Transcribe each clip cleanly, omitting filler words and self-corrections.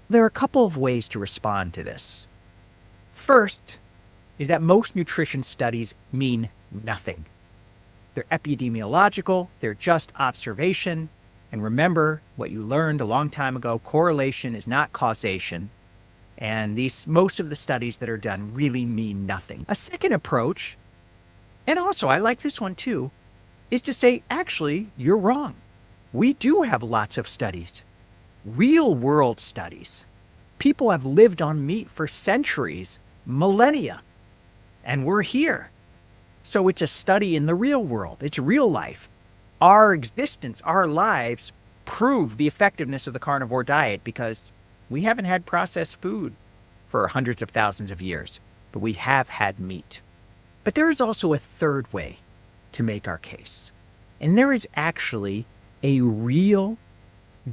There are a couple of ways to respond to this. First is that most nutrition studies mean nothing. They're epidemiological, they're just observation. And remember what you learned a long time ago, correlation is not causation. And most of the studies that are done really mean nothing. A second approach, and also I like this one too, is to say, actually, you're wrong. We do have lots of studies, real world studies. People have lived on meat for centuries, millennia, and we're here. So it's a study in the real world. It's real life. Our existence, our lives prove the effectiveness of the carnivore diet because we haven't had processed food for hundreds of thousands of years, but we have had meat. But there is also a third way to make our case. And there is actually a real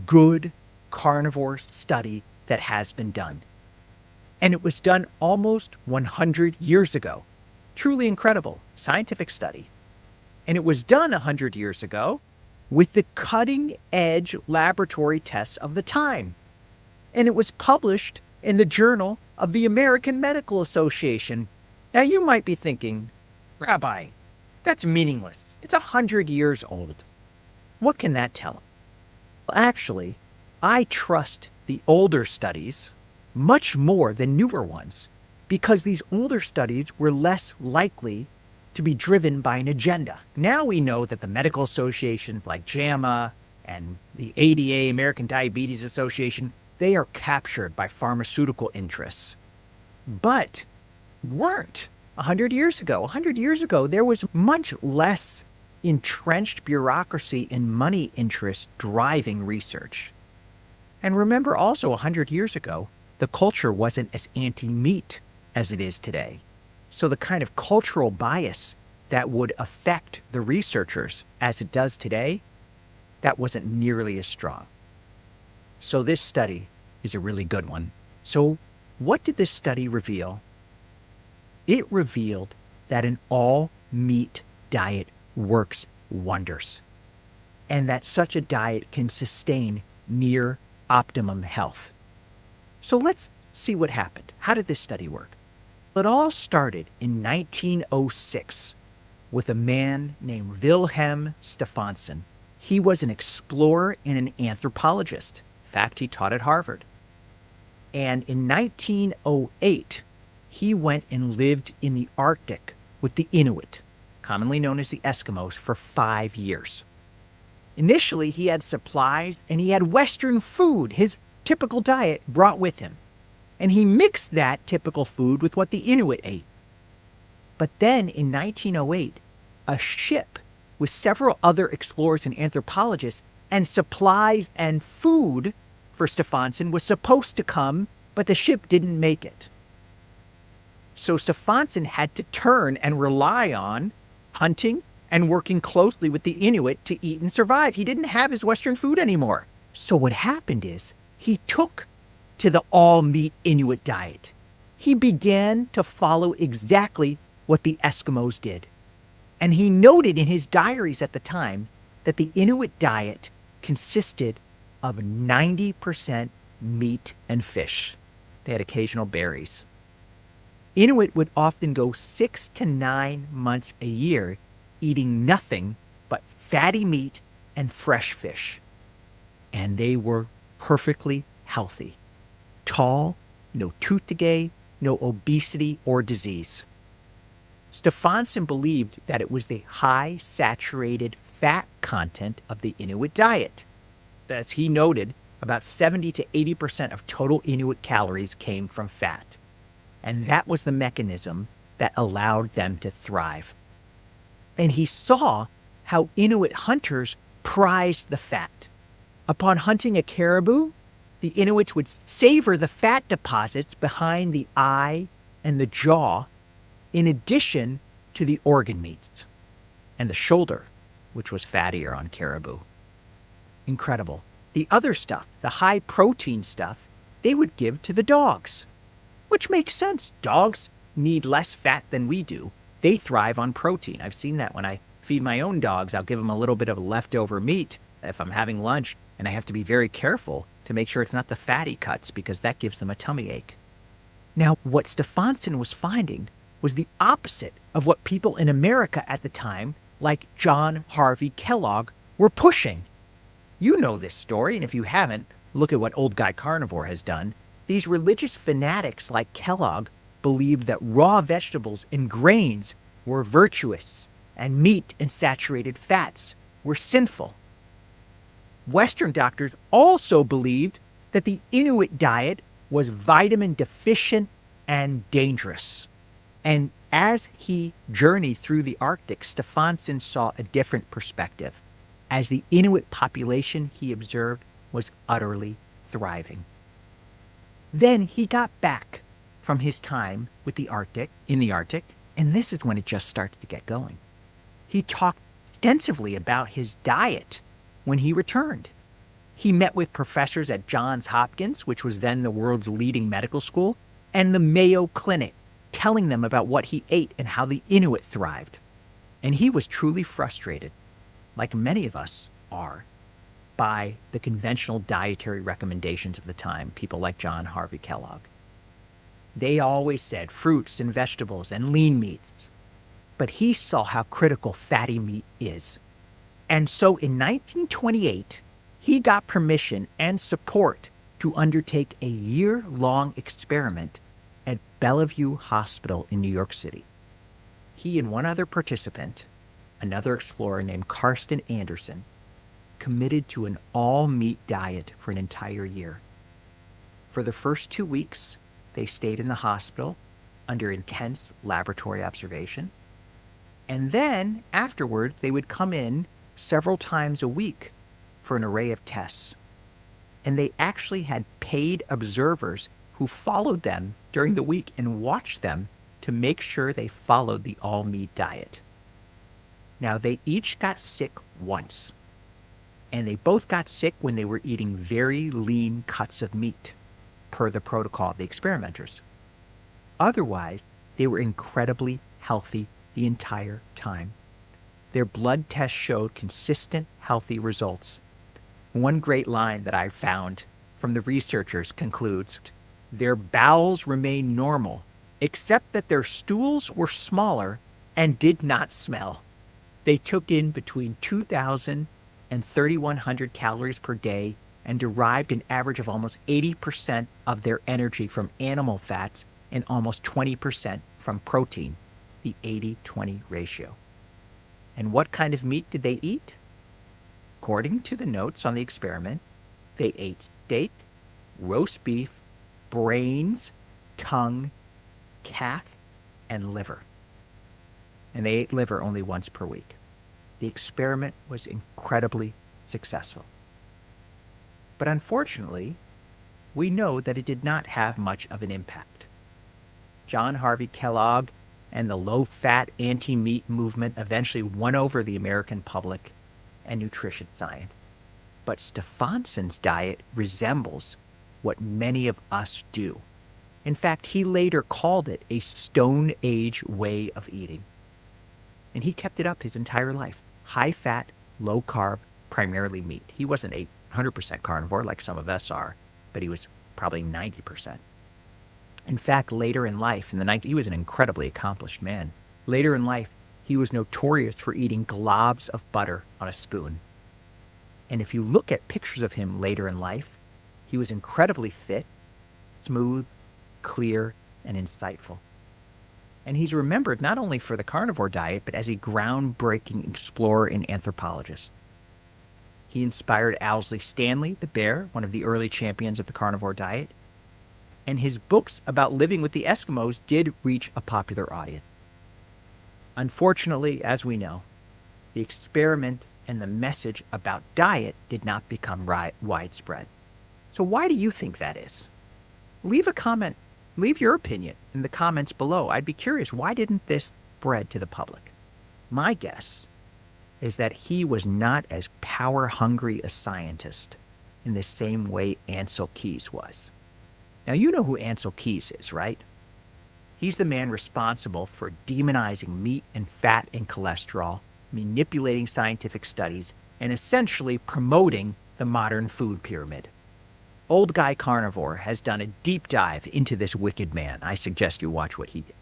good carnivore study that has been done. And it was done almost 100 years ago. Truly incredible scientific study. And it was done 100 years ago with the cutting edge laboratory tests of the time. And it was published in the Journal of the American Medical Association. Now you might be thinking, Rabbi, that's meaningless. It's 100 years old. What can that tell? Well, actually, I trust the older studies much more than newer ones because these older studies were less likely to be driven by an agenda. Now we know that the medical associations like JAMA and the ADA, American Diabetes Association, they are captured by pharmaceutical interests. But weren't 100 years ago. 100 years ago, there was much less entrenched bureaucracy and money interest driving research. And remember also 100 years ago, the culture wasn't as anti-meat as it is today. So the kind of cultural bias that would affect the researchers as it does today, that wasn't nearly as strong. So this study is a really good one. So what did this study reveal? It revealed that an all-meat diet works wonders, and that such a diet can sustain near optimum health. So let's see what happened. How did this study work? It all started in 1906 with a man named Wilhelm Stefansson. He was an explorer and an anthropologist. In fact, he taught at Harvard. And in 1908, he went and lived in the Arctic with the Inuit, commonly known as the Eskimos, for 5 years. Initially, he had supplies and he had Western food, his typical diet, brought with him. And he mixed that typical food with what the Inuit ate. But then in 1908, a ship with several other explorers and anthropologists and supplies and food for Stefansson was supposed to come, but the ship didn't make it. So Stefansson had to turn and rely on hunting and working closely with the Inuit to eat and survive. He didn't have his Western food anymore. So what happened is he took to the all-meat Inuit diet. He began to follow exactly what the Eskimos did. And he noted in his diaries at the time that the Inuit diet consisted of 90% meat and fish. They had occasional berries. Inuit would often go 6 to 9 months a year eating nothing but fatty meat and fresh fish. And they were perfectly healthy. Tall, no tooth decay, no obesity or disease. Stefansson believed that it was the high saturated fat content of the Inuit diet. As he noted, about 70 to 80% of total Inuit calories came from fat. And that was the mechanism that allowed them to thrive. And he saw how Inuit hunters prized the fat. Upon hunting a caribou, the Inuits would savor the fat deposits behind the eye and the jaw, in addition to the organ meats and the shoulder, which was fattier on caribou. Incredible. The other stuff, the high protein stuff, they would give to the dogs, which makes sense. Dogs need less fat than we do. They thrive on protein. I've seen that when I feed my own dogs. I'll give them a little bit of leftover meat if I'm having lunch, And I have to be very careful to make sure it's not the fatty cuts because that gives them a tummy ache. Now, what Stefansson was finding was the opposite of what people in America at the time, like John Harvey Kellogg, were pushing. You know this story, and if you haven't, look at what Old Guy Carnivore has done. These religious fanatics like Kellogg believed that raw vegetables and grains were virtuous, and meat and saturated fats were sinful. Western doctors also believed that the Inuit diet was vitamin deficient and dangerous. And as he journeyed through the Arctic, Stefansson saw a different perspective, as the Inuit population, he observed, was utterly thriving. Then he got back from his time with in the Arctic, and this is when it just started to get going. He talked extensively about his diet when he returned. He met with professors at Johns Hopkins, which was then the world's leading medical school, and the Mayo Clinic, telling them about what he ate and how the Inuit thrived. And he was truly frustrated, like many of us are, by the conventional dietary recommendations of the time, people like John Harvey Kellogg. They always said fruits and vegetables and lean meats, but he saw how critical fatty meat is. And so in 1928, he got permission and support to undertake a year-long experiment at Bellevue Hospital in New York City. He and one other participant, another explorer named Karsten Anderson, committed to an all-meat diet for an entire year. For the first 2 weeks, they stayed in the hospital under intense laboratory observation. And then, afterward, they would come in several times a week for an array of tests. And they actually had paid observers who followed them during the week and watched them to make sure they followed the all-meat diet. Now, they each got sick once. And they both got sick when they were eating very lean cuts of meat, per the protocol of the experimenters. Otherwise, they were incredibly healthy the entire time. Their blood tests showed consistent, healthy results. One great line that I found from the researchers concludes, their bowels remained normal, except that their stools were smaller and did not smell. They took in between 2,000 and 3,100 calories per day and derived an average of almost 80% of their energy from animal fats and almost 20% from protein, the 80-20 ratio. And what kind of meat did they eat? According to the notes on the experiment, they ate steak, roast beef, brains, tongue, calf, and liver. And they ate liver only once per week. The experiment was incredibly successful. But unfortunately, we know that it did not have much of an impact. John Harvey Kellogg and the low-fat anti-meat movement eventually won over the American public and nutrition science. But Stefansson's diet resembles what many of us do. In fact, he later called it a Stone Age way of eating. And he kept it up his entire life. High-fat, low-carb, primarily meat. He wasn't a 100% carnivore like some of us are, but he was probably 90%. In fact, later in life, he was an incredibly accomplished man. Later in life, he was notorious for eating globs of butter on a spoon. And if you look at pictures of him later in life, he was incredibly fit, smooth, clear, and insightful. And he's remembered not only for the carnivore diet, but as a groundbreaking explorer and anthropologist. He inspired Owsley Stanley, the bear, one of the early champions of the carnivore diet. And his books about living with the Eskimos did reach a popular audience. Unfortunately, as we know, the experiment and the message about diet did not become widespread. So why do you think that is? Leave a comment. Leave your opinion in the comments below. I'd be curious, why didn't this spread to the public? My guess is that he was not as power-hungry a scientist in the same way Ancel Keys was. Now, you know who Ancel Keys is, right? He's the man responsible for demonizing meat and fat and cholesterol, manipulating scientific studies, and essentially promoting the modern food pyramid. Old Guy Carnivore has done a deep dive into this wicked man. I suggest you watch what he did.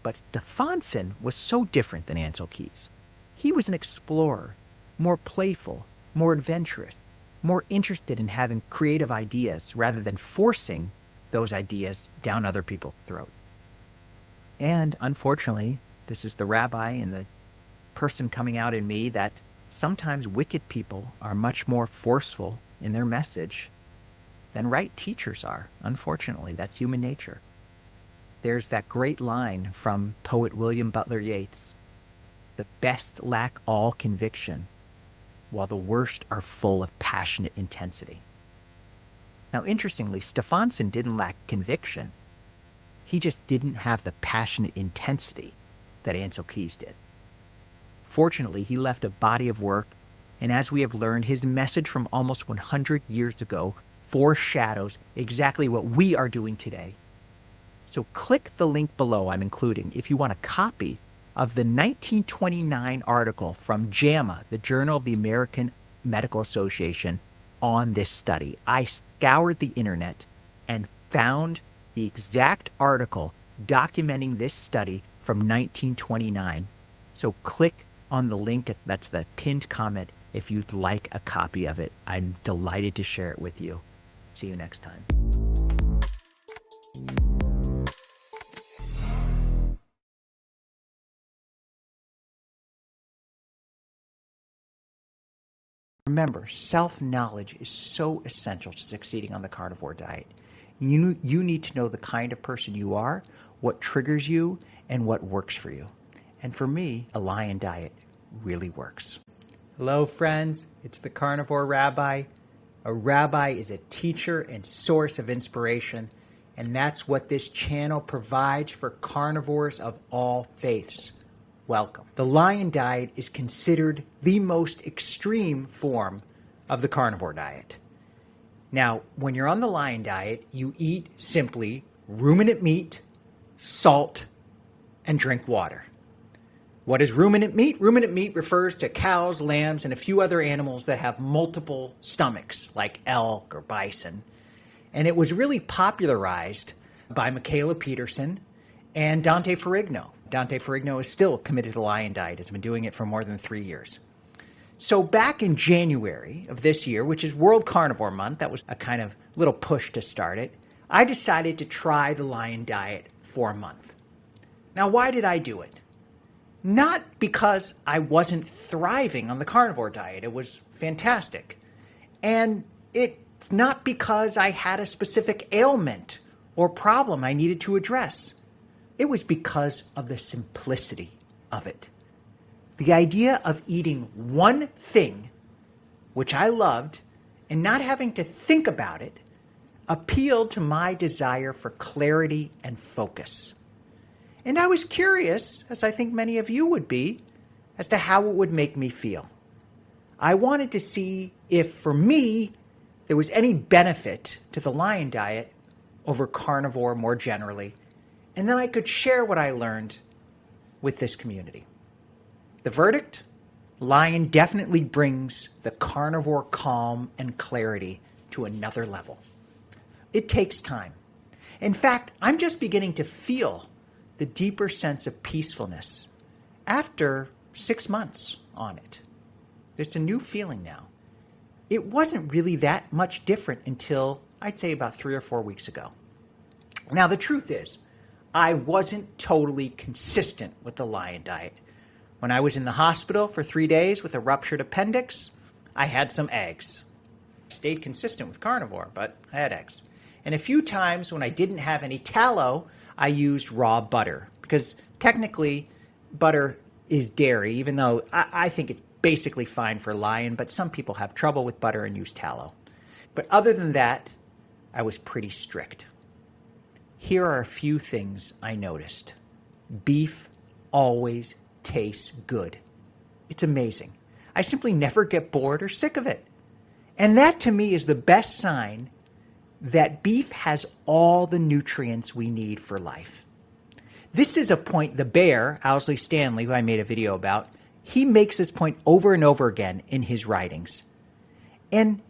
But Stefansson was so different than Ancel Keys. He was an explorer, more playful, more adventurous, more interested in having creative ideas rather than forcing those ideas down other people's throats. And unfortunately, this is the rabbi and the person coming out in me that sometimes wicked people are much more forceful in their message than right teachers are. Unfortunately, that's human nature. There's that great line from poet William Butler Yeats: "The best lack all conviction, while the worst are full of passionate intensity." Now, interestingly, Stefansson didn't lack conviction. He just didn't have the passionate intensity that Ancel Keys did. Fortunately, he left a body of work, and as we have learned, his message from almost 100 years ago foreshadows exactly what we are doing today. So click the link below I'm including if you want a copy of the 1929 article from JAMA, the Journal of the American Medical Association, on this study. I scoured the internet and found the exact article documenting this study from 1929. So click on the link, that's the pinned comment, if you'd like a copy of it. I'm delighted to share it with you. See you next time. Remember, self-knowledge is so essential to succeeding on the carnivore diet. You need to know the kind of person you are, what triggers you, and what works for you. And for me, a lion diet really works. Hello, friends. It's the Carnivore Rabbi. A rabbi is a teacher and source of inspiration, and that's what this channel provides for carnivores of all faiths. Welcome. The lion diet is considered the most extreme form of the carnivore diet. Now, when you're on the lion diet, you eat simply ruminant meat, salt, and drink water. What is ruminant meat? Ruminant meat refers to cows, lambs, and a few other animals that have multiple stomachs, like elk or bison. And it was really popularized by Michaela Peterson and Dante Ferrigno. Dante Ferrigno is still committed to the lion diet, has been doing it for more than 3 years. So back in January of this year, which is World Carnivore Month, that was a kind of little push to start it, I decided to try the lion diet for a month. Now, why did I do it? Not because I wasn't thriving on the carnivore diet. It was fantastic. And it's not because I had a specific ailment or problem I needed to address. It was because of the simplicity of it. The idea of eating one thing, which I loved, and not having to think about it, appealed to my desire for clarity and focus. And I was curious, as I think many of you would be, as to how it would make me feel. I wanted to see if, for me, there was any benefit to the lion diet over carnivore more generally, and then I could share what I learned with this community. The verdict? Lion definitely brings the carnivore calm and clarity to another level. It takes time. In fact, I'm just beginning to feel the deeper sense of peacefulness after 6 months on it. It's a new feeling now. It wasn't really that much different until, I'd say, about 3 or 4 weeks ago. Now, the truth is, I wasn't totally consistent with the lion diet. When I was in the hospital for 3 days with a ruptured appendix, I had some eggs. I stayed consistent with carnivore, but I had eggs. And a few times when I didn't have any tallow, I used raw butter, because technically butter is dairy, even though I think it's basically fine for lion, but some people have trouble with butter and use tallow. But other than that, I was pretty strict. Here are a few things I noticed. Beef always tastes good. It's amazing. I simply never get bored or sick of it. And that to me is the best sign that beef has all the nutrients we need for life. This is a point the bear, Owsley Stanley, who I made a video about, he makes this point over and over again in his writings. And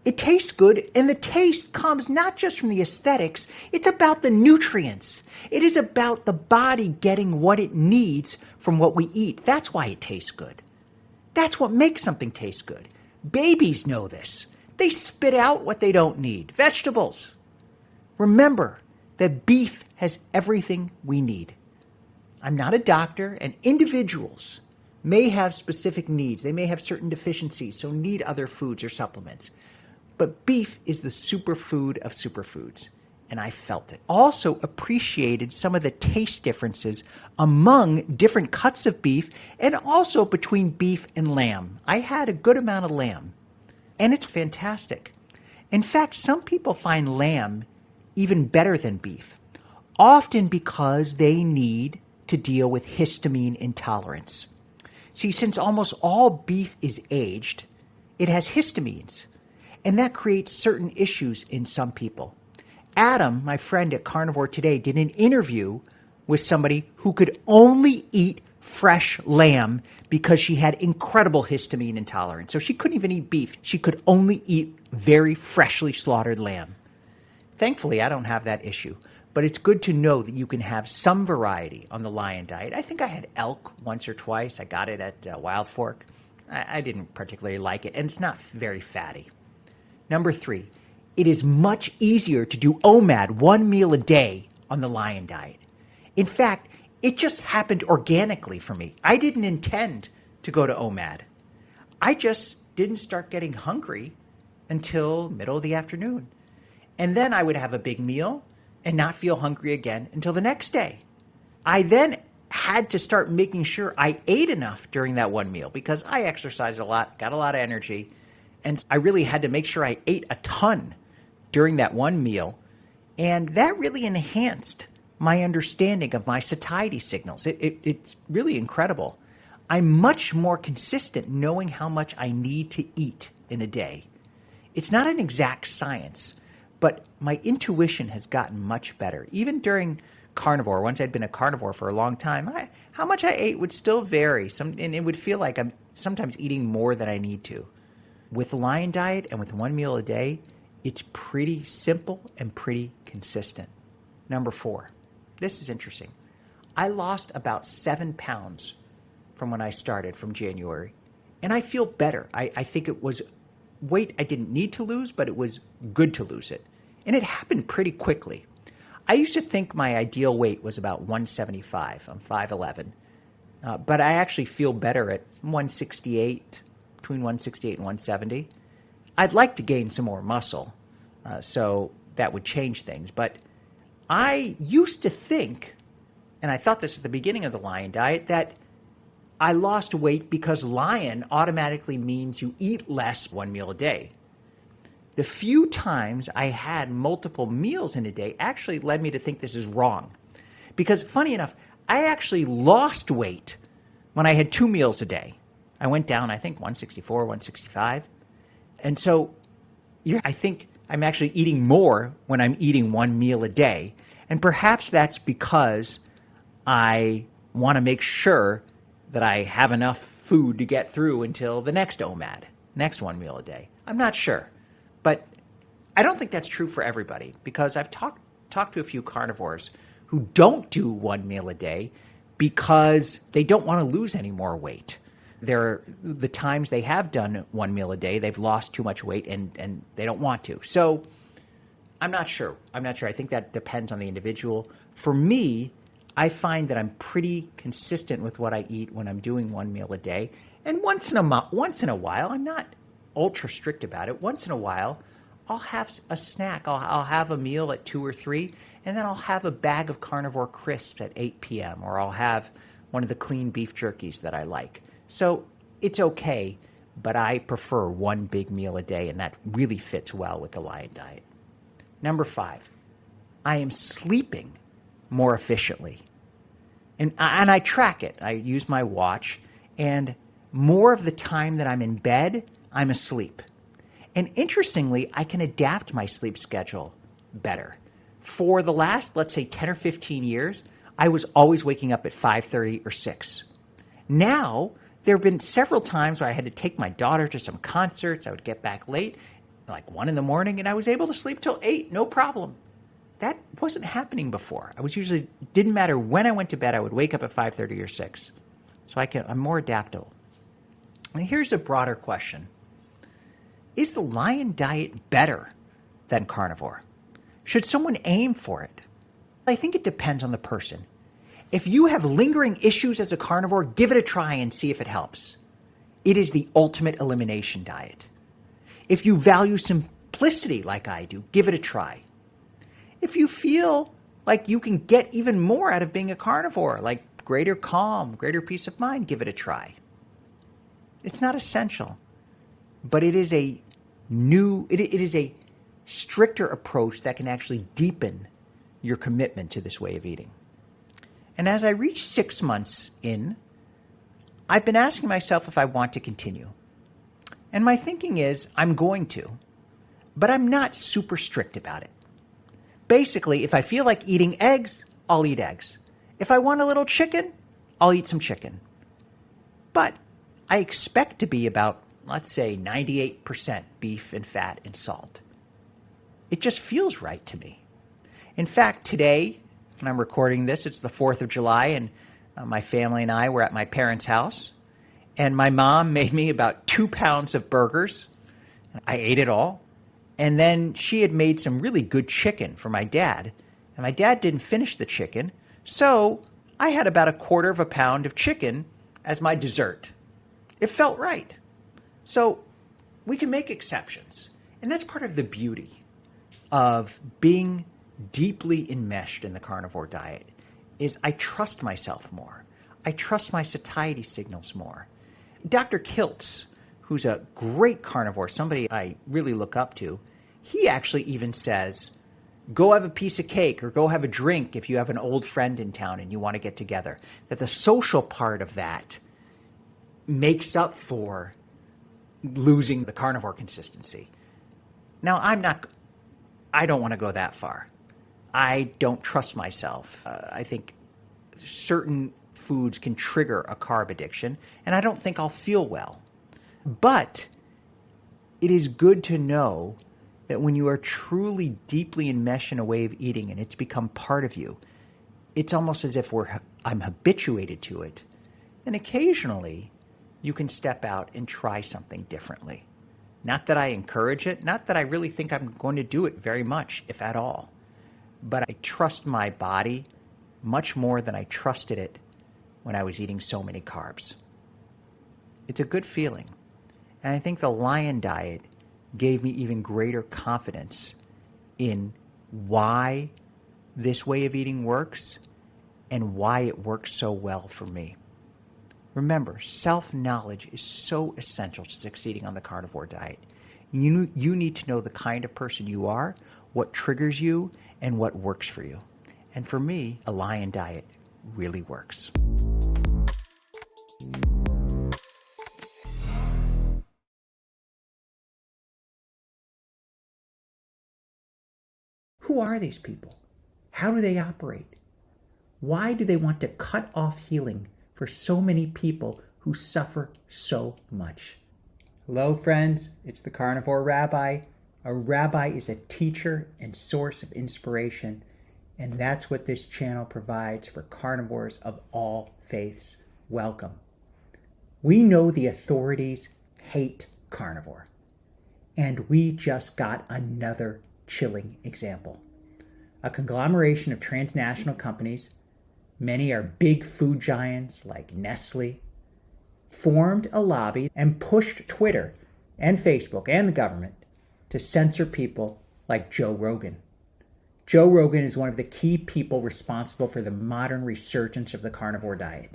it tastes good, and the taste comes not just from the aesthetics, it's about the nutrients. It is about the body getting what it needs from what we eat. That's why it tastes good. That's what makes something taste good. Babies know this. They spit out what they don't need. Vegetables. Remember that beef has everything we need. I'm not a doctor, and individuals may have specific needs. They may have certain deficiencies, so need other foods or supplements. But beef is the superfood of superfoods, and I felt it. Also appreciated some of the taste differences among different cuts of beef and also between beef and lamb. I had a good amount of lamb, and it's fantastic. In fact, some people find lamb even better than beef, often because they need to deal with histamine intolerance. See, since almost all beef is aged, it has histamines, and that creates certain issues in some people. Adam, my friend at Carnivore Today, did an interview with somebody who could only eat fresh lamb because she had incredible histamine intolerance. So she couldn't even eat beef. She could only eat very freshly slaughtered lamb. Thankfully, I don't have that issue. But it's good to know that you can have some variety on the lion diet. I think I had elk once or twice. I got it at Wild Fork. I didn't particularly like it, and it's not very fatty. Number 3, it is much easier to do OMAD, 1 meal a day, on the lion diet. In fact, it just happened organically for me. I didn't intend to go to OMAD. I just didn't start getting hungry until middle of the afternoon. And then I would have a big meal and not feel hungry again until the next day. I then had to start making sure I ate enough during that one meal because I exercised a lot, got a lot of energy, and I really had to make sure I ate a ton during that one meal. And that really enhanced my understanding of my satiety signals. It's really incredible. I'm much more consistent knowing how much I need to eat in a day. It's not an exact science, but my intuition has gotten much better. Even during carnivore, once I'd been a carnivore for a long time, how much I ate would still vary. And it would feel like I'm sometimes eating more than I need to. With the lion diet and with 1 meal a day, it's pretty simple and pretty consistent. Number 4, this is interesting. I lost about 7 pounds from when I started from January, and I feel better. I think it was weight I didn't need to lose, but it was good to lose it. And it happened pretty quickly. I used to think my ideal weight was about 175. I'm 5'11". But I actually feel better at 168, between 168 and 170. I'd like to gain some more muscle, so that would change things. But I used to think, and I thought this at the beginning of the lion diet, that I lost weight because lion automatically means you eat less 1 meal a day. The few times I had multiple meals in a day actually led me to think this is wrong. Because funny enough, I actually lost weight when I had 2 meals a day. I went down, I think, 164, 165. And so I think I'm actually eating more when I'm eating 1 meal a day. And perhaps that's because I want to make sure that I have enough food to get through until the next OMAD, next 1 meal a day. I'm not sure. But I don't think that's true for everybody because I've talked to a few carnivores who don't do 1 meal a day because they don't want to lose any more weight. The times they have done 1 meal a day, they've lost too much weight and they don't want to. So I'm not sure. I think that depends on the individual. For me, I find that I'm pretty consistent with what I eat when I'm doing 1 meal a day. And once in a while, I'm not ultra strict about it. Once in a while, I'll have a snack. I'll have a meal at 2 or 3, and then I'll have a bag of Carnivore crisps at 8 p.m., or I'll have one of the clean beef jerkies that I like. So it's okay, but I prefer 1 big meal a day, and that really fits well with the lion diet. Number 5, I am sleeping more efficiently. And I track it. I use my watch, and more of the time that I'm in bed, I'm asleep. And interestingly, I can adapt my sleep schedule better. For the last, let's say, 10 or 15 years, I was always waking up at 5:30 or 6. Now There have been several times where I had to take my daughter to some concerts. I would get back late, like 1 in the morning, and I was able to sleep till 8, no problem. That wasn't happening before. Didn't matter when I went to bed, I would wake up at 5:30 or 6. So I'm more adaptable. And here's a broader question. Is the lion diet better than carnivore? Should someone aim for it? I think it depends on the person. If you have lingering issues as a carnivore, give it a try and see if it helps. It is the ultimate elimination diet. If you value simplicity like I do, give it a try. If you feel like you can get even more out of being a carnivore, like greater calm, greater peace of mind, give it a try. It's not essential, but it is a stricter approach that can actually deepen your commitment to this way of eating. And as I reach 6 months in, I've been asking myself if I want to continue. And my thinking is I'm going to, but I'm not super strict about it. Basically, if I feel like eating eggs, I'll eat eggs. If I want a little chicken, I'll eat some chicken. But I expect to be about, let's say, 98% beef and fat and salt. It just feels right to me. In fact, today, when I'm recording this, it's the 4th of July, and my family and I were at my parents' house, and my mom made me about 2 pounds of burgers. I ate it all. And then she had made some really good chicken for my dad. And my dad didn't finish the chicken, so I had about 1/4 pound of chicken as my dessert. It felt right. So we can make exceptions. And that's part of the beauty of being deeply enmeshed in the carnivore diet, is I trust myself more. I trust my satiety signals more. Dr. Kiltz, who's a great carnivore, somebody I really look up to, he actually even says, go have a piece of cake or go have a drink if you have an old friend in town and you want to get together. That the social part of that makes up for losing the carnivore consistency. Now, I don't want to go that far. I don't trust myself. I think certain foods can trigger a carb addiction, and I don't think I'll feel well. But it is good to know that when you are truly deeply enmeshed in a way of eating and it's become part of you, it's almost as if I'm habituated to it. And occasionally, you can step out and try something differently. Not that I encourage it, not that I really think I'm going to do it very much, if at all. But I trust my body much more than I trusted it when I was eating so many carbs. It's a good feeling. And I think the lion diet gave me even greater confidence in why this way of eating works and why it works so well for me. Remember, self-knowledge is so essential to succeeding on the carnivore diet. You need to know the kind of person you are, what triggers you, and what works for you. And for me, a lion diet really works. Who are these people? How do they operate? Why do they want to cut off healing for so many people who suffer so much? Hello, friends. It's the Carnivore Rabbi. A rabbi is a teacher and source of inspiration, and that's what this channel provides for carnivores of all faiths. Welcome. We know the authorities hate carnivore, and we just got another chilling example. A conglomeration of transnational companies, many are big food giants like Nestle, formed a lobby and pushed Twitter and Facebook and the government to censor people like Joe Rogan. Joe Rogan is one of the key people responsible for the modern resurgence of the carnivore diet.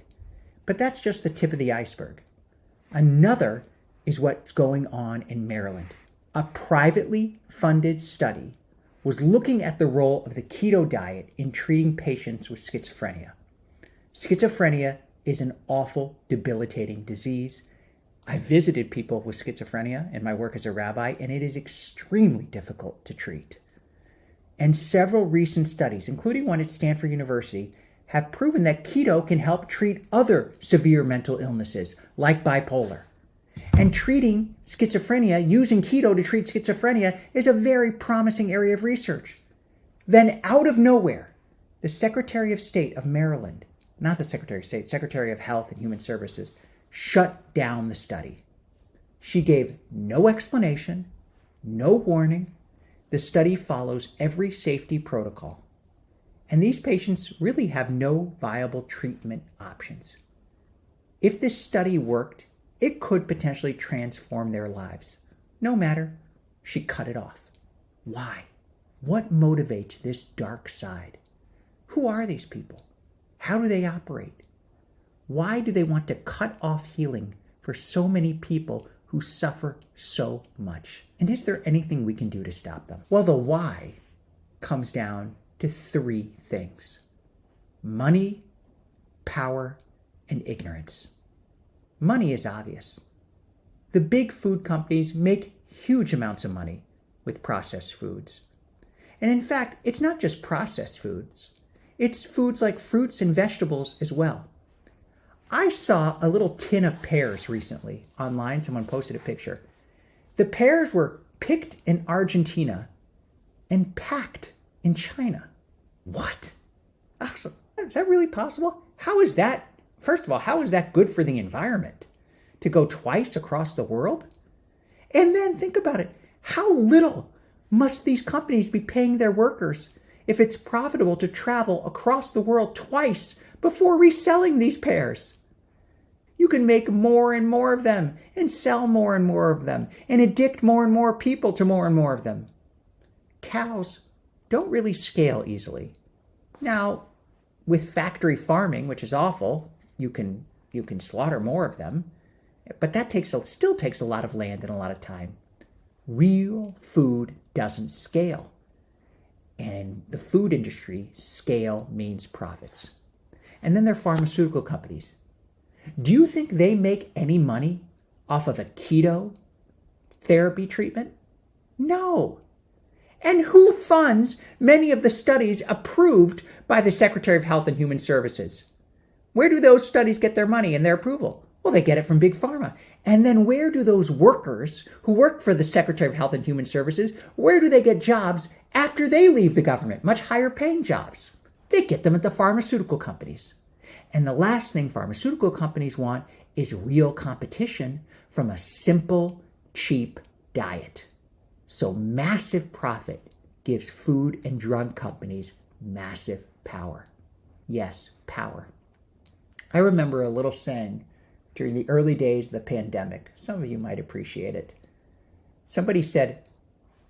But that's just the tip of the iceberg. Another is what's going on in Maryland. A privately funded study was looking at the role of the keto diet in treating patients with schizophrenia. Schizophrenia is an awful, debilitating disease. I visited people with schizophrenia in my work as a rabbi, and it is extremely difficult to treat. And several recent studies, including one at Stanford University, have proven that keto can help treat other severe mental illnesses like bipolar. And treating schizophrenia, using keto to treat schizophrenia, is a very promising area of research. Then out of nowhere, the Secretary of State of Maryland, not the Secretary of State, Secretary of Health and Human Services, shut down the study. She gave no explanation, no warning. The study follows every safety protocol. And these patients really have no viable treatment options. If this study worked, it could potentially transform their lives. No matter, she cut it off. Why? What motivates this dark side? Who are these people? How do they operate? Why do they want to cut off healing for so many people who suffer so much? And is there anything we can do to stop them? Well, the why comes down to three things: money, power, and ignorance. Money is obvious. The big food companies make huge amounts of money with processed foods. And in fact, it's not just processed foods. It's foods like fruits and vegetables as well. I saw a little tin of pears recently online. Someone posted a picture. The pears were picked in Argentina and packed in China. What? Is that really possible? How is that? First of all, how is that good for the environment to go twice across the world? And then think about it. How little must these companies be paying their workers if it's profitable to travel across the world twice before reselling these pears? You can make more and more of them and sell more and more of them and addict more and more people to more and more of them. Cows don't really scale easily. Now, with factory farming, which is awful, you can slaughter more of them, but that still takes a lot of land and a lot of time. Real food doesn't scale. And in the food industry, scale means profits. And then there are pharmaceutical companies. Do you think they make any money off of a keto therapy treatment? No. And who funds many of the studies approved by the Secretary of Health and Human Services? Where do those studies get their money and their approval? Well, they get it from Big Pharma. And then where do those workers who work for the Secretary of Health and Human Services, where do they get jobs after they leave the government? Much higher paying jobs. They get them at the pharmaceutical companies. And the last thing pharmaceutical companies want is real competition from a simple, cheap diet. So massive profit gives food and drug companies massive power. Yes, power. I remember a little saying during the early days of the pandemic. Some of you might appreciate it. Somebody said,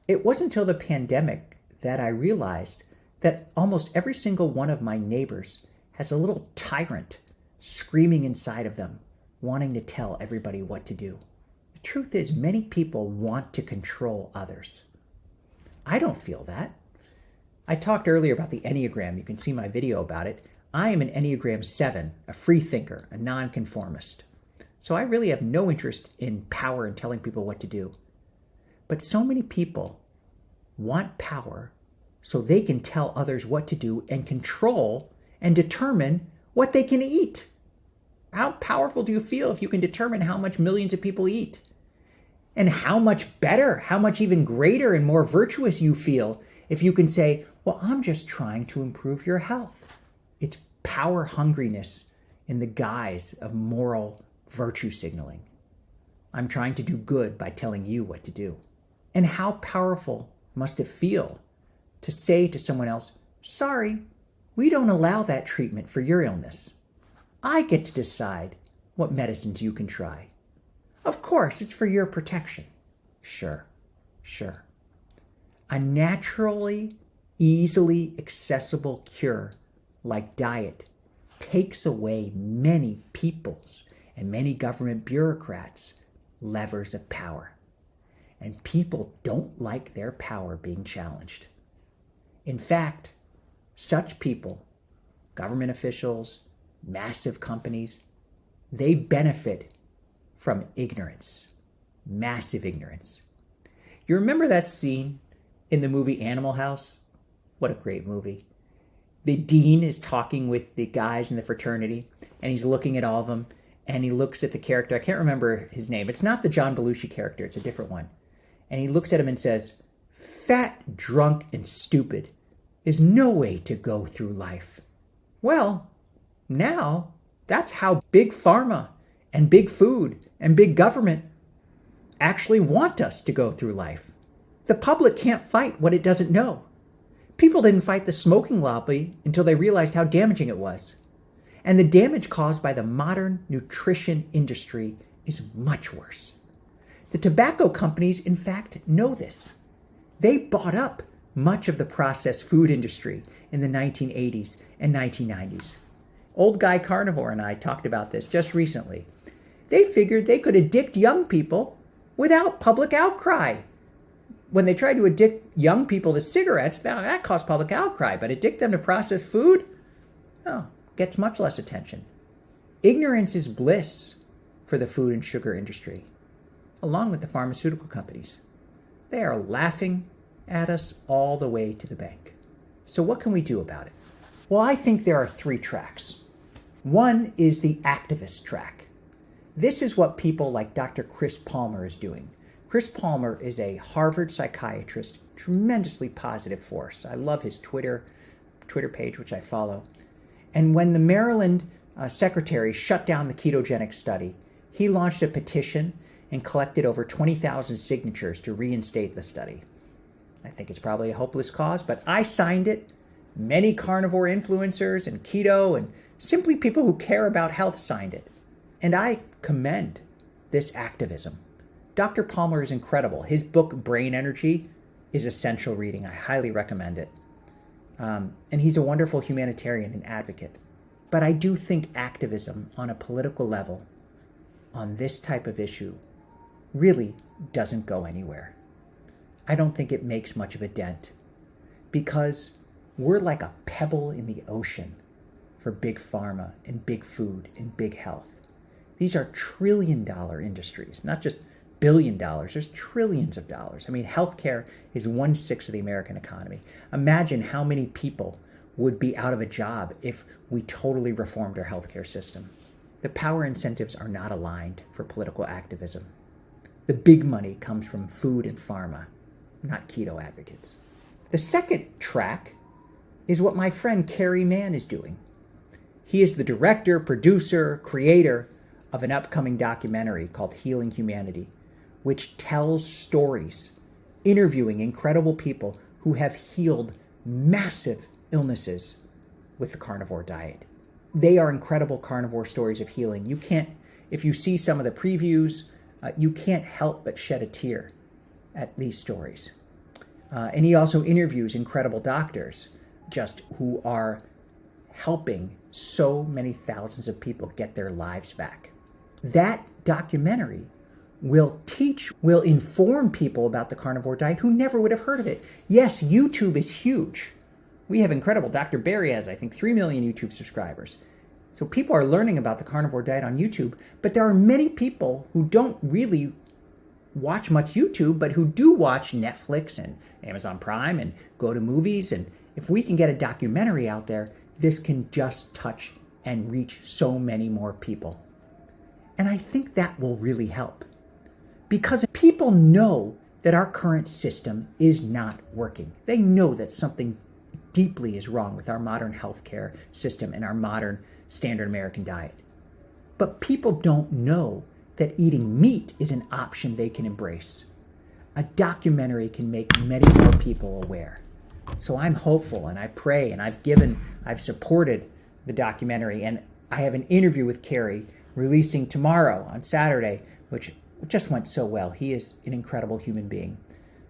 "It wasn't until the pandemic that I realized that almost every single one of my neighbors has a little tyrant screaming inside of them, wanting to tell everybody what to do." The truth is, many people want to control others. I don't feel that. I talked earlier about the Enneagram. You can see my video about it. I am an Enneagram 7, a free thinker, a nonconformist. So I really have no interest in power and telling people what to do. But so many people want power so they can tell others what to do and control and determine what they can eat. How powerful do you feel if you can determine how much millions of people eat? And how much better, how much even greater and more virtuous you feel if you can say, well, I'm just trying to improve your health. It's power hungriness in the guise of moral virtue signaling. I'm trying to do good by telling you what to do. And how powerful must it feel to say to someone else, sorry, we don't allow that treatment for your illness. I get to decide what medicines you can try. Of course, it's for your protection. Sure. A naturally, easily accessible cure like diet takes away many people's and many government bureaucrats' levers of power. And people don't like their power being challenged. In fact, such people, government officials, massive companies, they benefit from ignorance, massive ignorance. You remember that scene in the movie Animal House? What a great movie. The dean is talking with the guys in the fraternity, and he's looking at all of them, and he looks at the character. I can't remember his name. It's not the John Belushi character. It's a different one. And he looks at him and says, "Fat, drunk, and stupid is no way to go through life." Well, now that's how big pharma and big food and big government actually want us to go through life. The public can't fight what it doesn't know. People didn't fight the smoking lobby until they realized how damaging it was. And the damage caused by the modern nutrition industry is much worse. The tobacco companies, in fact, know this. They bought up much of the processed food industry in the 1980s and 1990s. Old Guy Carnivore and I talked about this just recently. They figured they could addict young people without public outcry. When they tried to addict young people to cigarettes, that caused public outcry, but addict them to processed food? Oh, gets much less attention. Ignorance is bliss for the food and sugar industry, along with the pharmaceutical companies. They are laughing at us all the way to the bank. So what can we do about it? Well, I think there are 3 tracks. One is the activist track. This is what people like Dr. Chris Palmer is doing. Chris Palmer is a Harvard psychiatrist, tremendously positive force. I love his Twitter page, which I follow. And when the Maryland secretary shut down the ketogenic study, he launched a petition and collected over 20,000 signatures to reinstate the study. I think it's probably a hopeless cause, but I signed it. Many carnivore influencers and keto and simply people who care about health signed it. And I commend this activism. Dr. Palmer is incredible. His book, Brain Energy, is essential reading. I highly recommend it. And he's a wonderful humanitarian and advocate. But I do think activism on a political level on this type of issue really doesn't go anywhere. I don't think it makes much of a dent because we're like a pebble in the ocean for big pharma and big food and big health. These are trillion-dollar industries, not just billion dollars. There's trillions of dollars. I mean, healthcare is 1/6 of the American economy. Imagine how many people would be out of a job if we totally reformed our healthcare system. The power incentives are not aligned for political activism. The big money comes from food and pharma, not keto advocates. The second track is what my friend Carrie Mann is doing. He is the director, producer, creator of an upcoming documentary called Healing Humanity, which tells stories, interviewing incredible people who have healed massive illnesses with the carnivore diet. They are incredible carnivore stories of healing. If you see some of the previews, you can't help but shed a tear at these stories. And he also interviews incredible doctors just who are helping so many thousands of people get their lives back. That documentary will inform people about the carnivore diet who never would have heard of it. Yes, YouTube is huge. We have incredible. Dr. Barry has, I think, 3 million YouTube subscribers. So people are learning about the carnivore diet on YouTube, but there are many people who don't really watch much YouTube, but who do watch Netflix and Amazon Prime and go to movies. And if we can get a documentary out there, this can just touch and reach so many more people. And I think that will really help. Because people know that our current system is not working. They know that something deeply is wrong with our modern healthcare system and our modern standard American diet. But people don't know that eating meat is an option they can embrace. A documentary can make many more people aware. So I'm hopeful and I pray and I've supported the documentary, and I have an interview with Carrie releasing tomorrow on Saturday, which just went so well. He is an incredible human being.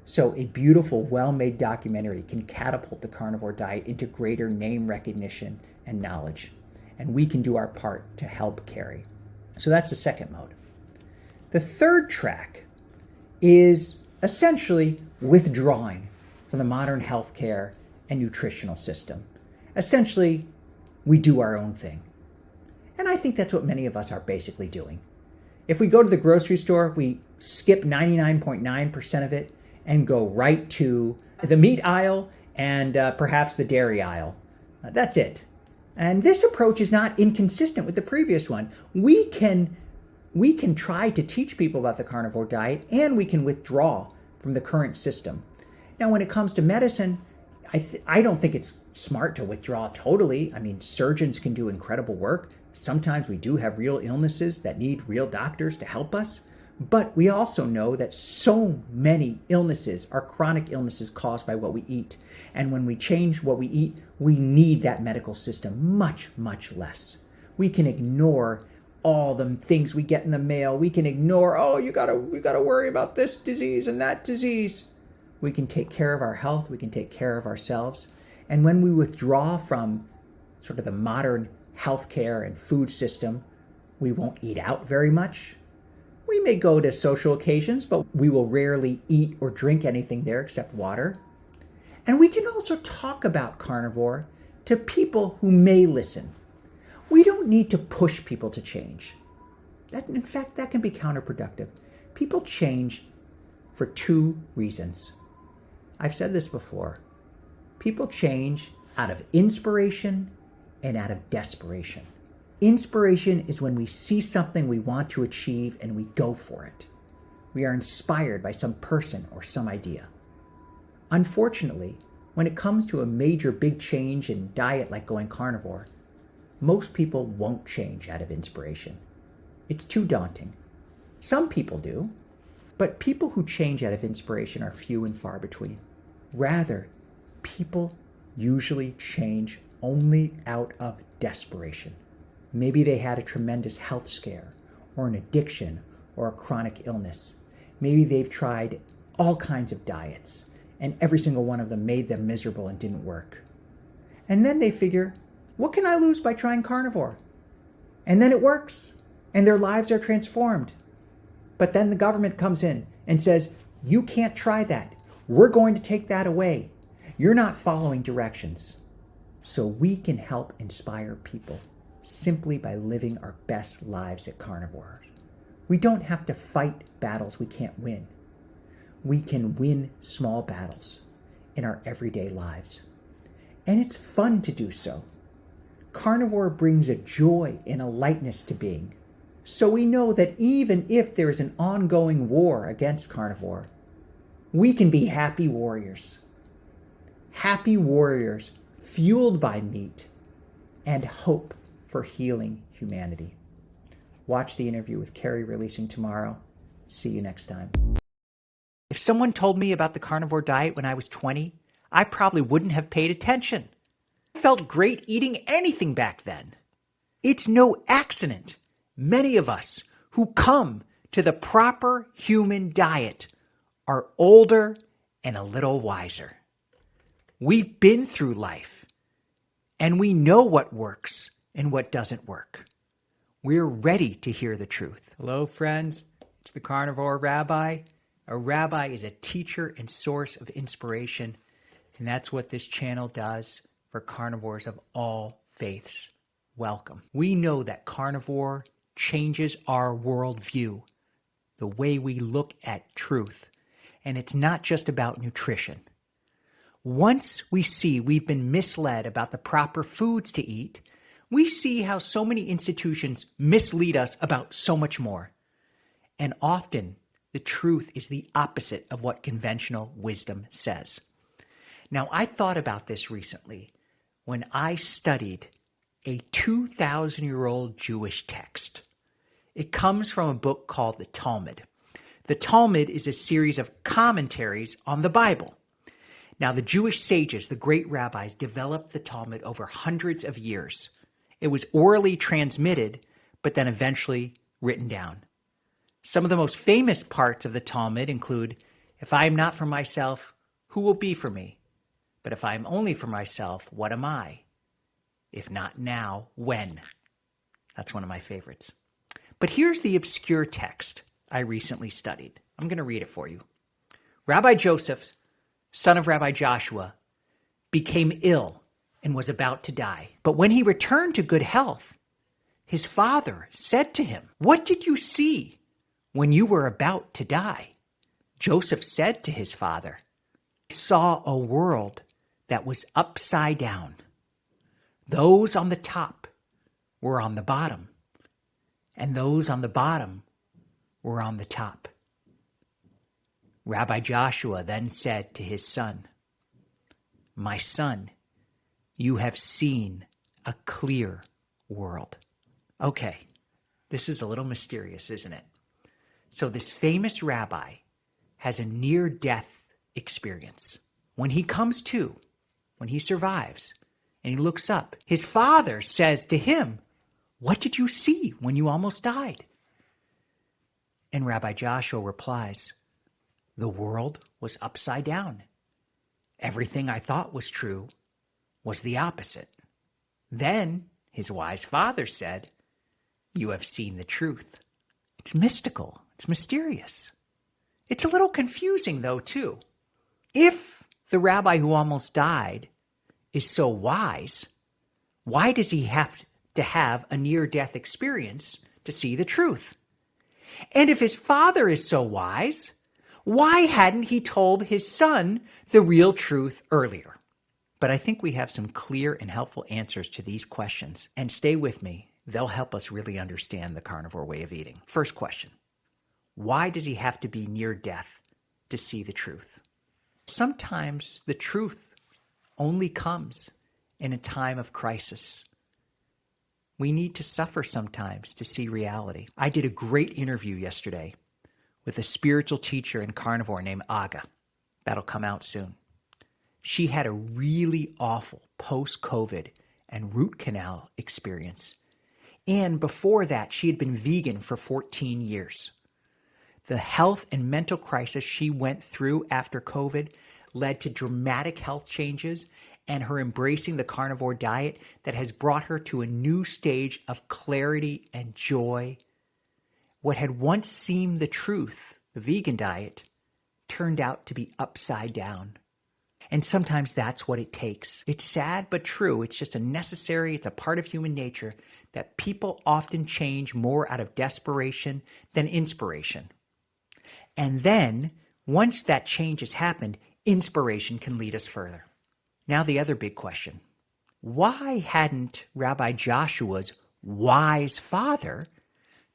So a beautiful, well-made documentary can catapult the carnivore diet into greater name recognition and knowledge. And we can do our part to help Carrie. So that's the second mode. The third track is essentially withdrawing from the modern healthcare and nutritional system. Essentially, we do our own thing. And I think that's what many of us are basically doing. If we go to the grocery store, we skip 99.9% of it and go right to the meat aisle and perhaps the dairy aisle. That's it. And this approach is not inconsistent with the previous one. We can try to teach people about the carnivore diet, and we can withdraw from the current system. Now, when it comes to medicine, I don't think it's smart to withdraw totally. I mean, surgeons can do incredible work. Sometimes we do have real illnesses that need real doctors to help us. But we also know that so many illnesses are chronic illnesses caused by what we eat. And when we change what we eat, we need that medical system much, much less. We can ignore all the things we get in the mail. We can ignore, oh, we gotta worry about this disease and that disease. We can take care of our health. We can take care of ourselves. And when we withdraw from sort of the modern healthcare and food system, we won't eat out very much. We may go to social occasions, but we will rarely eat or drink anything there except water. And we can also talk about carnivore to people who may listen. We don't need to push people to change. In fact, that can be counterproductive. People change for two reasons. I've said this before. People change out of inspiration and out of desperation. Inspiration is when we see something we want to achieve and we go for it. We are inspired by some person or some idea. Unfortunately, when it comes to a major big change in diet like going carnivore, most people won't change out of inspiration. It's too daunting. Some people do, but people who change out of inspiration are few and far between. Rather, people usually change only out of desperation. Maybe they had a tremendous health scare, or an addiction, or a chronic illness. Maybe they've tried all kinds of diets, and every single one of them made them miserable and didn't work. And then they figure, what can I lose by trying carnivore? And then it works, and their lives are transformed. But then the government comes in and says, you can't try that. We're going to take that away. You're not following directions. So we can help inspire people simply by living our best lives at carnivore. We don't have to fight battles we can't win. We can win small battles in our everyday lives. And it's fun to do so. Carnivore brings a joy and a lightness to being. So we know that even if there is an ongoing war against carnivore, we can be happy warriors. Happy warriors fueled by meat and hope for healing humanity. Watch the interview with Carrie releasing tomorrow. See you next time. If someone told me about the carnivore diet when I was 20, I probably wouldn't have paid attention. I felt great eating anything back then. It's no accident many of us who come to the proper human diet are older and a little wiser. We've been through life, and we know what works and what doesn't work. We're ready to hear the truth. Hello, friends. It's the Carnivore Rabbi. A rabbi is a teacher and source of inspiration, and that's what this channel does for carnivores of all faiths. Welcome. We know that carnivore changes our worldview, the way we look at truth, and it's not just about nutrition. Once we see we've been misled about the proper foods to eat, we see how so many institutions mislead us about so much more. And often, the truth is the opposite of what conventional wisdom says. Now, I thought about this recently when I studied a 2,000-year-old Jewish text. It comes from a book called the Talmud. The Talmud is a series of commentaries on the Bible. Now, the Jewish sages, the great rabbis, developed the Talmud over hundreds of years. It was orally transmitted, but then eventually written down. Some of the most famous parts of the Talmud include, if I am not for myself, who will be for me? But if I am only for myself, what am I? If not now, when? That's one of my favorites. But here's the obscure text I recently studied. I'm going to read it for you. Rabbi Joseph, son of Rabbi Joshua, became ill and was about to die. But when he returned to good health, his father said to him, "What did you see when you were about to die?" Joseph said to his father, "I saw a world that was upside down. Those on the top were on the bottom, and those on the bottom were on the top. Rabbi Joshua then said to his son, "My son, you have seen a clear world." Okay, this is a little mysterious, isn't it? So this famous rabbi has a near-death experience. When he comes to, when he survives, and he looks up, his father says to him, "What did you see when you almost died?" And Rabbi Joshua replies, "The world was upside down. Everything I thought was true was the opposite." Then his wise father said, "You have seen the truth." It's mystical. It's mysterious. It's a little confusing, though, too. If the rabbi who almost died is so wise, why does he have to have a near-death experience to see the truth? And if his father is so wise, why hadn't he told his son the real truth earlier? But I think we have some clear and helpful answers to these questions. And stay with me. They'll help us really understand the carnivore way of eating. First question. Why does he have to be near death to see the truth? Sometimes the truth only comes in a time of crisis. We need to suffer sometimes to see reality. I did a great interview yesterday with a spiritual teacher in Carnivore named Aga. That'll come out soon. She had a really awful post-COVID and root canal experience. And before that, she had been vegan for 14 years. The health and mental crisis she went through after COVID led to dramatic health changes and her embracing the carnivore diet that has brought her to a new stage of clarity and joy. What had once seemed the truth, the vegan diet, turned out to be upside down. And sometimes that's what it takes. It's sad but true. It's just it's a part of human nature that people often change more out of desperation than inspiration. And then, once that change has happened, inspiration can lead us further. Now the other big question. Why hadn't Rabbi Joshua's wise father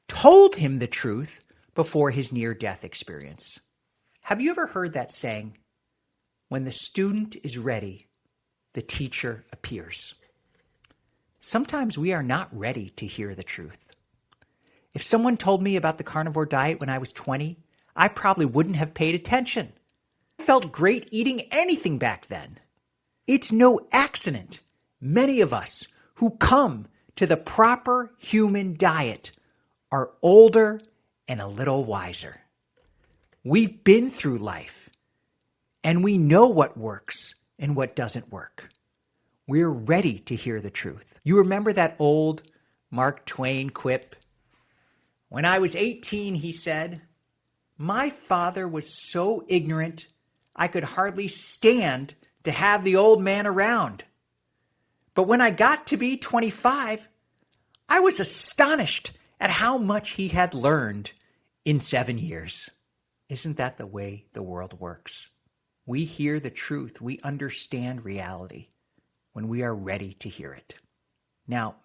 told him the truth before his near-death experience? Have you ever heard that saying, "When the student is ready, the teacher appears"? Sometimes we are not ready to hear the truth. If someone told me about the carnivore diet when I was 20, I probably wouldn't have paid attention. I felt great eating anything back then. It's no accident many of us who come to the proper human diet are older and a little wiser. We've been through life, and we know what works and what doesn't work. We're ready to hear the truth. You remember that old Mark Twain quip? "When I was 18, he said, my father was so ignorant I could hardly stand to have the old man around. But when I got to be 25, I was astonished at how much he had learned in 7 years." Isn't that the way the world works? We hear the truth. We understand reality when we are ready to hear it. Now,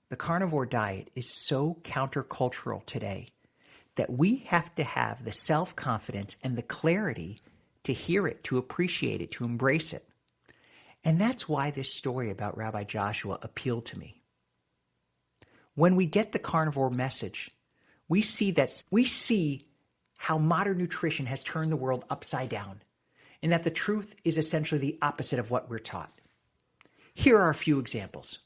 the carnivore diet is so countercultural today that we have to have the self-confidence and the clarity to hear it, to appreciate it, to embrace it. And that's why this story about Rabbi Joshua appealed to me. When we get the carnivore message, we see how modern nutrition has turned the world upside down, and that the truth is essentially the opposite of what we're taught. Here are a few examples.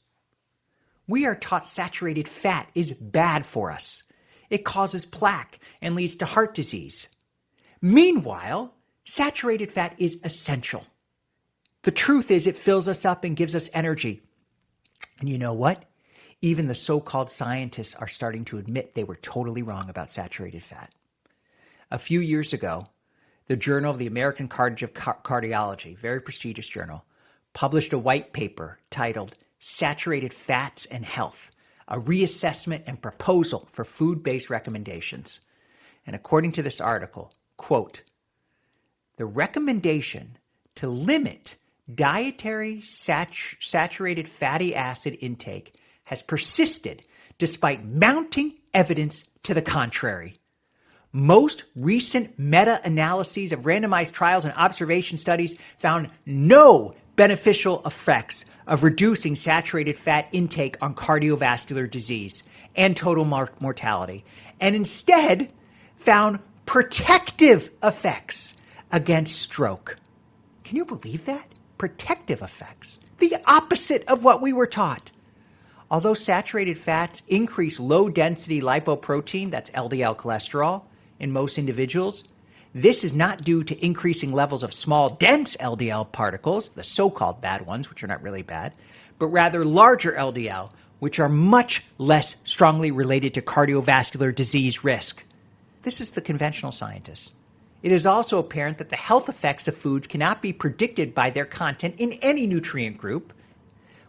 We are taught saturated fat is bad for us. It causes plaque and leads to heart disease. Meanwhile, saturated fat is essential. The truth is it fills us up and gives us energy. And you know what? Even the so-called scientists are starting to admit they were totally wrong about saturated fat. A few years ago, the Journal of the American College of Cardiology, very prestigious journal, published a white paper titled Saturated Fats and Health, a reassessment and proposal for food-based recommendations. And according to this article, quote, "The recommendation to limit dietary saturated fatty acid intake has persisted despite mounting evidence to the contrary. Most recent meta-analyses of randomized trials and observation studies found no beneficial effects of reducing saturated fat intake on cardiovascular disease and total mortality, and instead found protective effects against stroke. Can you believe that? Protective effects. The opposite of what we were taught. Although saturated fats increase low-density lipoprotein, that's LDL cholesterol, in most individuals, this is not due to increasing levels of small, dense LDL particles, the so-called bad ones, which are not really bad, but rather larger LDL, which are much less strongly related to cardiovascular disease risk. This is the conventional scientists. It is also apparent that the health effects of foods cannot be predicted by their content in any nutrient group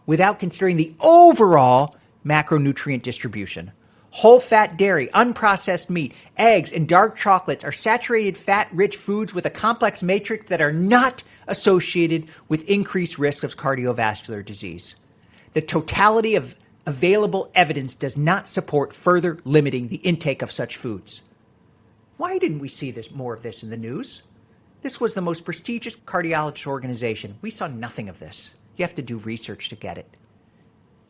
without considering the overall macronutrient distribution. Whole fat dairy, unprocessed meat, eggs, and dark chocolates are saturated fat-rich foods with a complex matrix that are not associated with increased risk of cardiovascular disease. The totality of available evidence does not support further limiting the intake of such foods. Why didn't we see more of this in the news? This was the most prestigious cardiologist organization. We saw nothing of this. You have to do research to get it.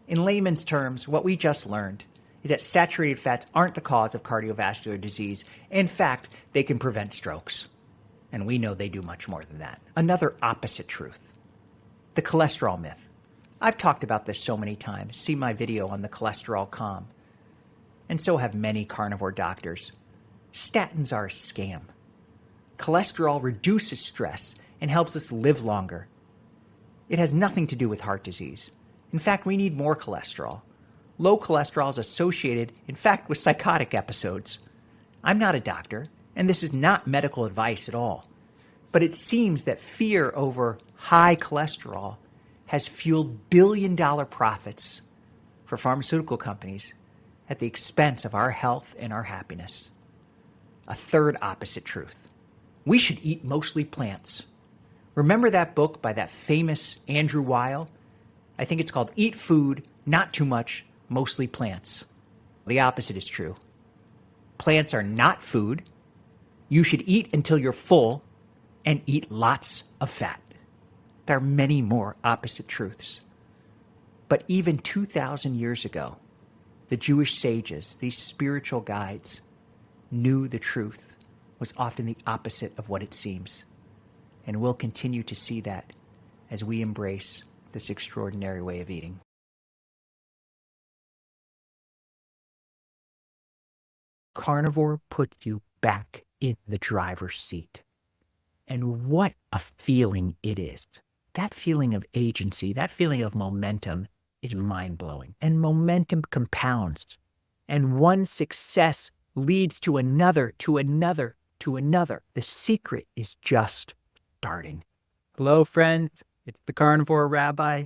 In layman's terms, what we just learned is that saturated fats aren't the cause of cardiovascular disease. In fact, they can prevent strokes. And we know they do much more than that. Another opposite truth. The cholesterol myth. I've talked about this so many times. See my video on the cholesterol calm. And so have many carnivore doctors. Statins are a scam. Cholesterol reduces stress and helps us live longer. It has nothing to do with heart disease. In fact, we need more cholesterol. Low cholesterol is associated, in fact, with psychotic episodes. I'm not a doctor, and this is not medical advice at all. But it seems that fear over high cholesterol has fueled billion-dollar profits for pharmaceutical companies at the expense of our health and our happiness. A third opposite truth. We should eat mostly plants. Remember that book by that famous Andrew Weil? I think it's called Eat Food, Not Too Much, Mostly Plants. The opposite is true. Plants are not food. You should eat until you're full and eat lots of fat. There are many more opposite truths. But even 2,000 years ago, the Jewish sages, these spiritual guides, knew the truth was often the opposite of what it seems. And we'll continue to see that as we embrace this extraordinary way of eating. Carnivore puts you back in the driver's seat. And what a feeling it is. That feeling of agency, that feeling of momentum is mind-blowing. And momentum compounds. And one success leads to another, to another, to another. The secret is just starting. Hello, friends. It's the Carnivore Rabbi.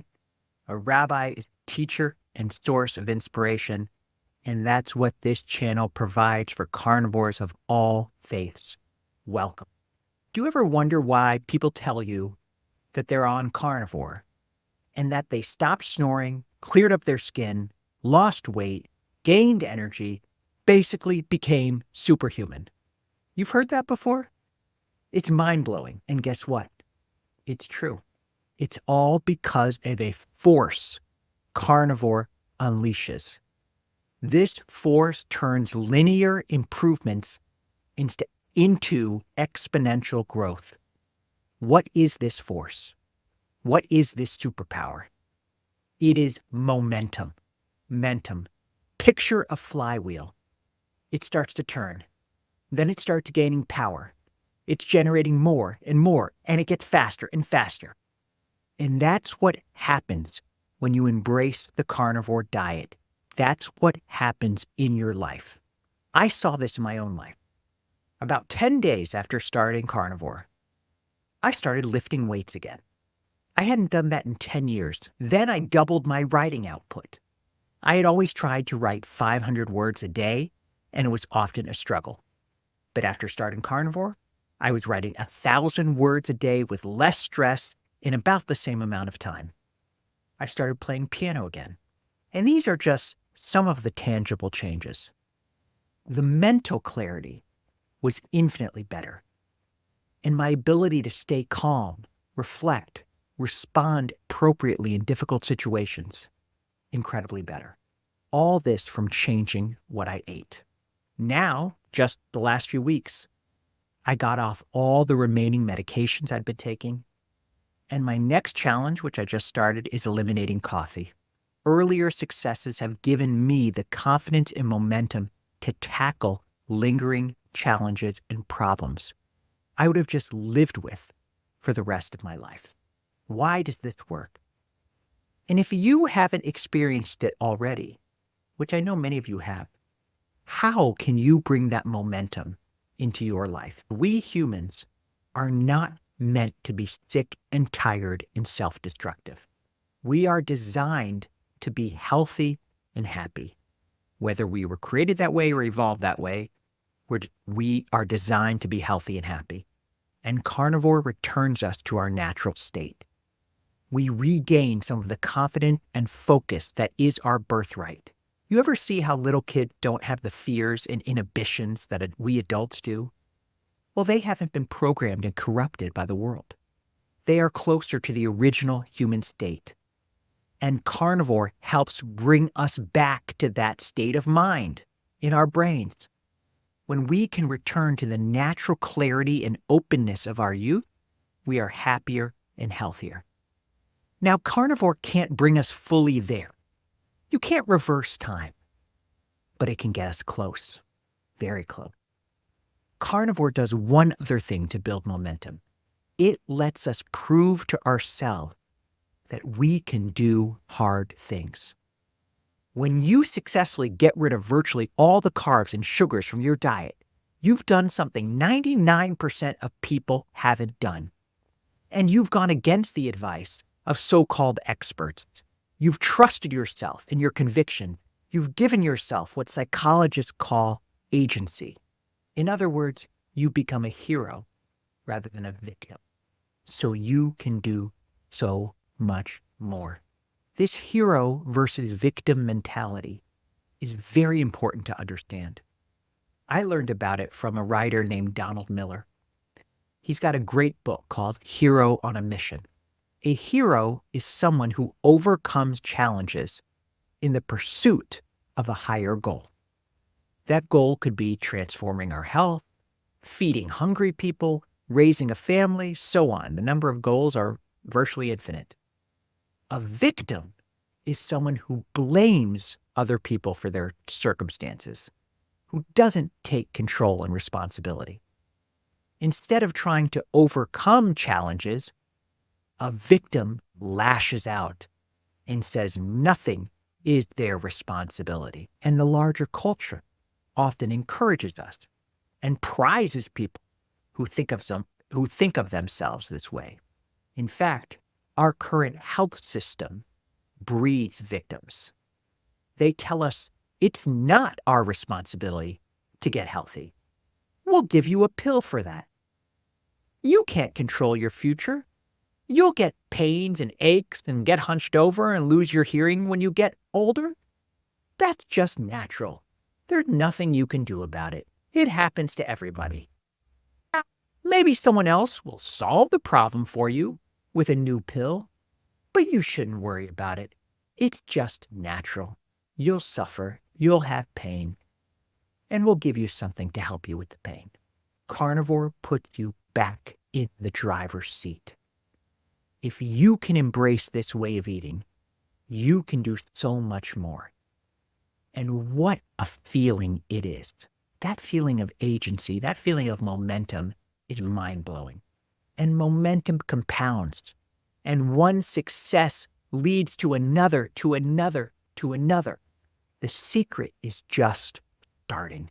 A rabbi is a teacher and source of inspiration. And that's what this channel provides for carnivores of all faiths. Welcome. Do you ever wonder why people tell you that they're on carnivore and that they stopped snoring, cleared up their skin, lost weight, gained energy, basically became superhuman? You've heard that before? It's mind-blowing. And guess what? It's true. It's all because of a force carnivore unleashes. This force turns linear improvements into exponential growth. What is this force? What is this superpower? It is momentum. Momentum. Picture a flywheel. It starts to turn. Then it starts gaining power. It's generating more and more, and it gets faster and faster. And that's what happens when you embrace the carnivore diet. That's what happens in your life. I saw this in my own life. About 10 days after starting carnivore, I started lifting weights again. I hadn't done that in 10 years. Then I doubled my writing output. I had always tried to write 500 words a day, and it was often a struggle. But after starting carnivore, I was writing 1,000 words a day with less stress in about the same amount of time. I started playing piano again. And these are just some of the tangible changes. The mental clarity was infinitely better. And my ability to stay calm, reflect, respond appropriately in difficult situations, incredibly better. All this from changing what I ate. Now, just the last few weeks, I got off all the remaining medications I'd been taking. And my next challenge, which I just started, is eliminating coffee. Earlier successes have given me the confidence and momentum to tackle lingering challenges and problems I would have just lived with for the rest of my life. Why does this work? And if you haven't experienced it already, which I know many of you have, how can you bring that momentum into your life? We humans are not meant to be sick and tired and self-destructive. We are designed to be healthy and happy. Whether we were created that way or evolved that way, we are designed to be healthy and happy. And carnivore returns us to our natural state. We regain some of the confidence and focus that is our birthright. You ever see how little kids don't have the fears and inhibitions that we adults do? Well, they haven't been programmed and corrupted by the world. They are closer to the original human state. And carnivore helps bring us back to that state of mind in our brains. When we can return to the natural clarity and openness of our youth, we are happier and healthier. Now, carnivore can't bring us fully there. You can't reverse time, but it can get us close, very close. Carnivore does one other thing to build momentum. It lets us prove to ourselves that we can do hard things. When you successfully get rid of virtually all the carbs and sugars from your diet, you've done something 99% of people haven't done. And you've gone against the advice of so-called experts. You've trusted yourself and your conviction. You've given yourself what psychologists call agency. In other words, you become a hero rather than a victim. So you can do so much more. This hero versus victim mentality is very important to understand. I learned about it from a writer named Donald Miller. He's got a great book called Hero on a Mission. A hero is someone who overcomes challenges in the pursuit of a higher goal. That goal could be transforming our health, feeding hungry people, raising a family, so on. The number of goals are virtually infinite. A victim is someone who blames other people for their circumstances, who doesn't take control and responsibility. Instead of trying to overcome challenges, a victim lashes out and says nothing is their responsibility. And the larger culture often encourages us and prizes people who think of themselves this way. In fact, our current health system breeds victims. They tell us it's not our responsibility to get healthy. We'll give you a pill for that. You can't control your future. You'll get pains and aches and get hunched over and lose your hearing when you get older. That's just natural. There's nothing you can do about it. It happens to everybody. Maybe someone else will solve the problem for you with a new pill, but you shouldn't worry about it. It's just natural. You'll suffer, you'll have pain, and we'll give you something to help you with the pain. Carnivore puts you back in the driver's seat. If you can embrace this way of eating, you can do so much more. And what a feeling it is. That feeling of agency, that feeling of momentum is mind-blowing. And momentum compounds. And one success leads to another, to another, to another. The secret is just starting.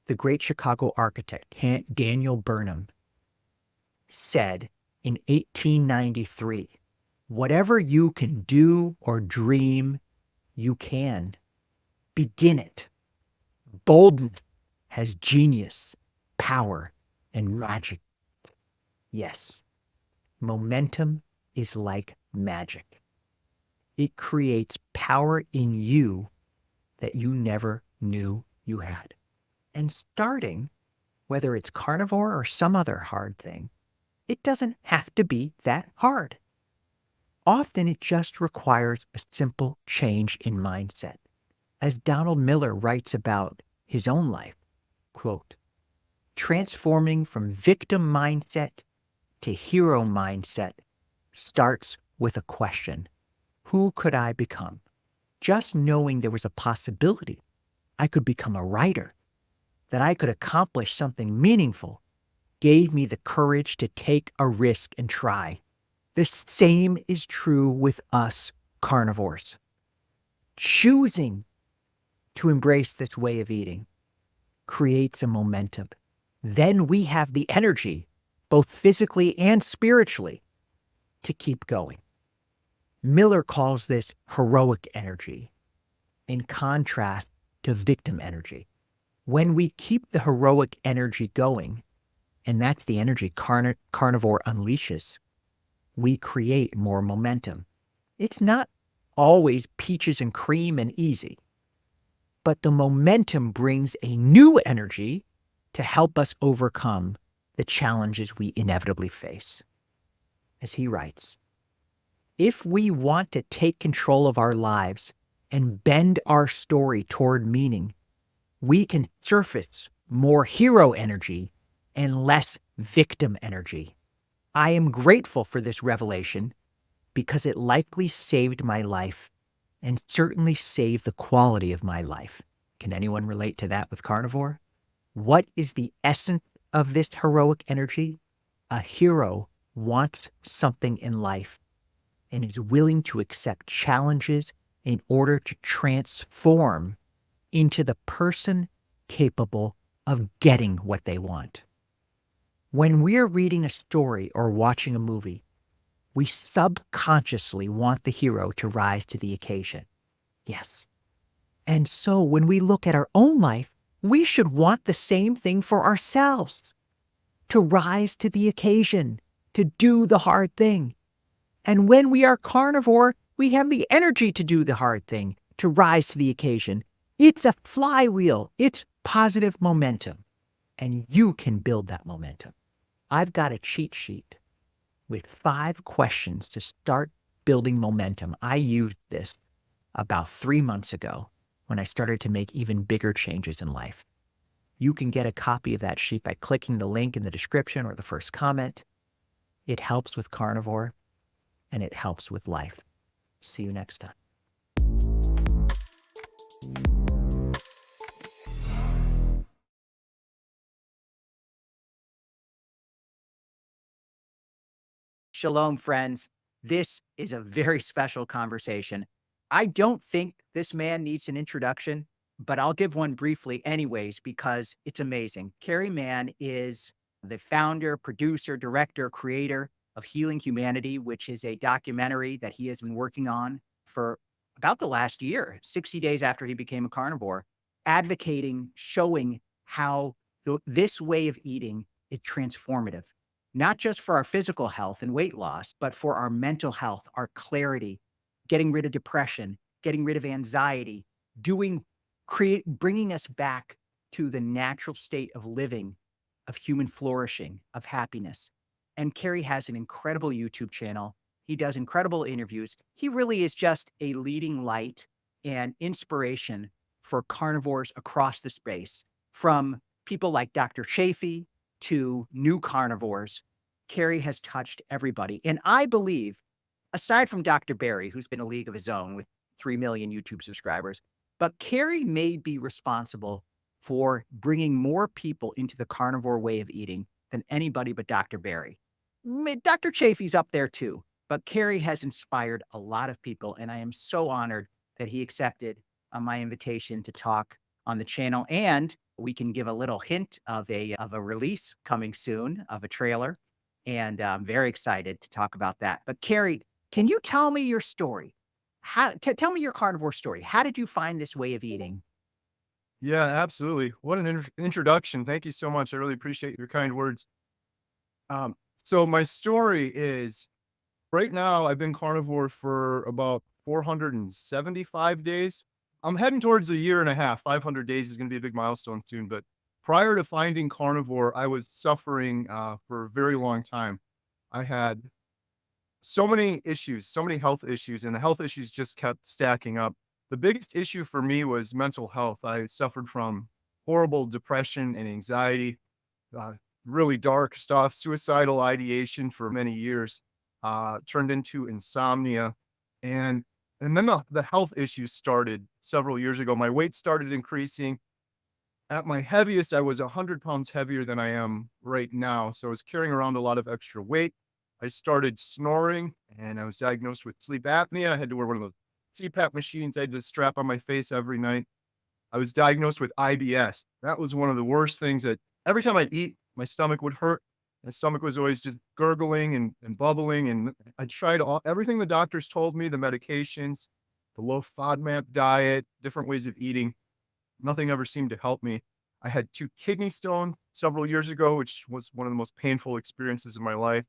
The great Chicago architect, Daniel Burnham, said in 1893, whatever you can do or dream, you can. Begin it. Boldness has genius, power, and magic. Yes, momentum is like magic. It creates power in you that you never knew you had. And starting, whether it's carnivore or some other hard thing, it doesn't have to be that hard. Often it just requires a simple change in mindset. As Donald Miller writes about his own life, quote, transforming from victim mindset to hero mindset starts with a question. Who could I become? Just knowing there was a possibility I could become a writer, that I could accomplish something meaningful, gave me the courage to take a risk and try. The same is true with us carnivores. Choosing to embrace this way of eating creates a momentum. Then we have the energy, both physically and spiritually, to keep going. Miller calls this heroic energy, in contrast to victim energy. When we keep the heroic energy going, and that's the energy carnivore unleashes, we create more momentum. It's not always peaches and cream and easy, but the momentum brings a new energy to help us overcome the challenges we inevitably face. As he writes, if we want to take control of our lives and bend our story toward meaning, we can surface more hero energy and less victim energy. I am grateful for this revelation because it likely saved my life and certainly saved the quality of my life. Can anyone relate to that with carnivore? What is the essence of this heroic energy? A hero wants something in life and is willing to accept challenges in order to transform into the person capable of getting what they want. When we're reading a story or watching a movie, we subconsciously want the hero to rise to the occasion. Yes. And so when we look at our own life, we should want the same thing for ourselves, to rise to the occasion, to do the hard thing. And when we are carnivore, we have the energy to do the hard thing, to rise to the occasion. It's a flywheel. It's positive momentum. And you can build that momentum. I've got a cheat sheet with 5 questions to start building momentum. I used this about 3 months ago when I started to make even bigger changes in life. You can get a copy of that sheet by clicking the link in the description or the first comment. It helps with carnivore and it helps with life. See you next time. Shalom, friends. This is a very special conversation. I don't think this man needs an introduction, but I'll give one briefly anyways, because it's amazing. Carrie Mann is the founder, producer, director, creator of Healing Humanity, which is a documentary that he has been working on for about the last year, 60 days after he became a carnivore, advocating, showing how this way of eating is transformative, not just for our physical health and weight loss, but for our mental health, our clarity, getting rid of depression, getting rid of anxiety, bringing us back to the natural state of living, of human flourishing, of happiness. And Carrie has an incredible YouTube channel. He does incredible interviews. He really is just a leading light and inspiration for carnivores across the space, from people like Dr. Chaffee to new carnivores. Carrie has touched everybody. And I believe, aside from Dr. Barry, who's been a league of his own with 3 million YouTube subscribers, but Carrie may be responsible for bringing more people into the carnivore way of eating than anybody but Dr. Barry. Dr. Chaffee's up there too, but Carrie has inspired a lot of people, and I am so honored that he accepted my invitation to talk on the channel. And we can give a little hint of a release coming soon, of a trailer, and I'm very excited to talk about that. But Carrie, can you tell me your story? Tell me your carnivore story. How did you find this way of eating? Yeah, absolutely. What an introduction. Thank you so much. I really appreciate your kind words. So my story is Right now, I've been carnivore for about 475 days. I'm heading towards a year and a half. 500 days is going to be a big milestone soon. But prior to finding carnivore, I was suffering for a very long time. I had so many issues, so many health issues, and the health issues just kept stacking up. The biggest issue for me was mental health. I suffered from horrible depression and anxiety, uh, really dark stuff, suicidal ideation for many years, turned into insomnia. And and then the health issues started several years ago. My weight started increasing. At my heaviest, I was 100 pounds heavier than I am right now. So I was carrying around a lot of extra weight. I started snoring and I was diagnosed with sleep apnea. I had to wear one of those CPAP machines. I had to strap on my face every night. I was diagnosed with IBS. That was one of the worst things that every time I'd eat, my stomach would hurt. My stomach was always just gurgling and bubbling. And I tried everything the doctors told me, the medications, the low FODMAP diet, different ways of eating. Nothing ever seemed to help me. I had 2 kidney stones several years ago, which was one of the most painful experiences of my life.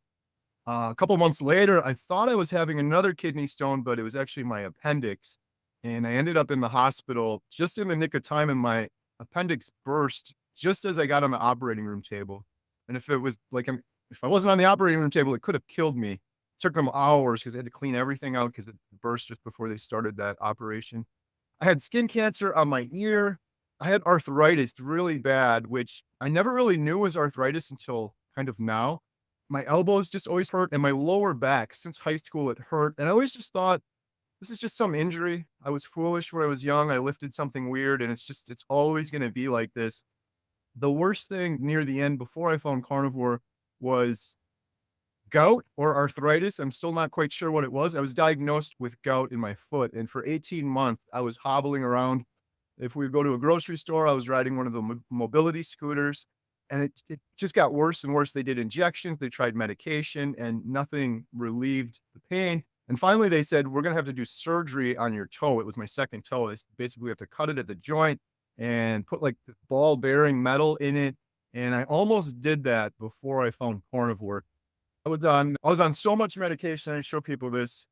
A couple months later, I thought I was having another kidney stone, but it was actually my appendix. And I ended up in the hospital just in the nick of time, and my appendix burst just as I got on the operating room table. And if it was like, if I wasn't on the operating room table, it could have killed me. It took them hours because they had to clean everything out because it burst just before they started that operation. I had skin cancer on my ear. I had arthritis really bad, which I never really knew was arthritis until kind of now. My elbows just always hurt, and my lower back since high school, it hurt. And I always just thought, this is just some injury. I was foolish when I was young. I lifted something weird, and it's always going to be like this. The worst thing near the end before I found carnivore was gout or arthritis. I'm still not quite sure what it was. I was diagnosed with gout in my foot, and for 18 months, I was hobbling around. If we would go to a grocery store, I was riding one of the mobility scooters, and it just got worse and worse. They did injections, they tried medication, and nothing relieved the pain. And finally, they said, we're going to have to do surgery on your toe. It was my second toe. They basically have to cut it at the joint and put like ball bearing metal in it. And I almost did that before I found carnivore. I was on so much medication. I show people this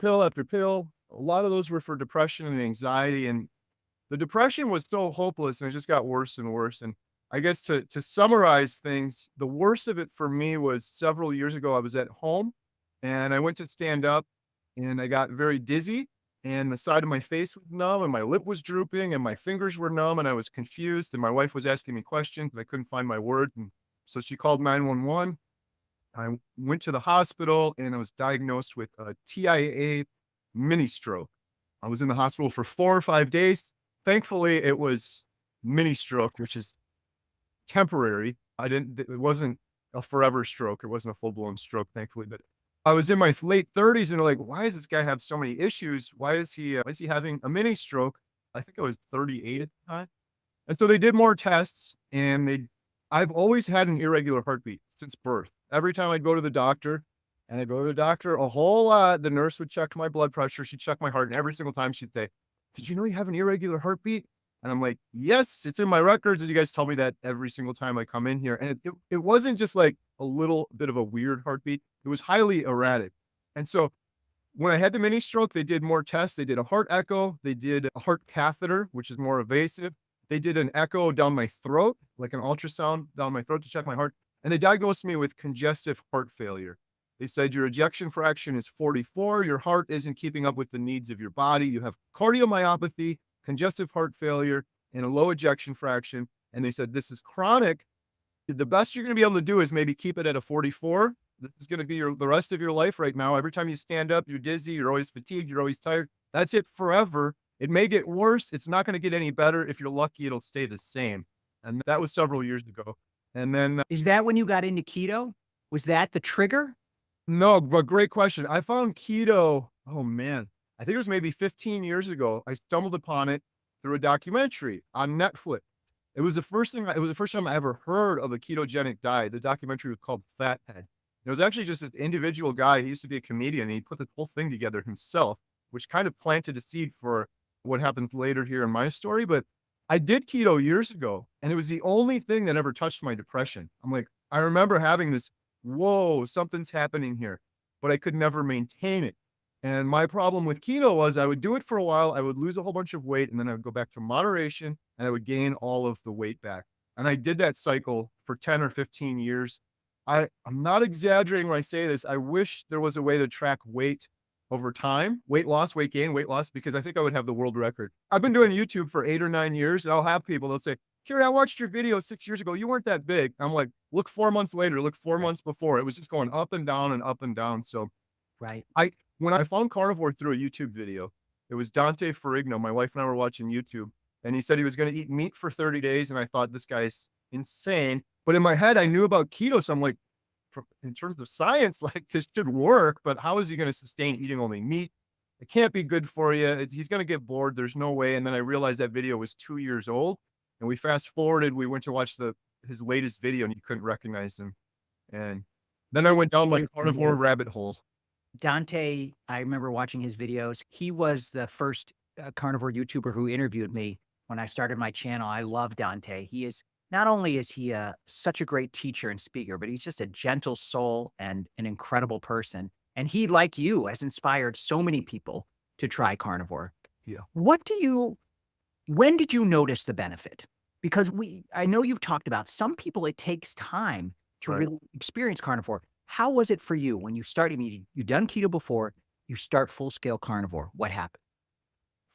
pill after pill. A lot of those were for depression and anxiety. And the depression was so hopeless and it just got worse and worse. And I guess to summarize things, the worst of it for me was several years ago. I was at home and I went to stand up and I got very dizzy and the side of my face was numb and my lip was drooping and my fingers were numb and I was confused and my wife was asking me questions and I couldn't find my words. And so she called 911. I went to the hospital and I was diagnosed with a TIA mini stroke. I was in the hospital for 4 or 5 days. Thankfully, it was mini stroke, which is temporary. It wasn't a forever stroke. It wasn't a full blown stroke, thankfully. But I was in my late 30s and they're like, why does this guy have so many issues? Why is he having a mini stroke? I think I was 38 at the time. And so they did more tests and I've always had an irregular heartbeat since birth. Every time I'd go to the doctor, and I'd go to the doctor a whole lot, the nurse would check my blood pressure. She'd check my heart. And every single time she'd say, did you know you have an irregular heartbeat? And I'm like, yes, it's in my records. And you guys tell me that every single time I come in here. And it wasn't just like a little bit of a weird heartbeat. It was highly erratic. And so when I had the mini stroke, they did more tests. They did a heart echo. They did a heart catheter, which is more invasive. They did an echo down my throat, like an ultrasound down my throat to check my heart. And they diagnosed me with congestive heart failure. They said your ejection fraction is 44. Your heart isn't keeping up with the needs of your body. You have cardiomyopathy, congestive heart failure, and a low ejection fraction. And they said, this is chronic. The best you're going to be able to do is maybe keep it at a 44. This is going to be the rest of your life right now. Every time you stand up, you're dizzy, you're always fatigued, you're always tired. That's it forever. It may get worse. It's not going to get any better. If you're lucky, it'll stay the same. And that was several years ago. And then Is that when you got into keto? Was that the trigger? no, but great question. I found keto. Oh man, I think it was maybe 15 years ago. I stumbled upon it through a documentary on Netflix. It was the first time I ever heard of a ketogenic diet. The documentary was called Fathead. It was actually just this individual guy. He used to be a comedian. And he put this whole thing together himself, which kind of planted a seed for what happens later here in my story. But I did keto years ago, and it was the only thing that ever touched my depression. I'm like, I remember having this, whoa, something's happening here. but I could never maintain it. And my problem with keto was I would do it for a while, I would lose a whole bunch of weight, and then I would go back to moderation, and I would gain all of the weight back. And I did that cycle for 10 or 15 years. I'm not exaggerating when I say this. I wish there was a way to track weight over time, weight loss, weight gain, weight loss, because I think I would have the world record. I've been doing YouTube for 8 or 9 years, and I'll have people, they'll say, Kerry, I watched your video 6 years ago. You weren't that big. I'm like, look 4 months later, look 4 Right. months before. It was just going up and down and up and down. So Right. when I found carnivore through a YouTube video, it was Dante Ferrigno. My wife and I were watching YouTube, and he said he was going to eat meat for 30 days. And I thought, this guy's insane. But in my head, I knew about keto. So I'm like, in terms of science, like this should work, but how is he going to sustain eating only meat? It can't be good for you. He's going to get bored. There's no way. And then I realized that video was 2 years old. And we fast forwarded. We went to watch his latest video, and you couldn't recognize him. And then I went down like a carnivore rabbit hole. Dante, I remember watching his videos. He was the first carnivore YouTuber who interviewed me when I started my channel. I love Dante. He is not only is he such a great teacher and speaker, but he's just a gentle soul and an incredible person. And he, like you, has inspired so many people to try carnivore. Yeah. When did you notice the benefit? Because I know you've talked about some people, it takes time to Right. really experience carnivore. How was it for you when you started? You've done keto before, you start full scale carnivore. What happened?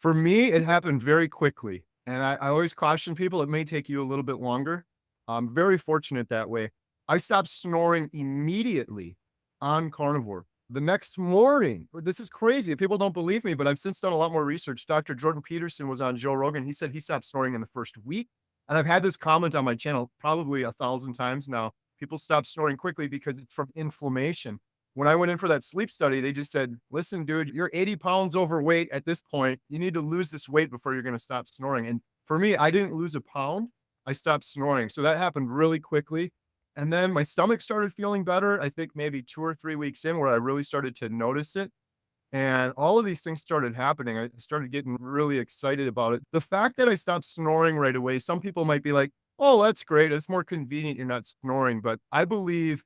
For me, it happened very quickly. And I always caution people, it may take you a little bit longer. I'm very fortunate that way. I stopped snoring immediately on carnivore. The next morning, this is crazy. People don't believe me, but I've since done a lot more research. Dr. Jordan Peterson was on Joe Rogan. He said he stopped snoring in the first week. And I've had this comment on my channel probably 1,000 times now. People stop snoring quickly because it's from inflammation. When I went in for that sleep study, they just said, listen, dude, you're 80 pounds overweight at this point. You need to lose this weight before you're going to stop snoring. And for me, I didn't lose a pound. I stopped snoring. So that happened really quickly. And then my stomach started feeling better. I think maybe 2 or 3 weeks in where I really started to notice it. And all of these things started happening. I started getting really excited about it. The fact that I stopped snoring right away, some people might be like, oh, that's great. It's more convenient you're not snoring. But I believe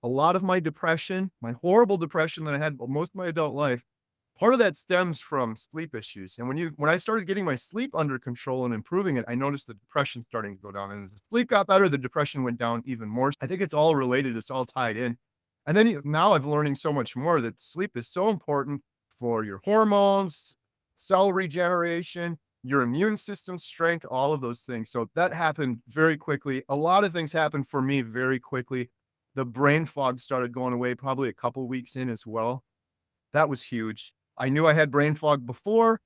a lot of my depression, my horrible depression that I had most of my adult life, part of that stems from sleep issues. And when I started getting my sleep under control and improving it, I noticed the depression starting to go down. And as the sleep got better, the depression went down even more. I think it's all related. It's all tied in. And then now I'm learning so much more that sleep is so important for your hormones, cell regeneration, your immune system strength, all of those things. So that happened very quickly. A lot of things happened for me very quickly. The brain fog started going away probably a couple weeks in as well. That was huge. I knew I had brain fog before.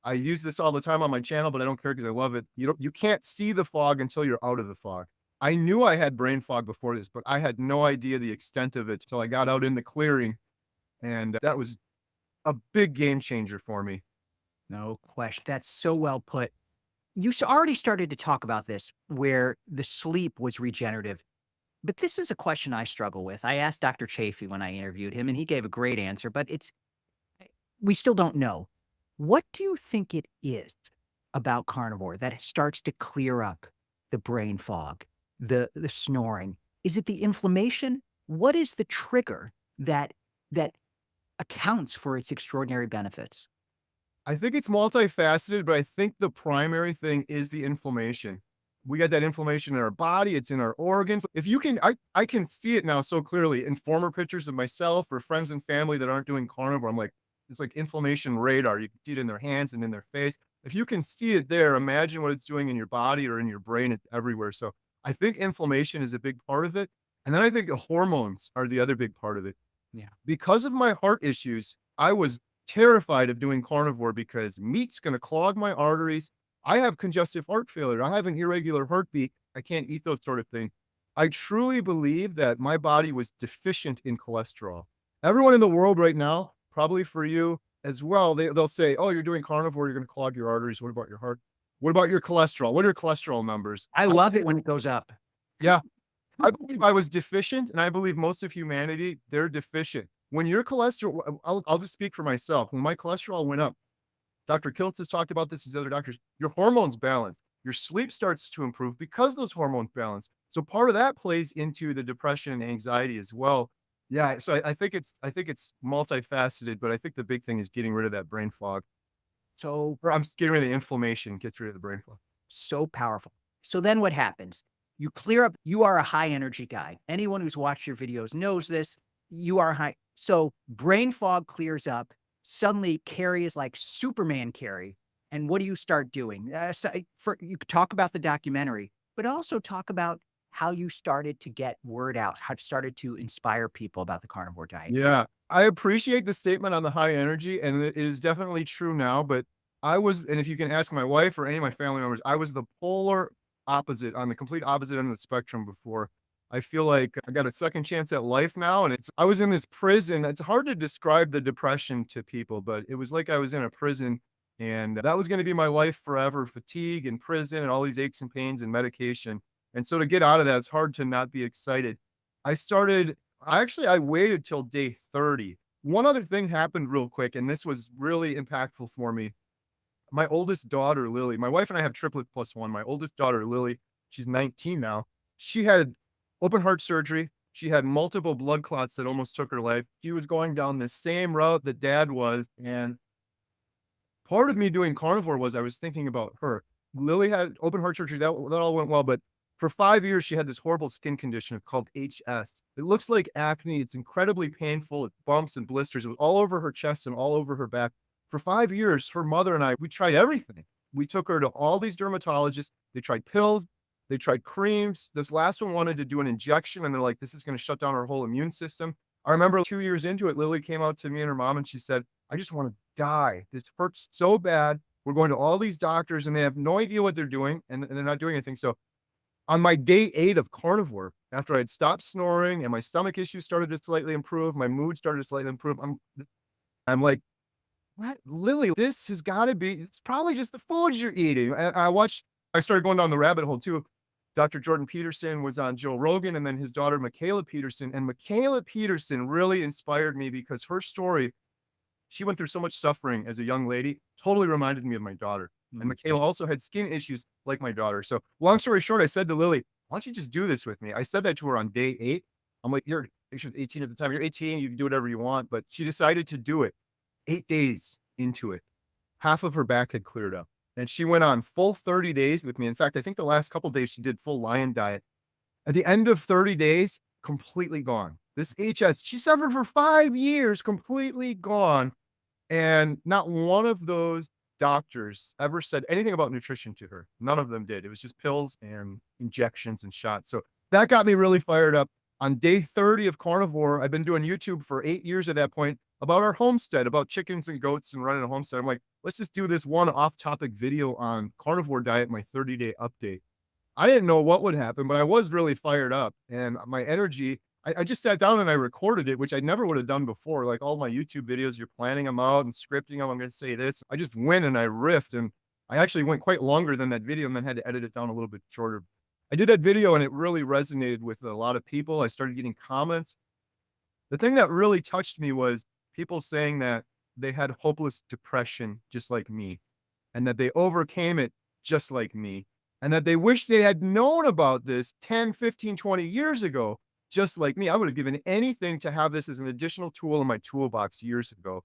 I use this all the time on my channel, but I don't care because I love it. You can't see the fog until you're out of the fog. I knew I had brain fog before this, but I had no idea the extent of it until I got out in the clearing. And that was a big game changer for me. No question. That's so well put. You already started to talk about this where the sleep was regenerative. But this is a question I struggle with. I asked Dr. Chaffee when I interviewed him, and he gave a great answer, but we still don't know. What do you think it is about carnivore that starts to clear up the brain fog, the snoring? Is it the inflammation? What is the trigger that accounts for its extraordinary benefits? I think it's multifaceted, but I think the primary thing is the inflammation. We got that inflammation in our body. It's in our organs. If you can, I can see it now so clearly in former pictures of myself or friends and family that aren't doing carnivore. I'm like, it's like inflammation radar. You can see it in their hands and in their face. If you can see it there, imagine what it's doing in your body or in your brain. It's everywhere. So I think inflammation is a big part of it. And then I think the hormones are the other big part of it. Yeah. Because of my heart issues, I was terrified of doing carnivore because meat's going to clog my arteries. I have congestive heart failure. I have an irregular heartbeat. I can't eat those sort of things. I truly believe that my body was deficient in cholesterol. Everyone in the world right now, probably for you as well, they'll say, oh, you're doing carnivore, you're going to clog your arteries. What about your heart? What about your cholesterol? What are your cholesterol numbers? I love it when it goes up. Yeah. I believe I was deficient, and I believe most of humanity, they're deficient. When your cholesterol, I'll just speak for myself. When my cholesterol went up, Dr. Kiltz has talked about this, these other doctors, your hormones balance. Your sleep starts to improve because those hormones balance. So part of that plays into the depression and anxiety as well. Yeah, so I think it's multifaceted, but I think the big thing is getting rid of that brain fog. So, Or I'm just getting rid of the inflammation, gets rid of the brain fog. so powerful. So then what happens? You clear up, you are a high energy guy. Anyone who's watched your videos knows this. You are high. So brain fog clears up. Suddenly, Carrie is like Superman Carrie. And what do you start doing? You could talk about the documentary, but also talk about how you started to get word out, how it started to inspire people about the carnivore diet. Yeah, I appreciate the statement on the high energy, and it is definitely true now, but I was and if you can ask my wife or any of my family members, I was the polar opposite, on the complete opposite end of the spectrum before. I feel like I got a second chance at life now, and I was in this prison. It's hard to describe the depression to people, but it was like I was in a prison, and that was gonna be my life forever, fatigue and prison and all these aches and pains and medication. And so to get out of that, it's hard to not be excited. I started I waited till day 30. One other thing happened real quick, and this was really impactful for me. My oldest daughter, Lily, my wife and I have triplet plus one. My oldest daughter, Lily, she's 19 now. She had open heart surgery. She had multiple blood clots that almost took her life. She was going down the same route that dad was. And part of me doing carnivore was I was thinking about her. Lily had open heart surgery. That all went well, but for 5 years, she had this horrible skin condition called HS. It looks like acne. It's incredibly painful. It bumps and blisters. It was all over her chest and all over her back. For 5 years, her mother and I, we tried everything. We took her to all these dermatologists. They tried pills. They tried creams. This last one wanted to do an injection, and they're like, this is going to shut down her whole immune system. I remember 2 years into it, Lily came out to me and her mom, and she said, I just want to die. This hurts so bad. We're going to all these doctors, and they have no idea what they're doing, and they're not doing anything. So on my day 8 of carnivore, after I had stopped snoring and my stomach issues started to slightly improve, my mood started to slightly improve, I'm like, "What? Lily, this has gotta be it's probably just the foods you're eating." And I started going down the rabbit hole too. Dr. Jordan Peterson was on Joe Rogan, and then his daughter, Michaela Peterson, and Michaela Peterson really inspired me because her story, she went through so much suffering as a young lady, totally reminded me of my daughter. And Michaela also had skin issues like my daughter. So long story short, I said to Lily, why don't you just do this with me? I said that to her on day 8. I'm like, she was 18 at the time. You're 18, you can do whatever you want. But she decided to do it. 8 days into it, half of her back had cleared up. And she went on full 30 days with me. In fact, I think the last couple days she did full lion diet. At the end of 30 days, completely gone. This HS, she suffered for 5 years, completely gone. And not one of those doctors ever said anything about nutrition to her. None of them did. It was just pills and injections and shots. So that got me really fired up. On day 30 of carnivore, I've been doing YouTube for 8 years at that point about our homestead, about chickens and goats and running a homestead. I'm like, let's just do this one off topic video on carnivore diet, my 30-day update. I didn't know what would happen, but I was really fired up, and my energy, I just sat down and I recorded it, which I never would have done before. Like all my YouTube videos, you're planning them out and scripting them. I'm going to say this. I just went and I riffed, and I actually went quite longer than that video and then had to edit it down a little bit shorter. I did that video and it really resonated with a lot of people. I started getting comments. The thing that really touched me was people saying that they had hopeless depression just like me, and that they overcame it just like me, and that they wish they had known about this 10, 15, 20 years ago, just like me. I would have given anything to have this as an additional tool in my toolbox years ago.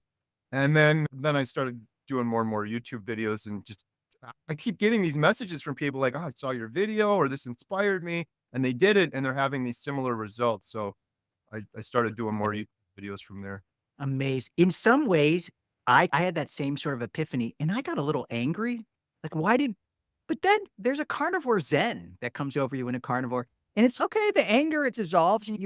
And then I started doing more and more YouTube videos, and just I keep getting these messages from people like, "Oh, I saw your video," or "This inspired me," and they did it, and they're having these similar results. So I started doing more YouTube videos from there. Amazing. In some ways, I had that same sort of epiphany and I got a little angry. Like, why did, but then there's a carnivore zen that comes over you in a carnivore. And it's okay. The anger, it dissolves and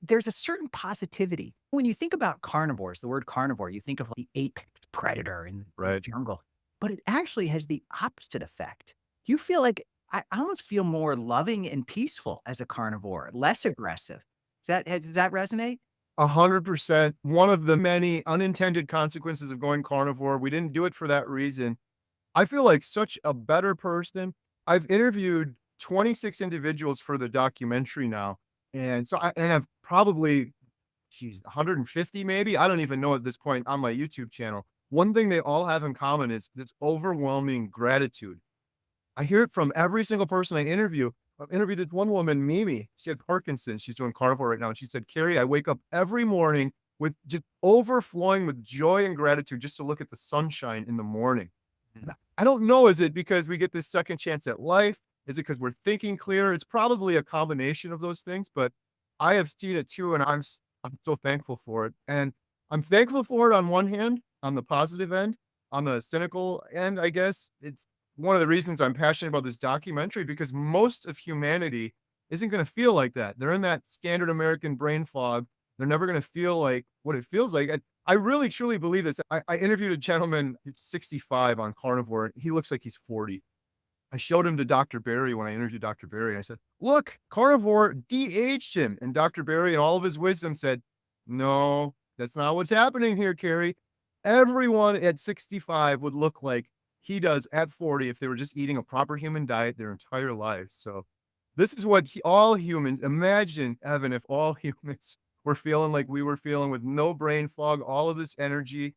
there's a certain positivity. When you think about carnivores, the word carnivore, you think of the apex predator in the Right. jungle, but it actually has the opposite effect. You feel like I almost feel more loving and peaceful as a carnivore, less aggressive. Does that resonate? 100%. One of the many unintended consequences of going carnivore. We didn't do it for that reason. I feel like such a better person. I've interviewed 26 individuals for the documentary now. And so I've probably, 150 maybe. I don't even know at this point on my YouTube channel. One thing they all have in common is this overwhelming gratitude. I hear it from every single person I interview. I interviewed this one woman, Mimi. She had Parkinson's. She's doing carnivore right now. And she said, Carrie, I wake up every morning with just overflowing with joy and gratitude just to look at the sunshine in the morning. Mhm. And I don't know, is it because we get this second chance at life? Is it because we're thinking clear? It's probably a combination of those things, but I have seen it too, and I'm so thankful for it. And I'm thankful for it on one hand, on the positive end, on the cynical end, I guess. It's one of the reasons I'm passionate about this documentary because most of humanity isn't going to feel like that. They're in that standard American brain fog. They're never going to feel like what it feels like. And I really truly believe this. I interviewed a gentleman, he's 65 on Carnivore. He looks like he's 40. I showed him to Dr. Barry when I interviewed Dr. Barry. I said, look, Carnivore de-aged him. And Dr. Barry, in all of his wisdom, said, no, that's not what's happening here, Carrie. Everyone at 65 would look like he does at 40 if they were just eating a proper human diet their entire lives. So this is what all humans imagine, Evan, if all humans were feeling like we were feeling with no brain fog, all of this energy.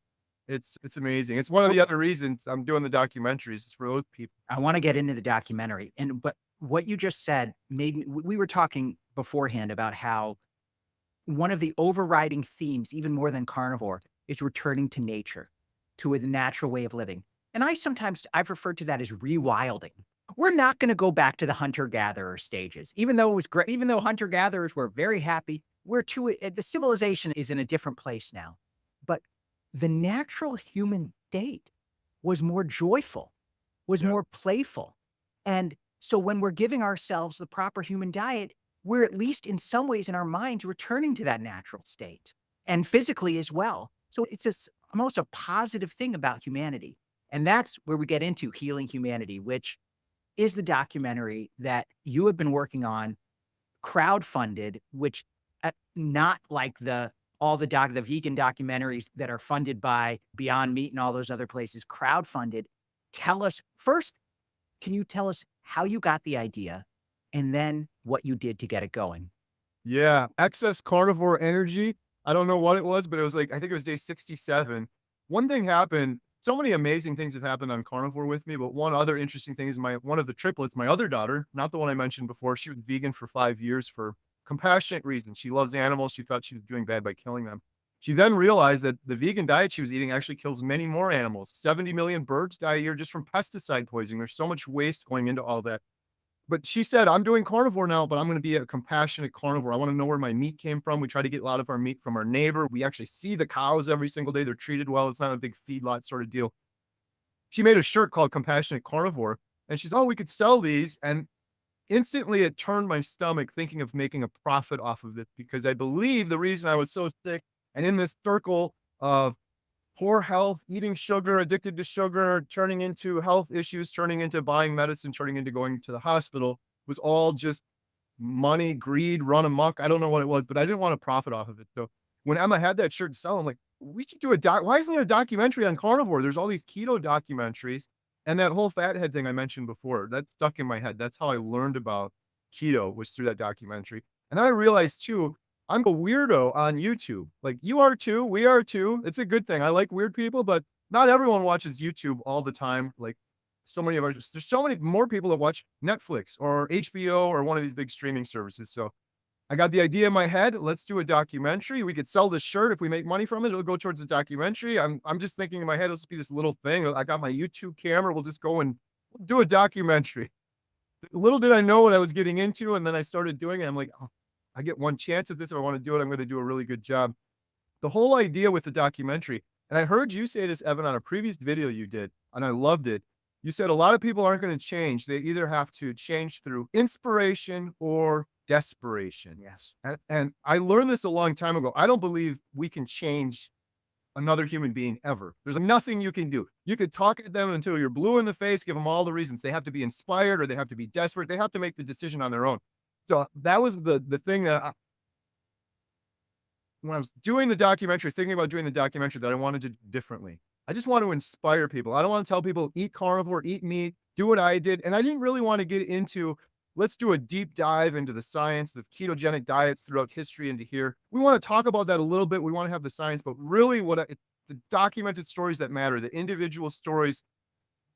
It's amazing. It's one of the other reasons I'm doing the documentaries. It's for those people. I want to get into the documentary. But what you just said made me, we were talking beforehand about how one of the overriding themes, even more than carnivore, is returning to nature, to a natural way of living. And I've referred to that as rewilding. We're not going to go back to the hunter-gatherer stages, even though it was great, even though hunter-gatherers were very happy. The civilization is in a different place now. But the natural human state was more joyful, was Yeah. more playful. And so when we're giving ourselves the proper human diet, we're at least in some ways in our minds returning to that natural state and physically as well. So it's almost a positive thing about humanity. And that's where we get into Healing Humanity, which is the documentary that you have been working on, crowdfunded, which not like the vegan documentaries that are funded by Beyond Meat and all those other places, crowdfunded. Tell us first, can you tell us how you got the idea and then what you did to get it going? Yeah, excess carnivore energy. I don't know what it was, but it was like, I think it was day 67. One thing happened. So many amazing things have happened on carnivore with me, but one other interesting thing is one of the triplets, my other daughter, not the one I mentioned before, she was vegan for 5 years for compassionate reasons. She loves animals. She thought she was doing bad by killing them. She then realized that the vegan diet she was eating actually kills many more animals. 70 million birds die a year just from pesticide poisoning. There's so much waste going into all that. But she said, I'm doing carnivore now, but I'm going to be a compassionate carnivore. I want to know where my meat came from. We try to get a lot of our meat from our neighbor. We actually see the cows every single day. They're treated well. It's not a big feedlot sort of deal. She made a shirt called Compassionate Carnivore, and she's, oh, we could sell these. And instantly it turned my stomach thinking of making a profit off of it because I believe the reason I was so sick and in this circle of poor health, eating sugar, addicted to sugar, turning into health issues, turning into buying medicine, turning into going to the hospital was all just money, greed, run amok. I don't know what it was, but I didn't want to profit off of it. So when Emma had that shirt to sell, I'm like, we should do why isn't there a documentary on carnivore? There's all these keto documentaries and that whole fathead thing I mentioned before, that stuck in my head. That's how I learned about keto was through that documentary. And then I realized too, I'm a weirdo on YouTube. Like you are too, we are too. It's a good thing. I like weird people, but not everyone watches YouTube all the time. Like so many of us, there's so many more people that watch Netflix or HBO or one of these big streaming services. So I got the idea in my head. Let's do a documentary. We could sell this shirt. If we make money from it, it'll go towards the documentary. I'm just thinking in my head, it'll just be this little thing. I got my YouTube camera. We'll just go and do a documentary. Little did I know what I was getting into. And then I started doing it. I'm like, oh, I get one chance at this. If I want to do it, I'm going to do a really good job. The whole idea with the documentary, and I heard you say this, Evan, on a previous video you did, and I loved it. You said a lot of people aren't going to change. They either have to change through inspiration or desperation. Yes. And I learned this a long time ago. I don't believe we can change another human being ever. There's nothing you can do. You could talk at them until you're blue in the face, give them all the reasons. They have to be inspired or they have to be desperate. They have to make the decision on their own. So that was the thing that when I was doing the documentary, thinking about doing the documentary, that I wanted to do differently. I just want to inspire people. I don't want to tell people eat carnivore, eat meat, do what I did. And I didn't really want to get into, let's do a deep dive into the science of ketogenic diets throughout history into here. We want to talk about that a little bit. We want to have the science, but really the documented stories that matter, the individual stories,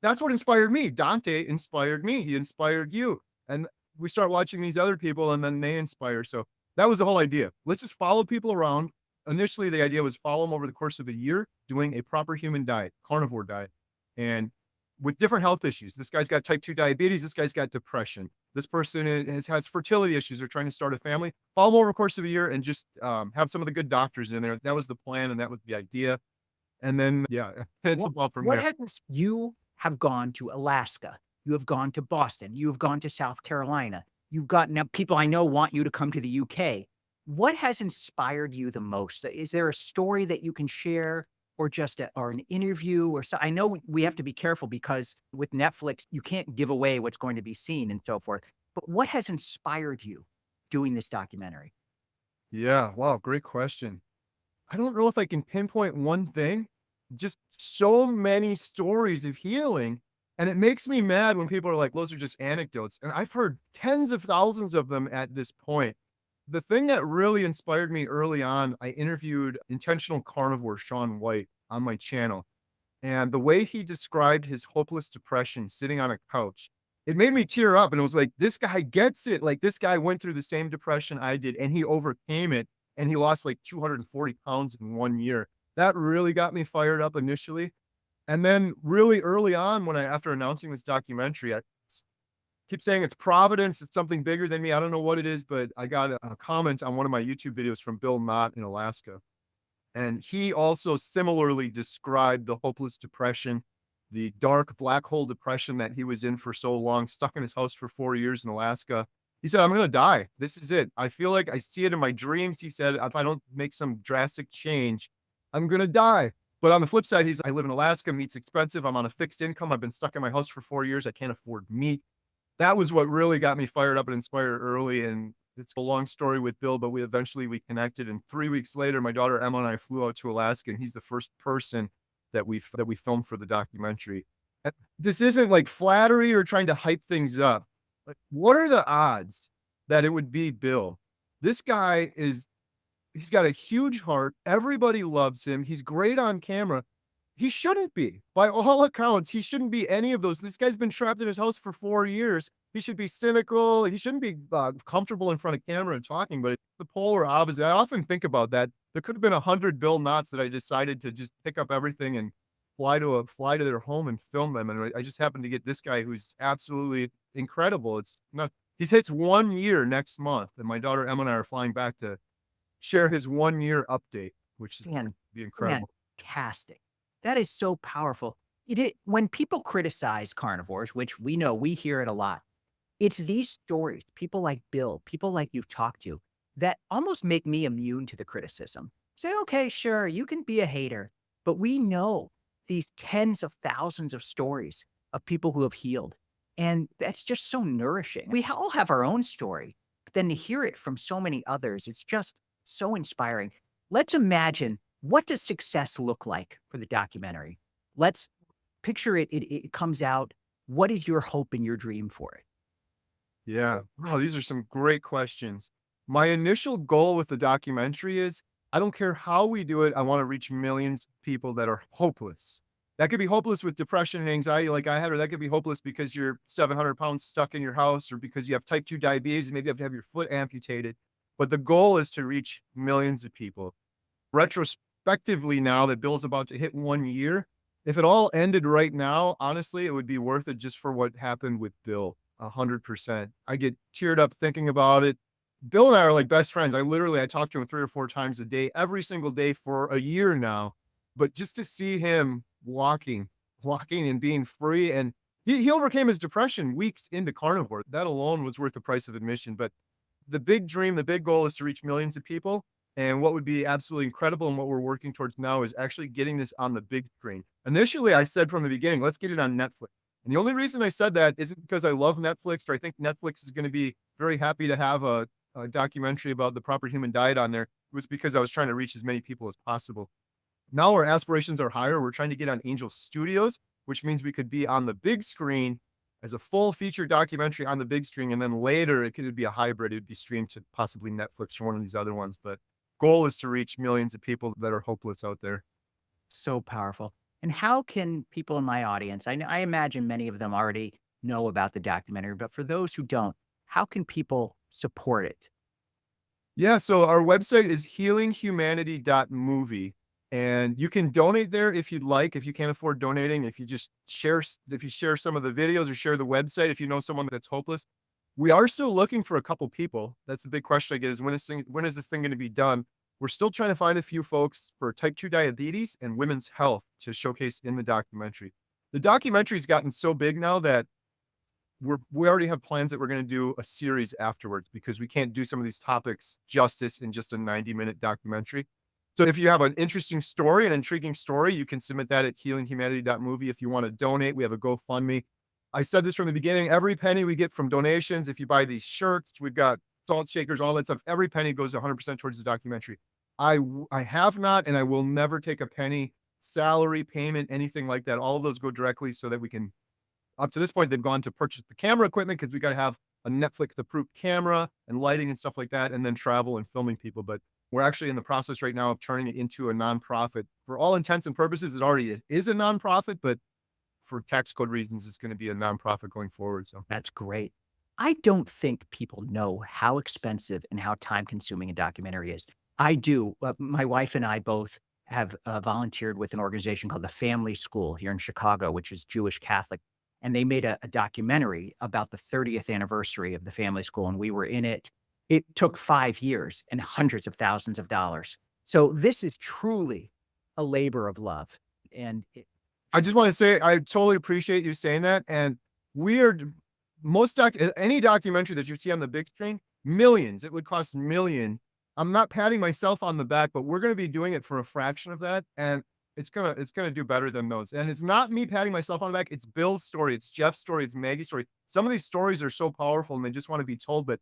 that's what inspired me. Dante inspired me. He inspired you. And we start watching these other people and then they inspire. So that was the whole idea. Let's just follow people around. Initially, the idea was follow them over the course of a year doing a proper human diet, carnivore diet, and with different health issues. This guy's got type 2 diabetes. This guy's got depression. This person has fertility issues. They're trying to start a family. Follow them over the course of a year and just have some of the good doctors in there. That was the plan and that was the idea. And then, yeah, it's What, about from what there. happens? You have gone to Alaska. You have gone to Boston. You have gone to South Carolina. You've got now people I know want you to come to the UK. What has inspired you the most? Is there a story that you can share or just or an interview or so? I know we have to be careful because with Netflix, you can't give away what's going to be seen and so forth. But what has inspired you doing this documentary? Yeah. Wow. Great question. I don't know if I can pinpoint one thing, just so many stories of healing. And it makes me mad when people are like, those are just anecdotes. And I've heard tens of thousands of them at this point. The thing that really inspired me early on, I interviewed intentional carnivore Sean White on my channel. And the way he described his hopeless depression sitting on a couch, it made me tear up. And it was like, this guy gets it. Like, this guy went through the same depression I did and he overcame it. And he lost like 240 pounds in 1 year. That really got me fired up initially. And then really early on, after announcing this documentary, I keep saying it's Providence. It's something bigger than me. I don't know what it is, but I got a comment on one of my YouTube videos from Bill Knott in Alaska. And he also similarly described the hopeless depression, the dark black hole depression that he was in for so long, stuck in his house for 4 years in Alaska. He said, I'm going to die. This is it. I feel like I see it in my dreams. He said, if I don't make some drastic change, I'm going to die. But on the flip side, I live in Alaska. Meat's expensive. I'm on a fixed income. I've been stuck in my house for 4 years. I can't afford meat. That was what really got me fired up and inspired early. And it's a long story with Bill, but we connected. And 3 weeks later, my daughter Emma and I flew out to Alaska, and he's the first person that we filmed for the documentary. And this isn't like flattery or trying to hype things up. Like, what are the odds that it would be Bill? This guy he's got a huge heart. Everybody loves him. He's great on camera. He shouldn't be. By all accounts, he shouldn't be any of those. This guy's been trapped in his house for 4 years. He should be cynical. He shouldn't be comfortable in front of camera and talking, but it's the polar opposite. I often think about that. There could have been 100 Bill Knotts that I decided to just pick up everything and fly to their home and film them. And I just happened to get this guy who's absolutely incredible. It's not, he hits 1 year next month, and my daughter Emma and I are flying back to share his 1 year update, which is be incredible. Fantastic. That is so powerful. When people criticize carnivores, which we know we hear it a lot, it's these stories, people like Bill, people like you've talked to, that almost make me immune to the criticism. Say, okay, sure, you can be a hater, but we know these tens of thousands of stories of people who have healed. And that's just so nourishing. We all have our own story, but then to hear it from so many others, it's just so inspiring. Let's imagine, what does success look like for the documentary? Let's picture it comes out. What is your hope and your dream for it? Yeah. Wow, these are some great questions. My initial goal with the documentary is, I don't care how we do it. I want to reach millions of people that are hopeless. That could be hopeless with depression and anxiety like I had, or that could be hopeless because you're 700 pounds stuck in your house, or because you have type 2 diabetes and maybe you have to have your foot amputated. But the goal is to reach millions of people. Retrospectively, now that Bill's about to hit 1 year, if it all ended right now, honestly, it would be worth it just for what happened with Bill. 100%. I get teared up thinking about it. Bill and I are like best friends. I talk to him 3 or 4 times a day, every single day for a year now. But just to see him walking and being free, and he overcame his depression weeks into carnivore. That alone was worth the price of admission. But the big dream, the big goal is to reach millions of people. And what would be absolutely incredible and what we're working towards now is actually getting this on the big screen. Initially, I said from the beginning, let's get it on Netflix. And the only reason I said that isn't because I love Netflix or I think Netflix is going to be very happy to have a documentary about the proper human diet on there. It was because I was trying to reach as many people as possible. Now our aspirations are higher. We're trying to get on Angel Studios, which means we could be on the big screen as a full feature documentary on the big screen. And then later it could be a hybrid. It would be streamed to possibly Netflix or one of these other ones. But goal is to reach millions of people that are hopeless out there. So powerful. And how can people in my audience, I imagine many of them already know about the documentary, but for those who don't, How can people support it? Yeah, so our website is healinghumanity.movie, and you can donate there if you'd like. If you can't afford donating, if you just if you share some of the videos or share the website, if you know someone that's hopeless. We are still looking for a couple people. That's the big question I get is when is this thing going to be done? We're still trying to find a few folks for type 2 diabetes and women's health to showcase in the documentary. The documentary's gotten so big now that we already have plans that we're going to do a series afterwards because we can't do some of these topics justice in just a 90-minute documentary. So if you have an interesting story, an intriguing story, you can submit that at healinghumanity.movie. If you want to donate, we have a GoFundMe. I said this from the beginning, every penny we get from donations, if you buy these shirts, we've got salt shakers, all that stuff, every penny goes 100% towards the documentary. I have not, and I will never take a penny salary payment, anything like that. All of those go directly so that we can, up to this point, they've gone to purchase the camera equipment because we got to have a Netflix approved camera and lighting and stuff like that, and then travel and filming people. But we're actually in the process right now of turning it into a nonprofit. For all intents and purposes, it already is a nonprofit, but for tax code reasons, it's going to be a nonprofit going forward. So That's great. I don't think people know how expensive and how time consuming a documentary is. I do. My wife and I both have volunteered with an organization called the Family School here in Chicago, which is Jewish Catholic. And they made a documentary about the 30th anniversary of the Family School, and we were in it. It took 5 years and hundreds of thousands of dollars. So this is truly a labor of love. And I just want to say I totally appreciate you saying that. And weird, any documentary that you see on the big screen, millions. It would cost millions. I'm not patting myself on the back, but we're going to be doing it for a fraction of that, and it's gonna do better than those. And it's not me patting myself on the back. It's Bill's story. It's Jeff's story. It's Maggie's story. Some of these stories are so powerful, and they just want to be told. But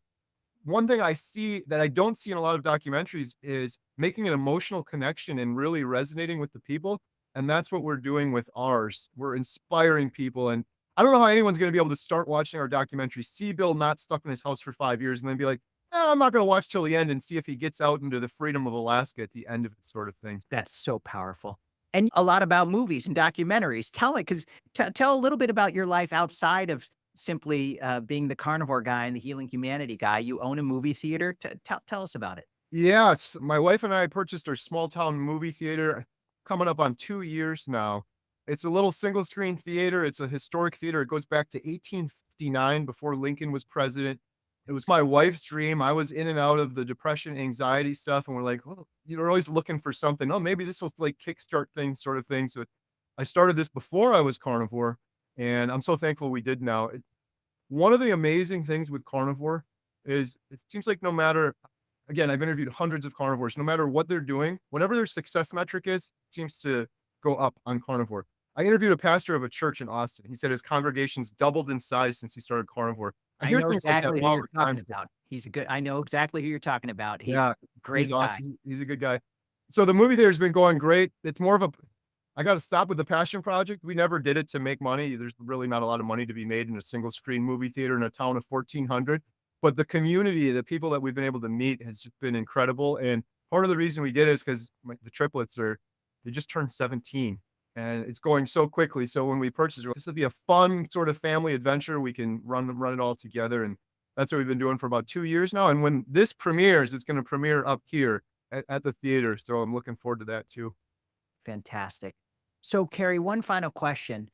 one thing I see that I don't see in a lot of documentaries is making an emotional connection and really resonating with the people. And that's what we're doing with ours. We're inspiring people. And I don't know how anyone's going to be able to start watching our documentary, see Bill not stuck in his house for 5 years, and then be like, I'm not going to watch till the end and see if he gets out into the freedom of Alaska at the end of it, sort of thing. that's so powerful. And a lot about movies and documentaries. Tell it, because tell a little bit about your life outside of simply being the carnivore guy and the healing humanity guy. You own a movie theater. Tell us about it. Yes, my wife and I purchased our small town movie theater coming up on 2 years now. It's a little single screen theater. It's a historic theater. It goes back to 1859 before Lincoln was president. It was my wife's dream. I was in and out of the depression, anxiety stuff, and we're like, well, you're always looking for something. Oh, maybe this will like kickstart things, sort of thing. So I started this before I was carnivore, and I'm so thankful we did now. One of the amazing things with carnivore is it seems like no matter, again, I've interviewed hundreds of carnivores, no matter what they're doing, whatever their success metric is, seems to go up on carnivore. I interviewed a pastor of a church in Austin. He said his congregation's doubled in size since he started carnivore. I I hear know things like that exactly who all you're the time. talking about. I know exactly who you're talking about. He's Yeah, a he's great guy. awesome. He's a good guy. So the movie theater's been going great. It's more of a I gotta stop with the passion project. We never did it to make money. There's really not a lot of money to be made in a single screen movie theater in a town of 1,400. But the community, the people that we've been able to meet has just been incredible. And part of the reason we did it is because the triplets they just turned 17 and it's going so quickly. So when we purchased it, this will be a fun sort of family adventure. We can run it all together. And that's what we've been doing for about 2 years now. And when this premieres, it's going to premiere up here at the theater. So I'm looking forward to that too. Fantastic. So, Carrie, one final question.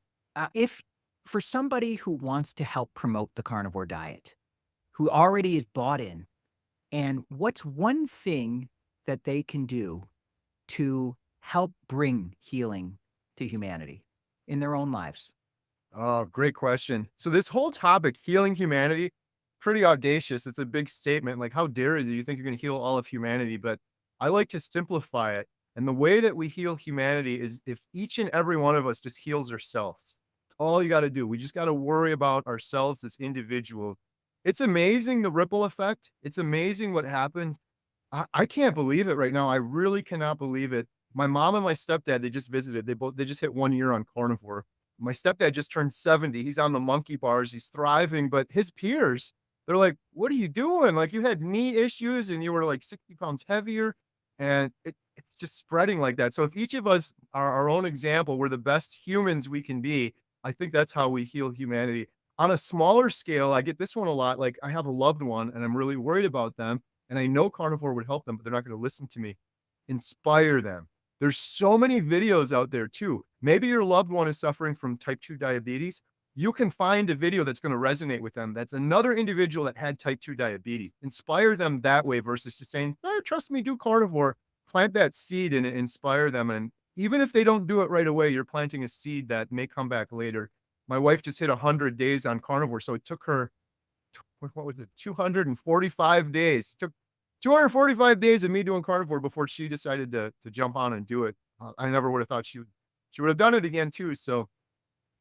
If for somebody who wants to help promote the carnivore diet, who already is bought in, and what's one thing that they can do to help bring healing to humanity in their own lives? Oh, great question. So this whole topic, healing humanity, pretty audacious. It's a big statement. Like, how dare you think you're going to heal all of humanity? But I like to simplify it. And the way that we heal humanity is if each and every one of us just heals ourselves. It's all you got to do. We just got to worry about ourselves as individuals. It's amazing the ripple effect. It's amazing what happens. I can't believe it right now. I really cannot believe it. My mom and my stepdad, they just visited. They just hit 1 year on carnivore. My stepdad just turned 70. He's on the monkey bars. He's thriving, but his peers, they're like, what are you doing? Like you had knee issues and you were like 60 pounds heavier. And it's just spreading like that. So if each of us are our own example, we're the best humans we can be. I think that's how we heal humanity. On a smaller scale, I get this one a lot. Like, I have a loved one and I'm really worried about them, and I know carnivore would help them, but they're not going to listen to me. Inspire them. There's so many videos out there too. Maybe your loved one is suffering from type 2 diabetes. You can find a video that's going to resonate with them. That's another individual that had type 2 diabetes. Inspire them that way versus just saying, "Oh, trust me, do carnivore." Plant that seed and inspire them. And even if they don't do it right away, you're planting a seed that may come back later. My wife just hit 100 days on carnivore, so it took her, what was it, 245 days. It took 245 days of me doing carnivore before she decided to jump on and do it. I never would have thought she would have done it again too. So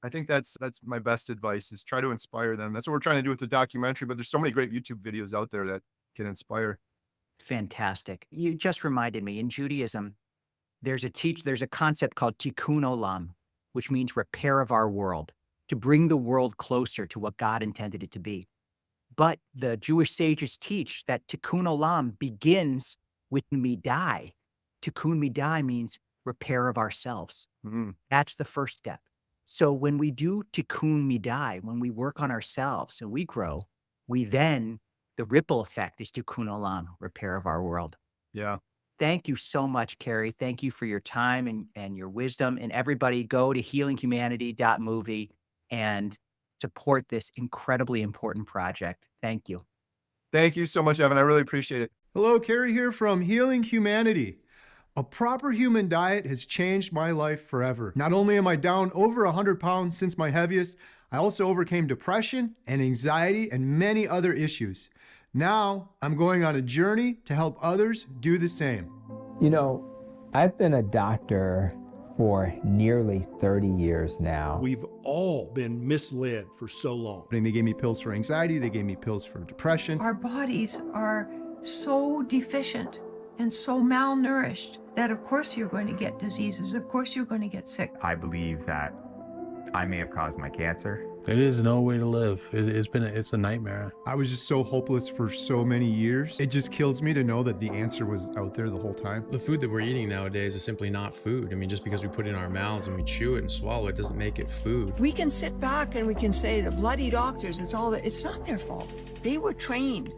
I think that's my best advice, is try to inspire them. That's what we're trying to do with the documentary, but there's so many great YouTube videos out there that can inspire. Fantastic. You just reminded me, in Judaism, there's a concept called tikkun olam, which means repair of our world, to bring the world closer to what God intended it to be. But the Jewish sages teach that tikkun olam begins with midai. Tikkun midai means repair of ourselves. Mhm. That's the first step. So when we do tikkun midai, when we work on ourselves and we grow, the ripple effect is tikkun olam, repair of our world. Yeah. Thank you so much, Carrie. Thank you for your time and your wisdom. And everybody, go to healinghumanity.movie and support this incredibly important project. Thank you. Thank you so much, Evan. I really appreciate it. Hello, Carrie here from Healing Humanity. A proper human diet has changed my life forever. Not only am I down over 100 pounds since my heaviest, I also overcame depression and anxiety and many other issues. Now I'm going on a journey to help others do the same. You know, I've been a doctor for nearly 30 years now. We've all been misled for so long. They gave me pills for anxiety. They gave me pills for depression. Our bodies are so deficient and so malnourished that of course you're going to get diseases. Of course you're going to get sick. I believe that I may have caused my cancer. It is no way to live. It's a nightmare. I was just so hopeless for so many years. It just kills me to know that the answer was out there the whole time. The food that we're eating nowadays is simply not food. I mean, just because we put it in our mouths and we chew it and swallow it doesn't make it food. We can sit back and we can say the bloody doctors, it's not their fault. They were trained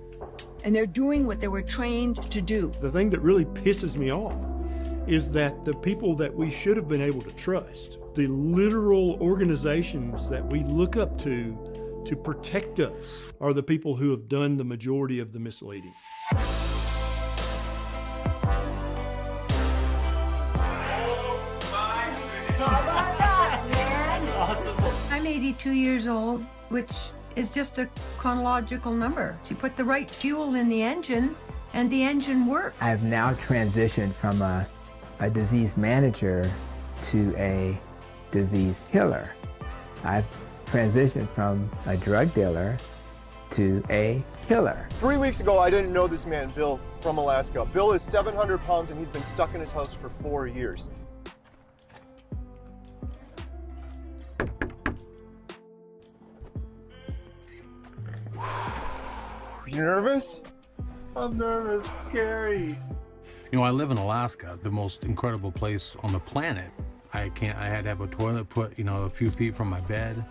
and they're doing what they were trained to do. The thing that really pisses me off is that the people that we should have been able to trust, the literal organizations that we look up to protect us, are the people who have done the majority of the misleading. I'm 82 years old, which is just a chronological number. So you put the right fuel in the engine and the engine works. I've now transitioned from a disease manager to a disease healer. I've transitioned from a drug dealer to a healer. 3 weeks ago, I didn't know this man, Bill, from Alaska. Bill is 700 pounds and he's been stuck in his house for 4 years. You nervous? I'm nervous, scary. You know, I live in Alaska, the most incredible place on the planet. I had to have a toilet put, a few feet from my bed,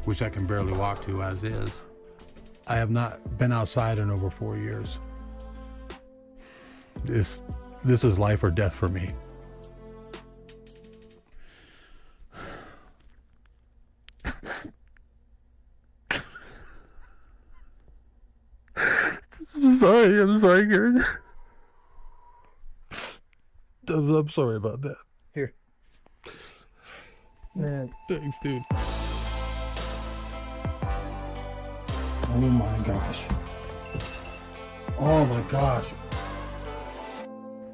which I can barely walk to as is. I have not been outside in over 4 years. This is life or death for me. I'm sorry, Karen. I'm sorry about that. Here. Man, thanks, dude. Oh my gosh. Oh my gosh.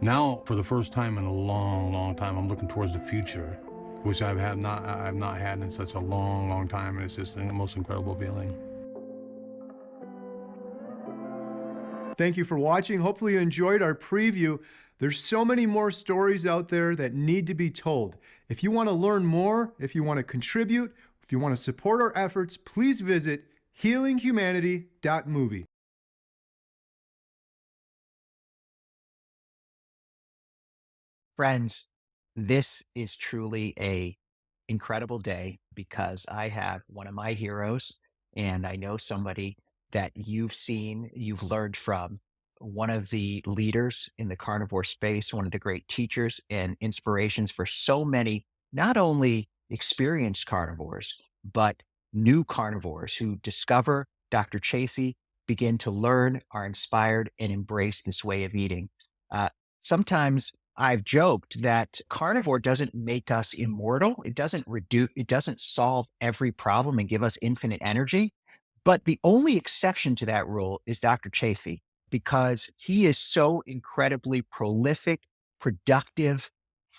Now, for the first time in a long, long time, I'm looking towards the future, which I've not had in such a long, long time. And it's just the most incredible feeling. Thank you for watching. Hopefully you enjoyed our preview. There's so many more stories out there that need to be told. If you want to learn more, if you want to contribute, if you want to support our efforts, please visit healinghumanity.movie. Friends, this is truly a incredible day because I have one of my heroes And I know somebody that you've seen, you've learned from, one of the leaders in the carnivore space, one of the great teachers and inspirations for so many, not only experienced carnivores, but new carnivores who discover Dr. Chaffee, begin to learn, are inspired, and embrace this way of eating. Uh, Sometimes I've joked that carnivore doesn't make us immortal. It doesn't solve every problem and give us infinite energy. But the only exception to that rule is Dr. Chaffee, because he is so incredibly prolific, productive,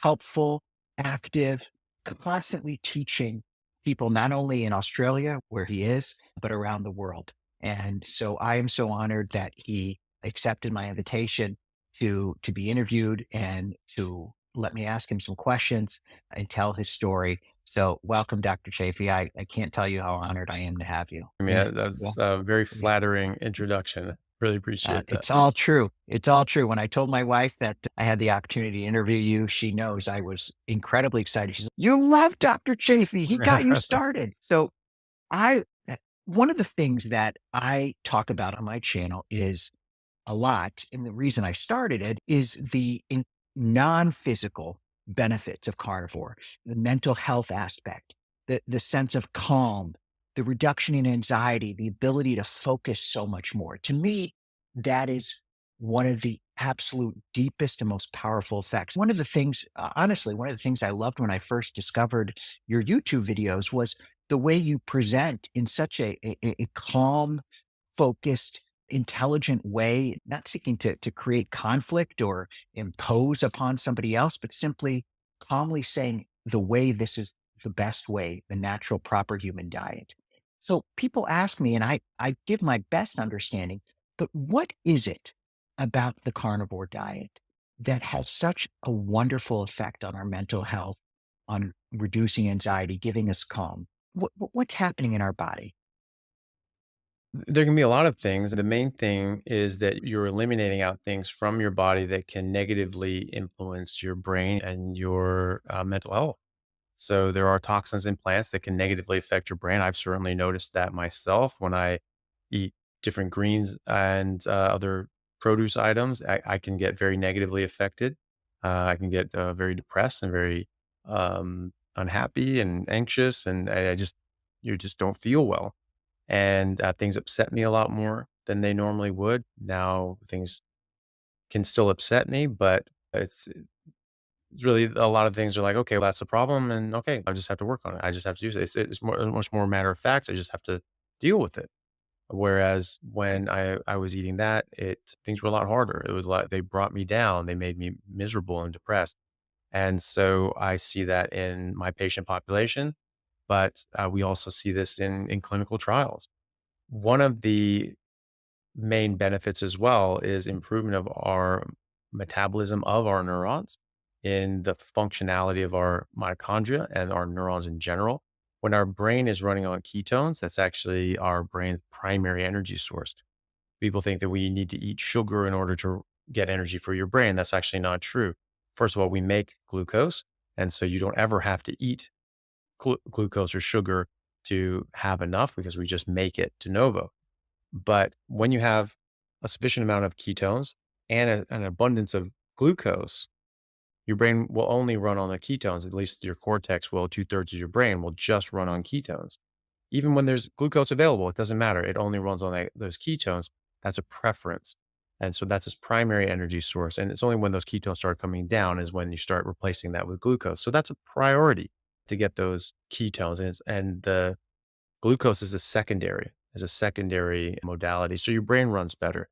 helpful, active, constantly teaching people, not only in Australia, where he is, but around the world. And so I am so honored that he accepted my invitation to be interviewed and to let me ask him some questions and tell his story. So welcome, Dr. Chaffee. I can't tell you how honored I am to have you. I mean, Yeah. that's Well, a very flattering introduction. Really appreciate that. it's all true. It's all true. When I told my wife that I had the opportunity to interview you, she knows I was incredibly excited. She's like, "You love Dr. Chaffee. He got you started." So I, one of the things that I talk about on my channel is a lot. And the reason I started it is the non-physical benefits of carnivore, the mental health aspect, the sense of calm, the reduction in anxiety, the ability to focus so much more. To me, that is one of the absolute deepest and most powerful effects. One of the things, honestly, one of the things I loved when I first discovered your YouTube videos was the way you present in such a calm, focused, intelligent way, not seeking to create conflict or impose upon somebody else, but simply calmly saying the way this is the best way, the natural, proper human diet. So people ask me, and I give my best understanding, but what is it about the carnivore diet that has such a wonderful effect on our mental health, on reducing anxiety, giving us calm? What's happening in our body? There can be a lot of things. The main thing is that you're eliminating out things from your body that can negatively influence your brain and your mental health. So there are toxins in plants that can negatively affect your brain. I've certainly noticed that myself when I eat different greens and other produce items. I can get very negatively affected. I can get very depressed and very unhappy and anxious, and you just don't feel well. And things upset me a lot more than they normally would. Now things can still upset me, but it's really a lot of things are like, okay, well, that's the problem. And okay, I just have to work on it. I just have to use it. It's much more matter of fact. I just have to deal with it. Whereas when I was eating that, things were a lot harder. It was like they brought me down. They made me miserable and depressed. And so I see that in my patient population, but we also see this in clinical trials. One of the main benefits as well is improvement of our metabolism of our neurons in the functionality of our mitochondria and our neurons in general. When our brain is running on ketones, that's actually our brain's primary energy source. People think that we need to eat sugar in order to get energy for your brain. That's actually not true. First of all, we make glucose. And so you don't ever have to eat glucose or sugar to have enough because we just make it de novo. But when you have a sufficient amount of ketones and an abundance of glucose, your brain will only run on the ketones. At least your cortex will, 2/3 of your brain will just run on ketones. Even when there's glucose available, it doesn't matter. It only runs on those ketones. That's a preference. And so that's its primary energy source. And it's only when those ketones start coming down is when you start replacing that with glucose. So that's a priority to get those ketones. And the glucose is a secondary modality. So your brain runs better.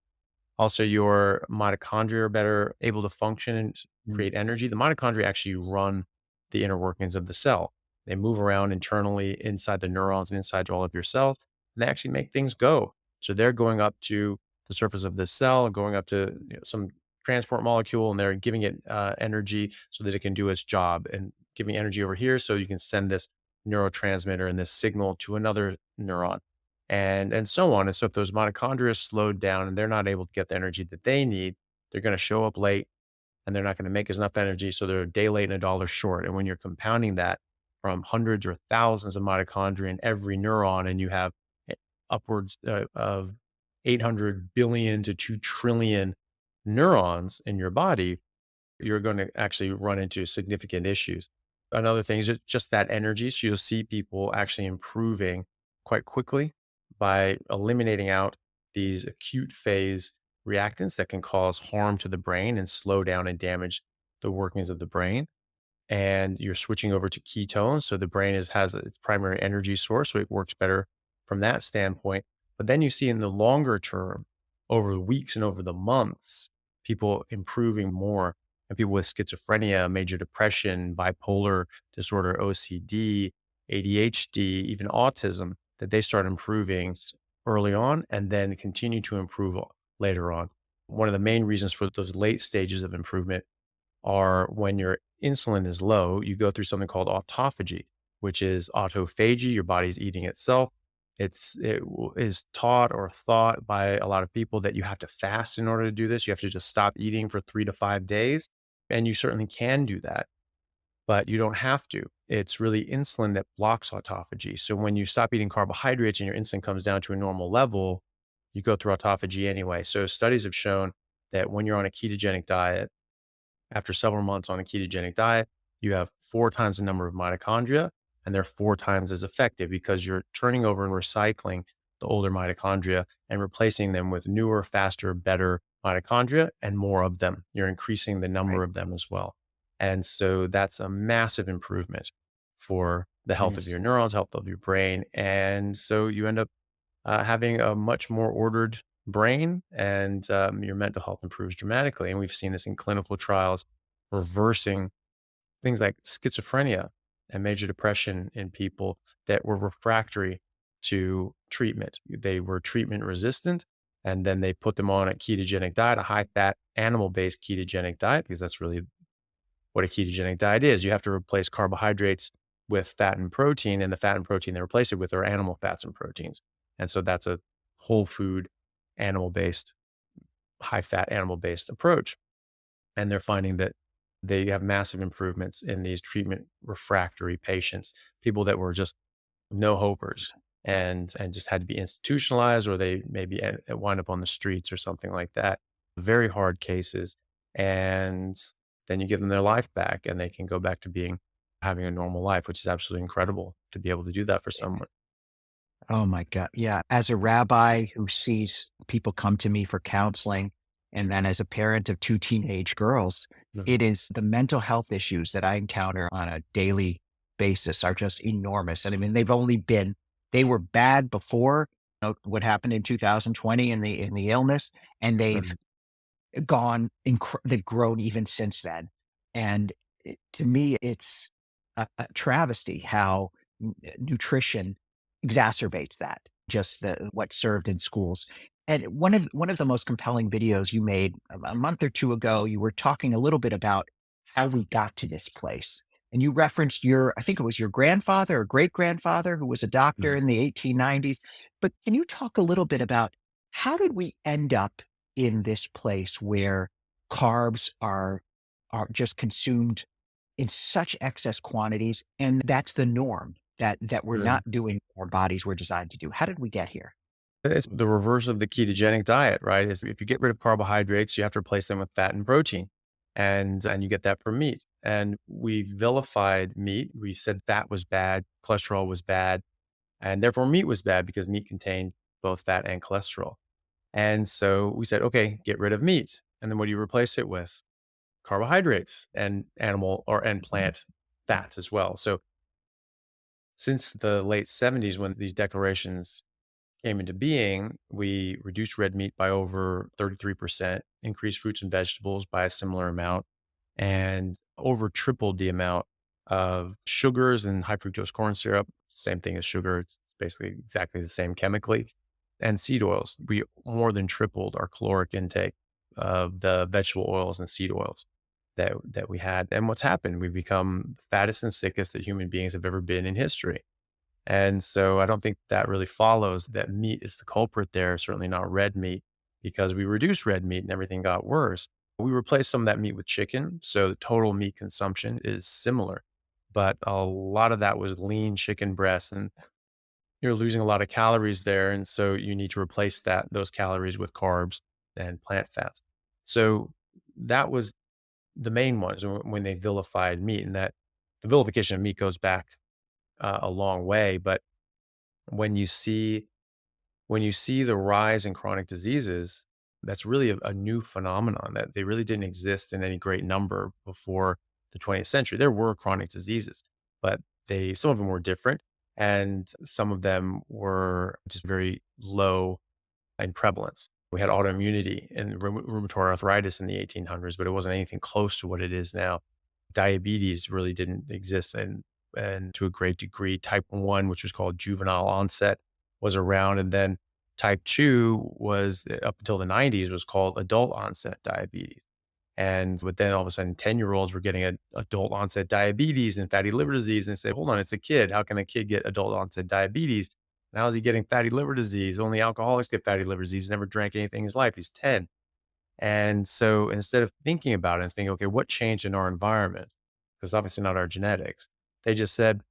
Also, your mitochondria are better able to function and create energy. The mitochondria actually run the inner workings of the cell. They move around internally inside the neurons and inside all of your cells, and they actually make things go. So they're going up to the surface of the cell, going up to some transport molecule, and they're giving it energy so that it can do its job, and giving energy over here so you can send this neurotransmitter and this signal to another neuron and so on. And so if those mitochondria are slowed down and they're not able to get the energy that they need, they're going to show up late and they're not going to make enough energy. So they're a day late and a dollar short. And when you're compounding that from hundreds or thousands of mitochondria in every neuron, and you have upwards of 800 billion to 2 trillion neurons in your body, you're going to actually run into significant issues. Another thing is just that energy. So you'll see people actually improving quite quickly by eliminating out these acute phase reactants that can cause harm to the brain and slow down and damage the workings of the brain. And you're switching over to ketones. So the brain has its primary energy source. So it works better from that standpoint. But then you see in the longer term, over the weeks and over the months, people improving more, and people with schizophrenia, major depression, bipolar disorder, OCD, ADHD, even autism, that they start improving early on and then continue to improve later on. One of the main reasons for those late stages of improvement are when your insulin is low, you go through something called autophagy, which is autophagy. Your body's eating itself. It is taught or thought by a lot of people that you have to fast in order to do this. You have to just stop eating for 3 to 5 days. And you certainly can do that, but you don't have to. It's really insulin that blocks autophagy. So when you stop eating carbohydrates and your insulin comes down to a normal level, you go through autophagy anyway. So studies have shown that when you're on a ketogenic diet, after several months on a ketogenic diet, you have 4 times the number of mitochondria, and they're 4 times as effective because you're turning over and recycling the older mitochondria and replacing them with newer, faster, better mitochondria and more of them. You're increasing the number of them as well. And so that's a massive improvement for the health of Yes. your neurons, health of your brain. And so you end up having a much more ordered brain, and your mental health improves dramatically. And we've seen this in clinical trials, reversing things like schizophrenia and major depression in people that were refractory to treatment. They were treatment resistant, and then they put them on a ketogenic diet, a high fat, animal based ketogenic diet, because that's really what a ketogenic diet is. You have to replace carbohydrates with fat and protein, and the fat and protein they replace it with are animal fats and proteins. And so that's a whole food, animal based, high fat, animal based approach. And they're finding that they have massive improvements in these treatment refractory patients, people that were just no hopers and just had to be institutionalized, or they maybe wind up on the streets or something like that. Very hard cases. And then you give them their life back and they can go back to having a normal life, which is absolutely incredible to be able to do that for someone. Oh my God. Yeah. As a rabbi who sees people come to me for counseling, and then as a parent of 2 teenage girls, Mhm. it is the mental health issues that I encounter on a daily basis are just enormous. And I mean, they were bad before, what happened in 2020 in the illness, and they've Mhm. they've grown even since then. And to me, it's a travesty how nutrition exacerbates that, just what's served in schools. And one of the most compelling videos you made a month or two ago, you were talking a little bit about how we got to this place. And you referenced I think it was your grandfather or great grandfather who was a doctor Mhm. in the 1890s. But can you talk a little bit about how did we end up in this place where carbs are just consumed in such excess quantities, and that's the norm that we're Mhm. not doing what our bodies were designed to do? How did we get here? It's the reverse of the ketogenic diet, right? Is if you get rid of carbohydrates, you have to replace them with fat and protein. And you get that from meat. And we vilified meat. We said fat was bad, cholesterol was bad, and therefore meat was bad because meat contained both fat and cholesterol. And so we said, okay, get rid of meat. And then what do you replace it with? Carbohydrates and and plant fats as well. So since the late 70s, when these declarations came into being, we reduced red meat by over 33%, increased fruits and vegetables by a similar amount, and over tripled the amount of sugars and high fructose corn syrup. Same thing as sugar. It's basically exactly the same chemically. And seed oils. We more than tripled our caloric intake of the vegetable oils and seed oils that we had. And what's happened? We've become the fattest and sickest that human beings have ever been in history. And so I don't think that really follows that meat is the culprit there, certainly not red meat, because we reduced red meat and everything got worse. We replaced some of that meat with chicken. So the total meat consumption is similar, but a lot of that was lean chicken breasts. And, you're losing a lot of calories there. And so you need to replace those calories with carbs and plant fats. So that was the main ones when they vilified meat, and that the vilification of meat goes back a long way. But when you see the rise in chronic diseases, that's really a new phenomenon that they really didn't exist in any great number before the 20th century. There were chronic diseases, but some of them were different, and some of them were just very low in prevalence. We had autoimmunity and rheumatoid arthritis in the 1800s, but it wasn't anything close to what it is now. Diabetes really didn't exist, and to a great degree, type 1, which was called juvenile onset, was around. And then type 2 was, up until the 90s, was called adult onset diabetes. But then all of a sudden, 10-year-olds were getting adult onset diabetes and fatty liver disease. And they say, hold on, it's a kid. How can a kid get adult onset diabetes? And how is he getting fatty liver disease? Only alcoholics get fatty liver disease. He's never drank anything in his life. He's 10. And so instead of thinking about it and thinking, okay, what changed in our environment? Because obviously not our genetics. They just said,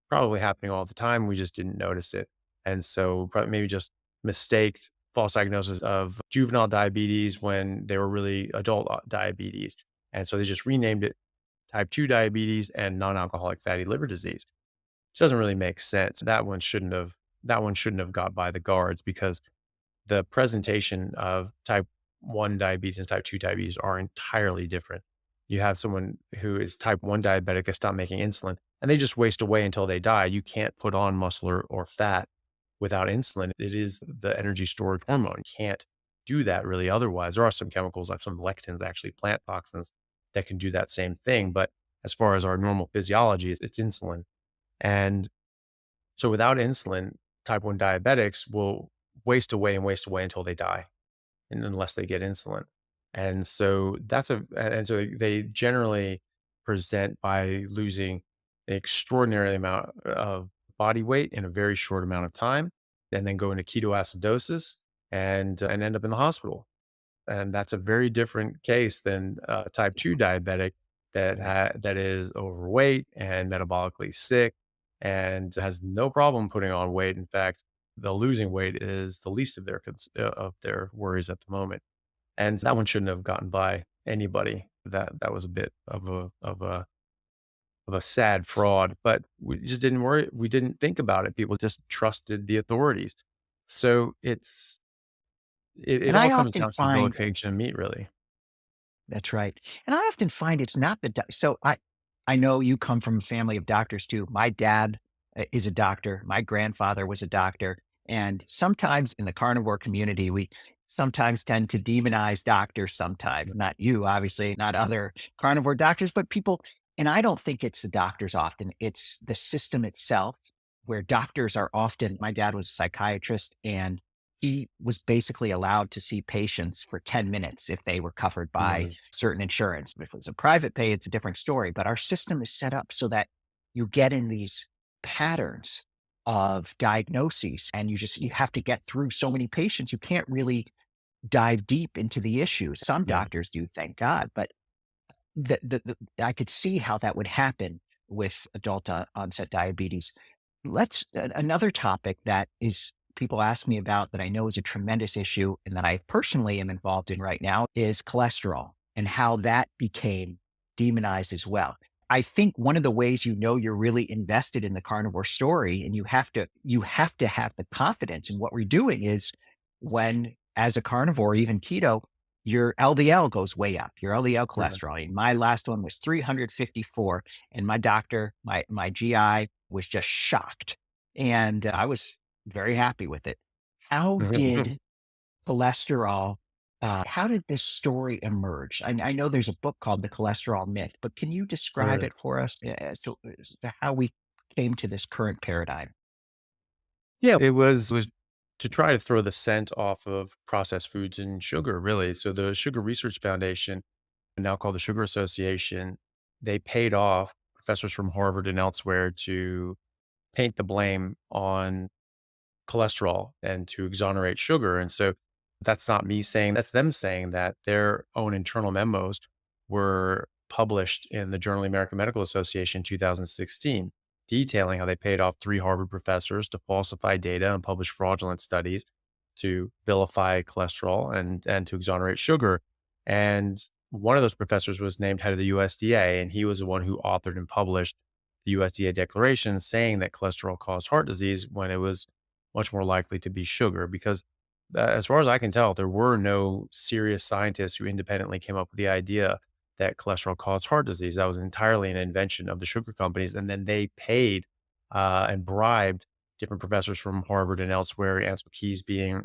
probably happening all the time. We just didn't notice it. And so probably maybe just mistaked false diagnosis of juvenile diabetes when they were really adult diabetes. And so they just renamed it type 2 diabetes and non-alcoholic fatty liver disease. It doesn't really make sense. That one shouldn't have got by the guards, because the presentation of type 1 diabetes and type 2 diabetes are entirely different. You have someone who is type 1 diabetic that stopped making insulin, and they just waste away until they die. You can't put on muscle or fat without insulin. It is the energy storage hormone. You can't do that really otherwise. There are some chemicals, like some lectins, actually plant toxins, that can do that same thing. But as far as our normal physiology, it's insulin. And so without insulin, type 1 diabetics will waste away until they die, and unless they get insulin. And so so they generally present by losing an extraordinary amount of body weight in a very short amount of time, and then go into ketoacidosis and end up in the hospital. And that's a very different case than type 2 diabetic that is overweight and metabolically sick and has no problem putting on weight. In fact, the losing weight is the least of their worries at the moment. And that one shouldn't have gotten by anybody. That was a bit of a sad fraud, but we just didn't worry. We didn't think about it. People just trusted the authorities. So it And all I comes often down to find vilification of meat, really. That's right. And I often find it's not so I know you come from a family of doctors too. My dad is a doctor. My grandfather was a doctor. And sometimes in the carnivore community, we sometimes tend to demonize doctors sometimes. Not you, obviously, not other carnivore doctors, but people. And I don't think it's the doctors often. It's the system itself, where doctors are often, my dad was a psychiatrist, and he was basically allowed to see patients for 10 minutes if they were covered by Mm, certain insurance. If it was a private pay, it's a different story. But our system is set up so that you get in these patterns of diagnoses, and you have to get through so many patients. You can't really dive deep into the issues. Some yeah. doctors do, thank God, but I could see how that would happen with adult onset diabetes. Another topic that is people ask me about that I know is a tremendous issue and that I personally am involved in right now is cholesterol and how that became demonized as well. I think one of the ways you're really invested in the carnivore story, and you have to have the confidence in what we're doing, is when, as a carnivore, even keto, your LDL goes way up, your LDL Yeah. cholesterol. And my last one was 354, and my doctor, my GI, was just shocked, and I was very happy with it. How did cholesterol? How did this story emerge? I know there's a book called The Cholesterol Myth, but can you describe Right. it for us as to how we came to this current paradigm? Yeah, it was to try to throw the scent off of processed foods and sugar, really. So the Sugar Research Foundation, now called the Sugar Association, they paid off professors from Harvard and elsewhere to paint the blame on cholesterol and to exonerate sugar. And so that's not me saying, that's them saying that their own internal memos were published in the Journal of the American Medical Association in 2016. detailing how they paid off 3 Harvard professors to falsify data and publish fraudulent studies to vilify cholesterol and to exonerate sugar. And one of those professors was named head of the USDA, and he was the one who authored and published the USDA declaration saying that cholesterol caused heart disease when it was much more likely to be sugar. Because as far as I can tell, there were no serious scientists who independently came up with the idea that cholesterol caused heart disease. That was entirely an invention of the sugar companies. And then they paid and bribed different professors from Harvard and elsewhere, Ansel Keys being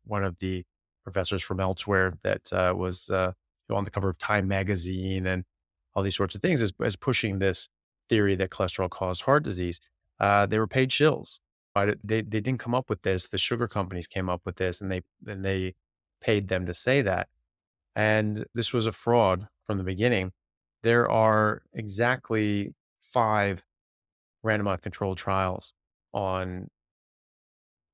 one of the professors from elsewhere that was on the cover of Time magazine and all these sorts of things as pushing this theory that cholesterol caused heart disease. They were paid shills. Right? They didn't come up with this. The sugar companies came up with this, and they paid them to say that. And this was a fraud from the beginning. There are exactly 5 randomized controlled trials on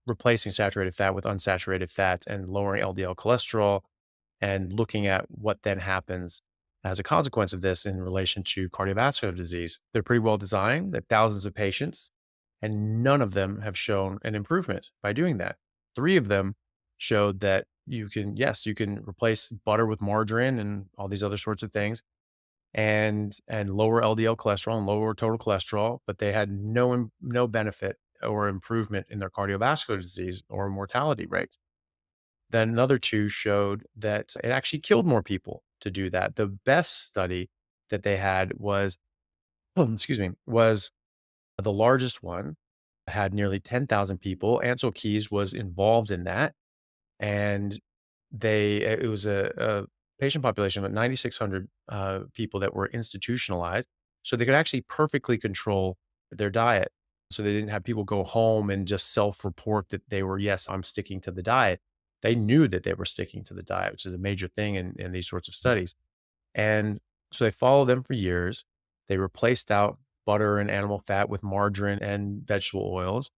replacing saturated fat with unsaturated fat and lowering LDL cholesterol and looking at what then happens as a consequence of this in relation to cardiovascular disease. They're pretty well designed. They're thousands of patients, and none of them have shown an improvement by doing that. 3 of them showed that yes, you can replace butter with margarine and all these other sorts of things and lower LDL cholesterol and lower total cholesterol, but they had no benefit or improvement in their cardiovascular disease or mortality rates. Then another 2 showed that it actually killed more people to do that. The best study that they had was, excuse me, was the largest one. It had nearly 10,000 people. Ansel Keys was involved in that, and it was a patient population of 9,600 people that were institutionalized, so they could actually perfectly control their diet. So they didn't have people go home and just self-report that they were, yes, I'm sticking to the diet. They knew that they were sticking to the diet, which is a major thing in these sorts of studies. And so they followed them for years. They replaced out butter and animal fat with margarine and vegetable oils.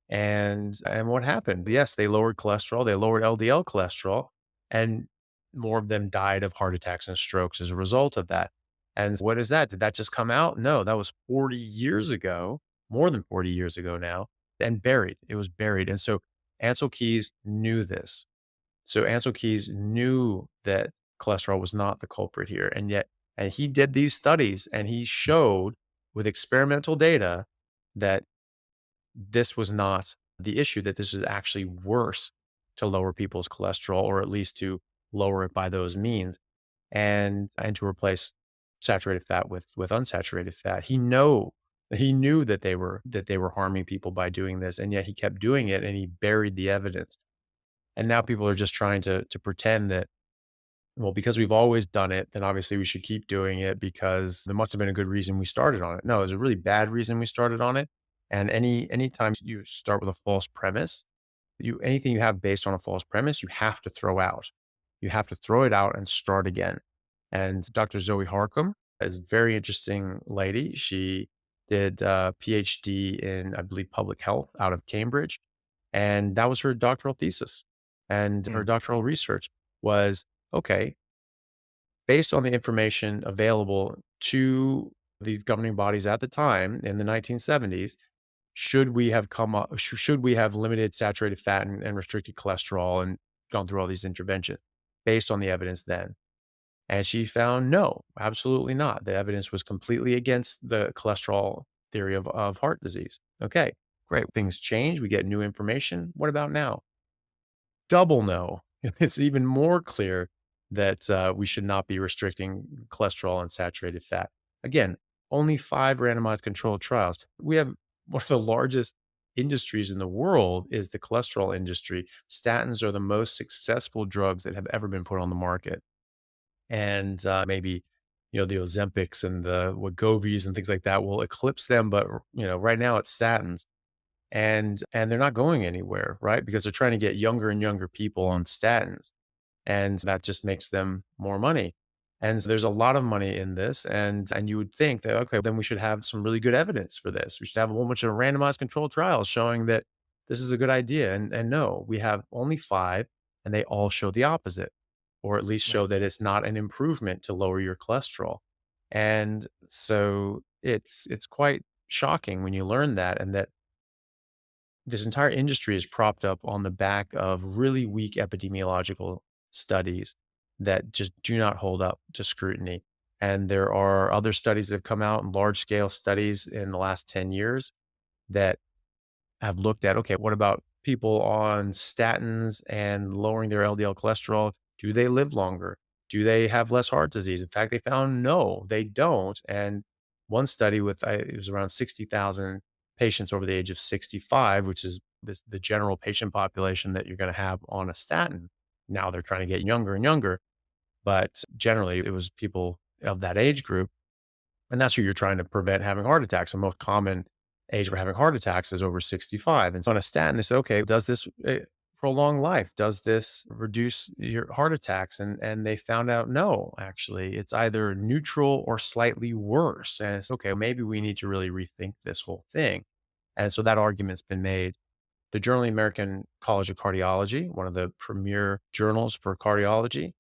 And what happened? Yes, they lowered cholesterol, they lowered LDL cholesterol, and more of them died of heart attacks and strokes as a result of that. And what is that? Did that just come out? No, that was 40 years ago, more than 40 years ago now, and buried. It was buried. And so Ansel Keys knew this. So Ansel Keys knew that cholesterol was not the culprit here. And he did these studies and he showed with experimental data that this was not the issue, that this is actually worse to lower people's cholesterol, or at least to lower it by those means and to replace saturated fat with unsaturated fat. He knew that they were harming people by doing this, and yet he kept doing it and he buried the evidence. And now people are just trying to pretend that, well, because we've always done it, then obviously we should keep doing it because there must have been a good reason we started on it. No, there's a really bad reason we started on it. And anytime you start with a false premise, anything you have based on a false premise, you have to throw out. You have to throw it out and start again. And Dr. Zoe Harcum is a very interesting lady. She did a PhD in, I believe, public health out of Cambridge. And that was her doctoral thesis. And her doctoral research was, okay, based on the information available to the governing bodies at the time in the 1970s, should we have limited saturated fat and restricted cholesterol and gone through all these interventions based on the evidence then? And she found no, absolutely not. The evidence was completely against the cholesterol theory of heart disease. Okay, great. Things change. We get new information. What about now? Double no. It's even more clear that we should not be restricting cholesterol and saturated fat. Again, only 5 randomized controlled trials. We have one of the largest industries in the world is the cholesterol industry. Statins are the most successful drugs that have ever been put on the market. And maybe, the Ozempics and the Wegovy's and things like that will eclipse them. But, right now it's statins. And they're not going anywhere, right? Because they're trying to get younger and younger people on statins, and that just makes them more money. And so there's a lot of money in this, and you would think that, okay, then we should have some really good evidence for this. We should have a whole bunch of randomized controlled trials showing that this is a good idea. And no, we have only 5, and they all show the opposite, or at least show that it's not an improvement to lower your cholesterol. And so it's quite shocking when you learn that, and that this entire industry is propped up on the back of really weak epidemiological studies that just do not hold up to scrutiny. And there are other studies that have come out, and large scale studies in the last 10 years that have looked at, okay, what about people on statins and lowering their LDL cholesterol? Do they live longer? Do they have less heart disease? In fact, they found no, they don't. And one study with, it was around 60,000 patients over the age of 65, which is the general patient population that you're going to have on a statin. Now they're trying to get younger and younger, but generally it was people of that age group. And that's who you're trying to prevent having heart attacks. The most common age for having heart attacks is over 65. And so on a statin, they say, okay, does this prolong life? Does this reduce your heart attacks? And they found out, no, actually, it's either neutral or slightly worse. And it's okay, maybe we need to really rethink this whole thing. And so that argument's been made. The Journal of the American College of Cardiology, one of the premier journals for cardiology,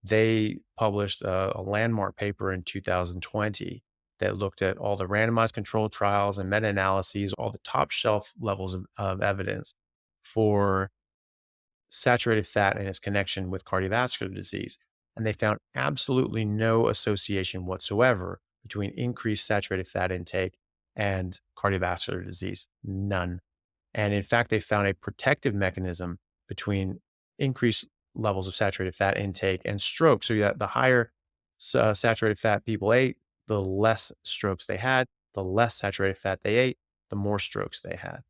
they published a landmark paper in 2020 that looked at all the randomized controlled trials and meta-analyses, all the top shelf levels of evidence for saturated fat and its connection with cardiovascular disease. And they found absolutely no association whatsoever between increased saturated fat intake and cardiovascular disease. None. And in fact, they found a protective mechanism between increased levels of saturated fat intake and stroke. So the higher saturated fat people ate, the less strokes they had. The less saturated fat they ate, the more strokes they had.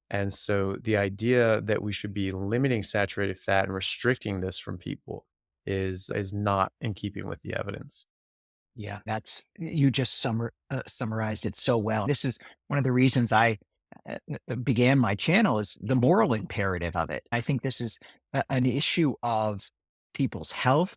And so the idea that we should be limiting saturated fat and restricting this from people is not in keeping with the evidence. Yeah, you just summarized it so well. This is one of the reasons I began my channel, is the moral imperative of it. I think this is an issue of people's health,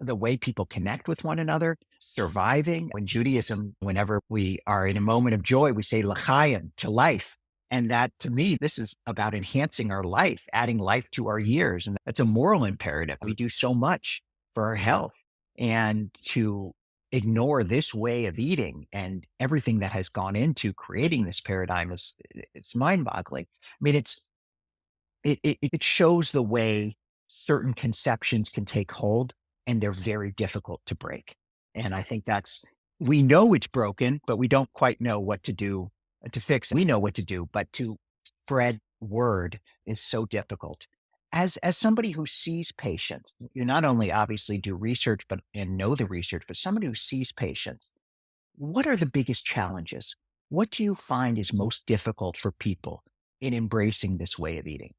the way people connect with one another, surviving. In Judaism, whenever we are in a moment of joy, we say l'chaim, to life. And that, to me, this is about enhancing our life, adding life to our years. And that's a moral imperative. We do so much for our health, and to ignore this way of eating and everything that has gone into creating this paradigm it's mind-boggling. I mean, it shows the way certain conceptions can take hold, and they're very difficult to break. And I think we know it's broken, but we don't quite know what to do to fix it. We know what to do, but to spread word is so difficult. As somebody who sees patients, you not only obviously do research and know the research, but somebody who sees patients, what are the biggest challenges? What do you find is most difficult for people in embracing this way of eating?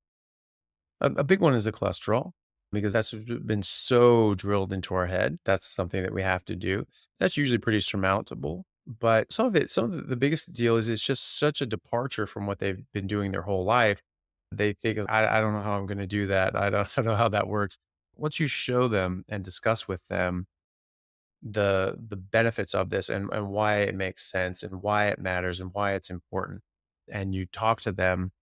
A big one is the cholesterol, because that's been so drilled into our head. That's something that we have to do. That's usually pretty surmountable. But some of the biggest deal is it's just such a departure from what they've been doing their whole life. They think, I don't know how I'm going to do that. I don't know how that works. Once you show them and discuss with them the benefits of this, and why it makes sense and why it matters and why it's important, and you talk to them,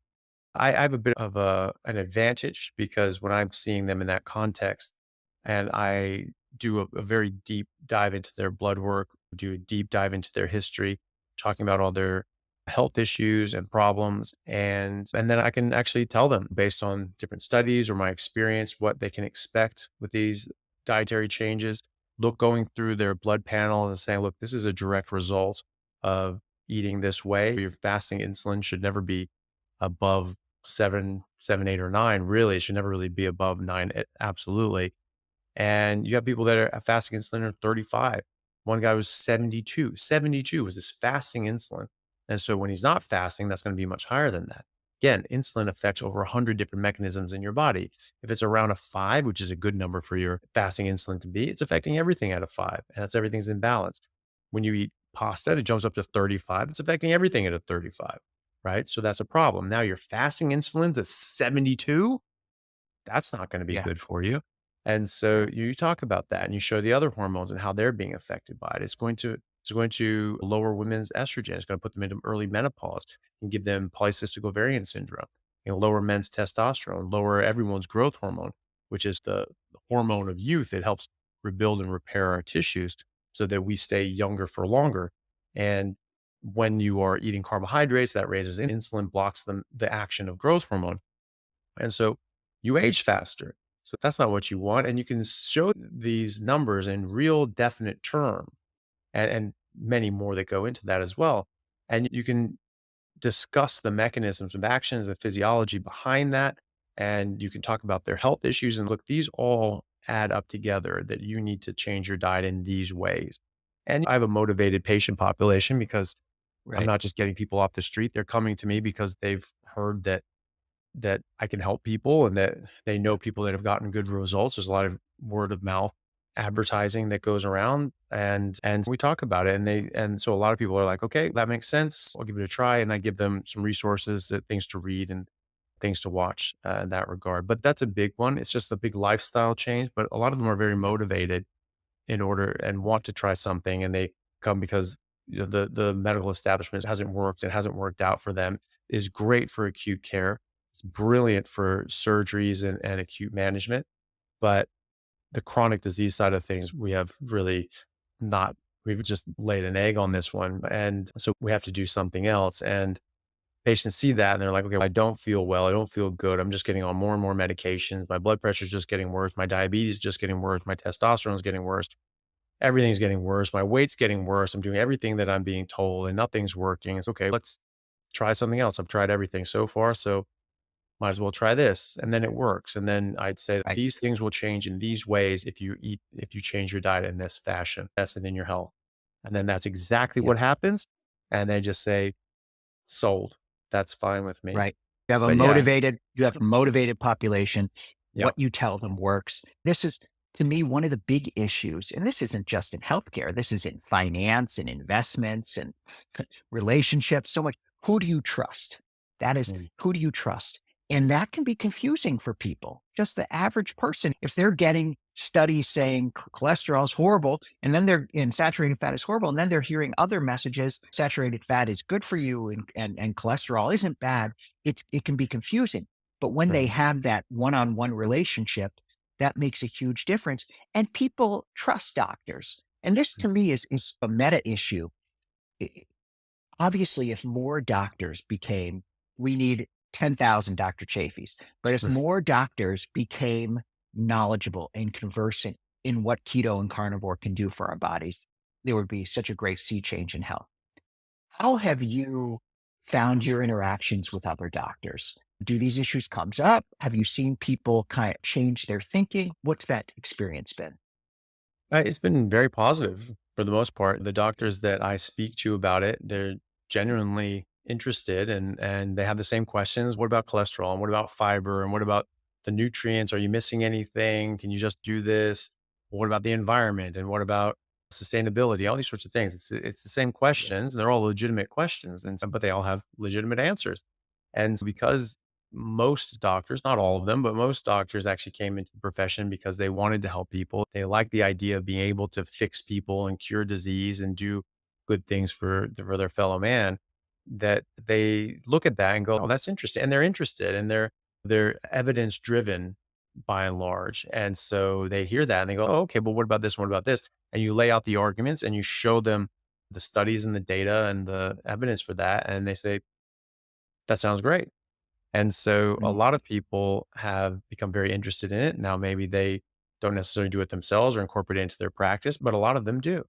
I have a bit of an advantage, because when I'm seeing them in that context and I do a very deep dive into their blood work, do a deep dive into their history, talking about all their health issues and problems. And then I can actually tell them, based on different studies or my experience, what they can expect with these dietary changes. Going through their blood panel and saying, look, this is a direct result of eating this way. Your fasting insulin should never be above 7, 8, or 9. Really, it should never really be above 9. Absolutely. And you have people that are fasting insulin are 35. One guy was 72. 72 was his fasting insulin. And so when he's not fasting, that's going to be much higher than that. Again, insulin affects over 100 different mechanisms in your body. If it's around a 5, which is a good number for your fasting insulin to be, it's affecting everything at a 5, and that's everything's in balance. When you eat pasta, it jumps up to 35. It's affecting everything at a 35, right? So that's a problem. Now your fasting insulin's at 72. That's not going to be good for you. And so you talk about that, and you show the other hormones and how they're being affected by it. It's going to lower women's estrogen. It's going to put them into early menopause and give them polycystic ovarian syndrome. Lower men's testosterone, lower everyone's growth hormone, which is the hormone of youth. It helps rebuild and repair our tissues so that we stay younger for longer. And when you are eating carbohydrates, that raises insulin, blocks the action of growth hormone. And so you age faster. So that's not what you want. And you can show these numbers in real definite term and many more that go into that as well. And you can discuss the mechanisms of actions, the physiology behind that. And you can talk about their health issues. And look, these all add up together that you need to change your diet in these ways. And I have a motivated patient population because I'm Right. not just getting people off the street. They're coming to me because they've heard that I can help people and that they know people that have gotten good results. There's a lot of word of mouth advertising that goes around and we talk about it and so a lot of people are like, okay, that makes sense. I'll give it a try. And I give them some resources, things to read and things to watch in that regard. But that's a big one. It's just a big lifestyle change. But a lot of them are very motivated in order and want to try something. And they come because the medical establishment hasn't worked. It hasn't worked out for them. Is great for acute care. It's brilliant for surgeries and acute management. But the chronic disease side of things, we have really not, we've just laid an egg on this one. And so we have to do something else. And patients see that and they're like, okay, I don't feel well. I don't feel good. I'm just getting on more and more medications. My blood pressure is just getting worse. My diabetes is just getting worse. My testosterone is getting worse. Everything's getting worse. My weight's getting worse. I'm doing everything that I'm being told and nothing's working. It's okay. Let's try something else. I've tried everything so far. So might as well try this. And then it works. And then I'd say Right. these things will change in these ways if you change your diet in this fashion, that's it in your health. And then that's exactly Yep. what happens. And they just say, sold. That's fine with me. Right. But yeah, You have a motivated population. yeah, What you tell them works. This is, to me, one of the big issues. And this isn't just in healthcare. This is in finance and investments and relationships. So much. Who do you trust? That is, mm, who do you trust? And that can be confusing for people. Just the average person, if they're getting studies saying cholesterol is horrible, and then they're in saturated fat is horrible, and then they're hearing other messages, saturated fat is good for you and cholesterol isn't bad, it can be confusing. But when they right. have that one-on-one relationship, that makes a huge difference. And people trust doctors. And this to me is a meta issue. I- Obviously, if more doctors became, we need 10,000 Dr. Chaffees, but if more doctors became knowledgeable and conversant in what keto and carnivore can do for our bodies, there would be such a great sea change in health. How have you found your interactions with other doctors? Do these issues comes up? Have you seen people kind of change their thinking? What's that experience been? It's been very positive for the most part. The doctors that I speak to about it, they're genuinely interested and they have the same questions. What about cholesterol? And what about fiber? And what about the nutrients? Are you missing anything? Can you just do this? What about the environment? And what about sustainability? All these sorts of things. It's the same Yeah. questions. They're all legitimate questions, but they all have legitimate answers. And because most doctors, not all of them, but most doctors actually came into the profession because they wanted to help people. They like the idea of being able to fix people and cure disease and do good things for their fellow man. That they look at that and go, "Oh, that's interesting," and they're interested and they're evidence driven by and large. And so they hear that and they go, "Oh, okay, but what about this? What about this?" And you lay out the arguments and you show them the studies and the data and the evidence for that, and they say, "That sounds great." And so a Mm. lot of people have become very interested in it. Now, maybe they don't necessarily do it themselves or incorporate it into their practice, but a lot of them do.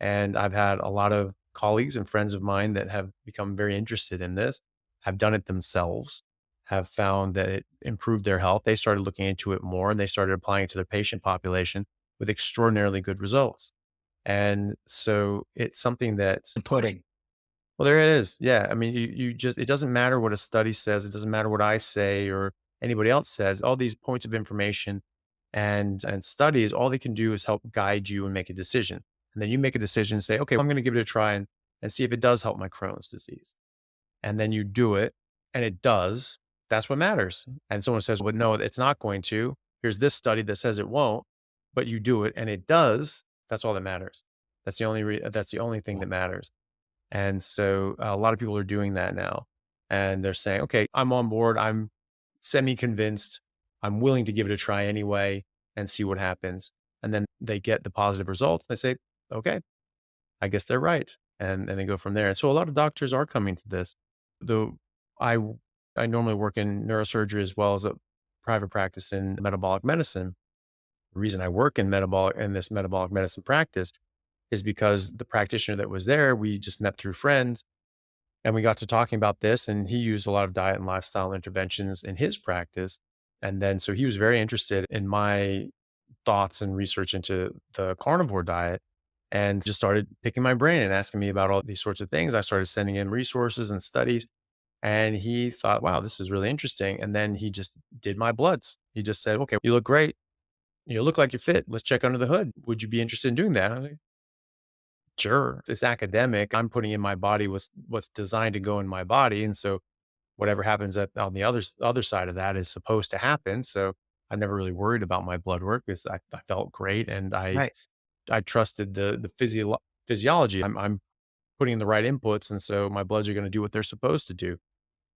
And I've had a lot of colleagues and friends of mine that have become very interested in this, have done it themselves, have found that it improved their health. They started looking into it more and they started applying it to their patient population with extraordinarily good results. And so it's something that The pudding. well, there it is. Yeah. I mean, you just, it doesn't matter what a study says. It doesn't matter what I say or anybody else says. All these points of information and studies, all they can do is help guide you and make a decision. And then you make a decision and say, okay, I'm going to give it a try and see if it does help my Crohn's disease. And then you do it and it does. That's what matters. And someone says, well, no, it's not going to. Here's this study that says it won't, but you do it and it does. That's all that matters. That's the only thing that matters. And so a lot of people are doing that now. And they're saying, okay, I'm on board. I'm semi convinced. I'm willing to give it a try anyway and see what happens. And then they get the positive results. They say, okay, I guess they're right. and then go from there. And so a lot of doctors are coming to this. Though I I normally work in neurosurgery as well as a private practice in metabolic medicine. The reason I work in this metabolic medicine practice is because the practitioner that was there, we just met through friends and we got to talking about this, and he used a lot of diet and lifestyle interventions in his practice. And then so he was very interested in my thoughts and research into the carnivore diet and just started picking my brain and asking me about all these sorts of things. I started sending him resources and studies, and he thought, wow, this is really interesting. And then he just did my bloods. He just said, okay, you look great. You look like you're fit. Let's check under the hood. Would you be interested in doing that? I was like, sure. It's academic. I'm putting in my body what's designed to go in my body. And so whatever happens on the other side of that is supposed to happen. So I never really worried about my blood work because I felt great and Right. I trusted the physiology. I'm putting in the right inputs, and so my bloods are going to do what they're supposed to do.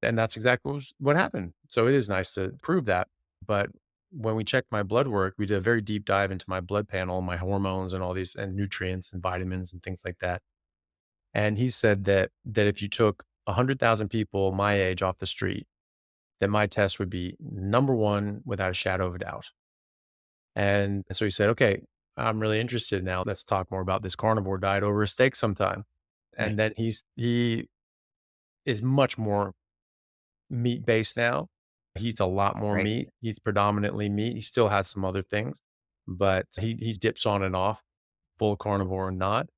And that's exactly what happened. So it is nice to prove that. But when we checked my blood work, we did a very deep dive into my blood panel, my hormones and all these and nutrients and vitamins and things like that. And he said that if you took 100,000 people my age off the street, that my test would be number one without a shadow of a doubt. And so he said, okay, I'm really interested now. Let's talk more about this carnivore diet over a steak sometime. Right. And then he is much more meat based now. He eats a lot more Right. meat. He's predominantly meat. He still has some other things, but he dips on and off, full carnivore or not.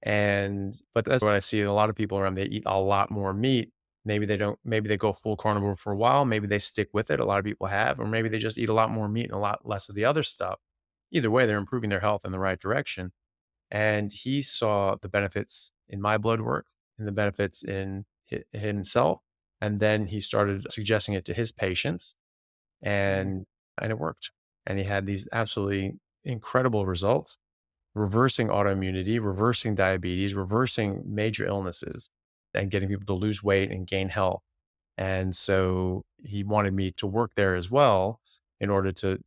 And but that's what I see in a lot of people around. They eat a lot more meat. Maybe they don't, maybe they go full carnivore for a while. Maybe they stick with it. A lot of people have, or maybe they just eat a lot more meat and a lot less of the other stuff. Either way, they're improving their health in the right direction. And he saw the benefits in my blood work and the benefits in himself. And then he started suggesting it to his patients and it worked. And he had these absolutely incredible results, reversing autoimmunity, reversing diabetes, reversing major illnesses, and getting people to lose weight and gain health. And so he wanted me to work there as well in order to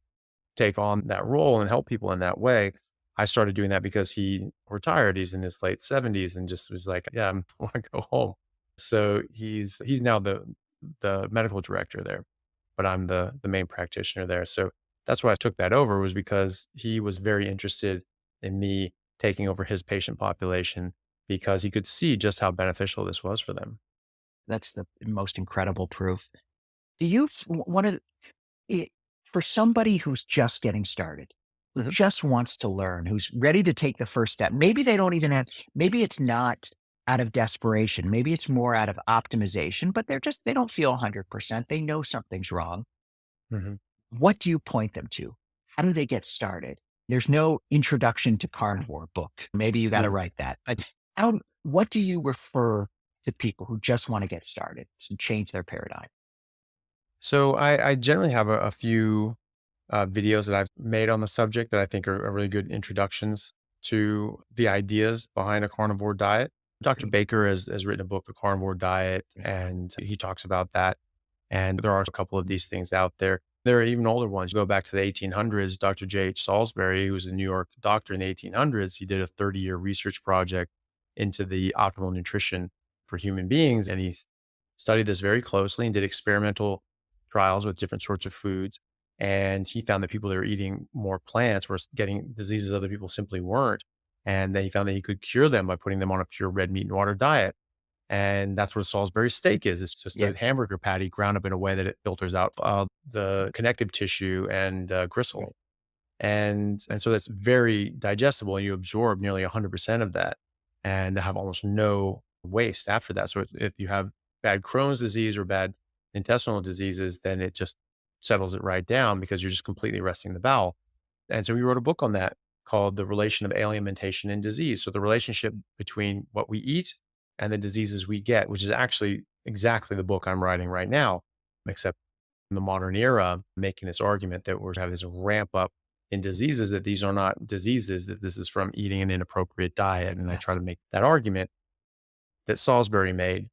take on that role and help people in that way. I started doing that because he retired. He's in his late 70s and just was like, yeah, I want to go home. So he's now the medical director there, but I'm the main practitioner there. So that's why I took that over, was because he was very interested in me taking over his patient population because he could see just how beneficial this was for them. That's the most incredible proof. Do you, one of it, for somebody who's just getting started, who Mhm. just wants to learn, who's ready to take the first step, maybe they don't even have, maybe it's not out of desperation, maybe it's more out of optimization, but they don't feel 100%. They know something's wrong. Mhm. What do you point them to? How do they get started? There's no introduction to carnivore book. Maybe you got to Mhm. write that. But what do you refer to people who just want to get started and change their paradigm? So I generally have a few videos that I've made on the subject that I think are really good introductions to the ideas behind a carnivore diet. Dr. Great. Baker has written a book, The Carnivore Diet, and he talks about that. And there are a couple of these things out there. There are even older ones. Go back to the 1800s. Dr. J.H. Salisbury, who was a New York doctor in the 1800s, he did a 30-year research project into the optimal nutrition for human beings. And he studied this very closely and did experimental trials with different sorts of foods. And he found that people that were eating more plants were getting diseases other people simply weren't. And then he found that he could cure them by putting them on a pure red meat and water diet. And that's what a Salisbury steak is. It's just Yeah. a hamburger patty ground up in a way that it filters out the connective tissue and gristle. Right. And so that's very digestible. You absorb nearly 100% of that and have almost no waste after that. So if you have bad Crohn's disease or bad intestinal diseases, then it just settles it right down because you're just completely resting the bowel. And so we wrote a book on that called The Relation of Alimentation and Disease. So the relationship between what we eat and the diseases we get, which is actually exactly the book I'm writing right now, except in the modern era, making this argument that we're having this ramp up in diseases, that these are not diseases, that this is from eating an inappropriate diet. And I try to make that argument that Salisbury made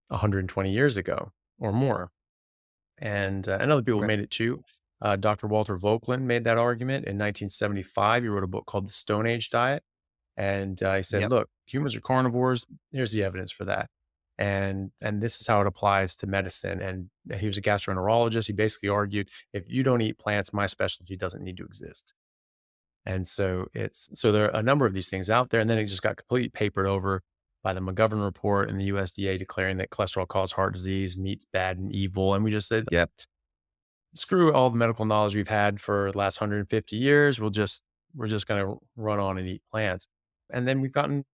120 years ago or more. And other people Right. made it too. Dr. Walter Vogelin made that argument in 1975. He wrote a book called The Stone Age Diet. And he said, Yep. look, humans are carnivores. Here's the evidence for that. And this is how it applies to medicine. And he was a gastroenterologist. He basically argued, if you don't eat plants, my specialty doesn't need to exist. And so there are a number of these things out there. And then it just got completely papered over by the McGovern report and the USDA declaring that cholesterol causes heart disease, meat's bad and evil. And we just said, yep, screw all the medical knowledge we've had for the last 150 years. We're just going to run on and eat plants. And then we've gotten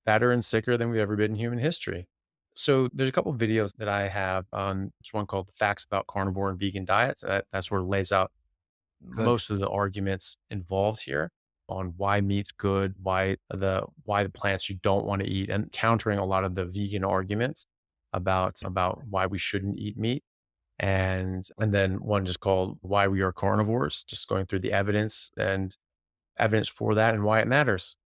fatter and sicker than we've ever been in human history. So there's a couple of videos that I have on, there's one called Facts About Carnivore and Vegan Diets. That sort of lays out Good. most of the arguments involved here on why meat's good, why the plants you don't want to eat, and countering a lot of the vegan arguments about why we shouldn't eat meat. And then one just called Why We Are Carnivores, just going through the evidence for that and why it matters.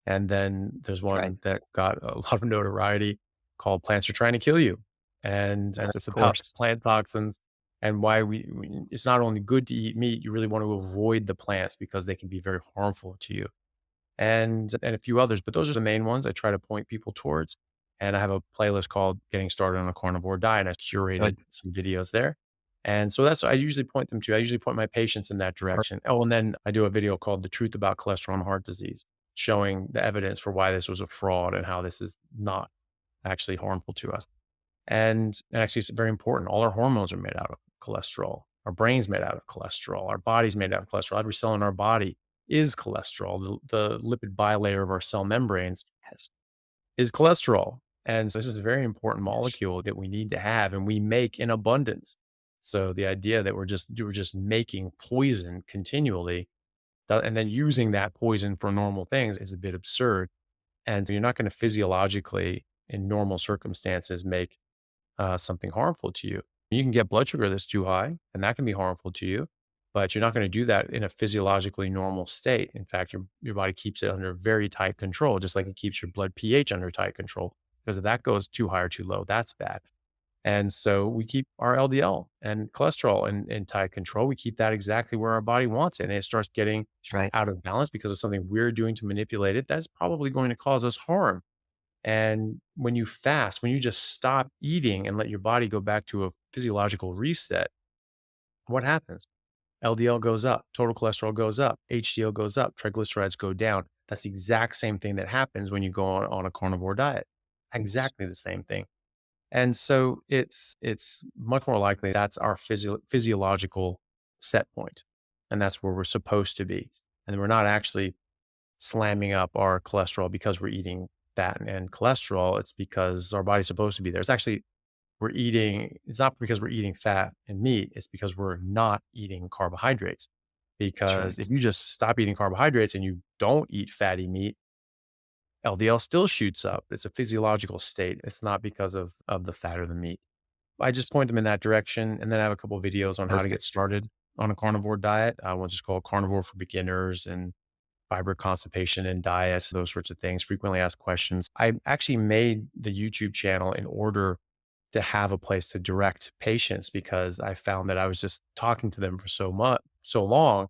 And then there's That's right. one that got a lot of notoriety called Plants Are Trying to Kill You. And it's Of about course. plant toxins and why it's not only good to eat meat, you really want to avoid the plants because they can be very harmful to you. And a few others, but those are the main ones I try to point people towards. And I have a playlist called Getting Started on a Carnivore Diet. I curated some videos there. And so that's what I usually point them to. I usually point my patients in that direction. Oh, and then I do a video called The Truth About Cholesterol and Heart Disease, showing the evidence for why this was a fraud and how this is not actually harmful to us. And actually, it's very important. All our hormones are made out of cholesterol. Our brain's made out of cholesterol. Our body's made out of cholesterol. Every cell in our body is cholesterol. The lipid bilayer of our cell membranes is cholesterol. And so this is a very important molecule that we need to have and we make in abundance. So the idea that we're just making poison continually and then using that poison for normal things is a bit absurd. And you're not going to physiologically, in normal circumstances, make something harmful to you. You can get blood sugar that's too high, and that can be harmful to you, but you're not going to do that in a physiologically normal state. In fact, your body keeps it under very tight control, just like it keeps your blood pH under tight control. Because if that goes too high or too low, that's bad. And so we keep our LDL and cholesterol in tight control. We keep that exactly where our body wants it. And it starts getting That's right. out of balance because of something we're doing to manipulate it. That's probably going to cause us harm. And when you fast, when you just stop eating and let your body go back to a physiological reset, what happens? LDL goes up, total cholesterol goes up, HDL goes up, triglycerides go down. That's the exact same thing that happens when you go on a carnivore diet. Exactly the same thing. And so it's much more likely that's our physiological set point, and that's where we're supposed to be. And we're not actually slamming up our cholesterol because we're eating fat and cholesterol. It's because our body's supposed to be there. It's actually it's not because we're eating fat and meat. It's because we're not eating carbohydrates. Because if you just stop eating carbohydrates and you don't eat fatty meat, LDL still shoots up. It's a physiological state. It's not because of the fat or the meat. I just point them in that direction. And then I have a couple of videos on how to get started on a carnivore diet. One's just called Carnivore for Beginners and fiber constipation and diets, those sorts of things, frequently asked questions. I actually made the YouTube channel in order to have a place to direct patients because I found that I was just talking to them for so long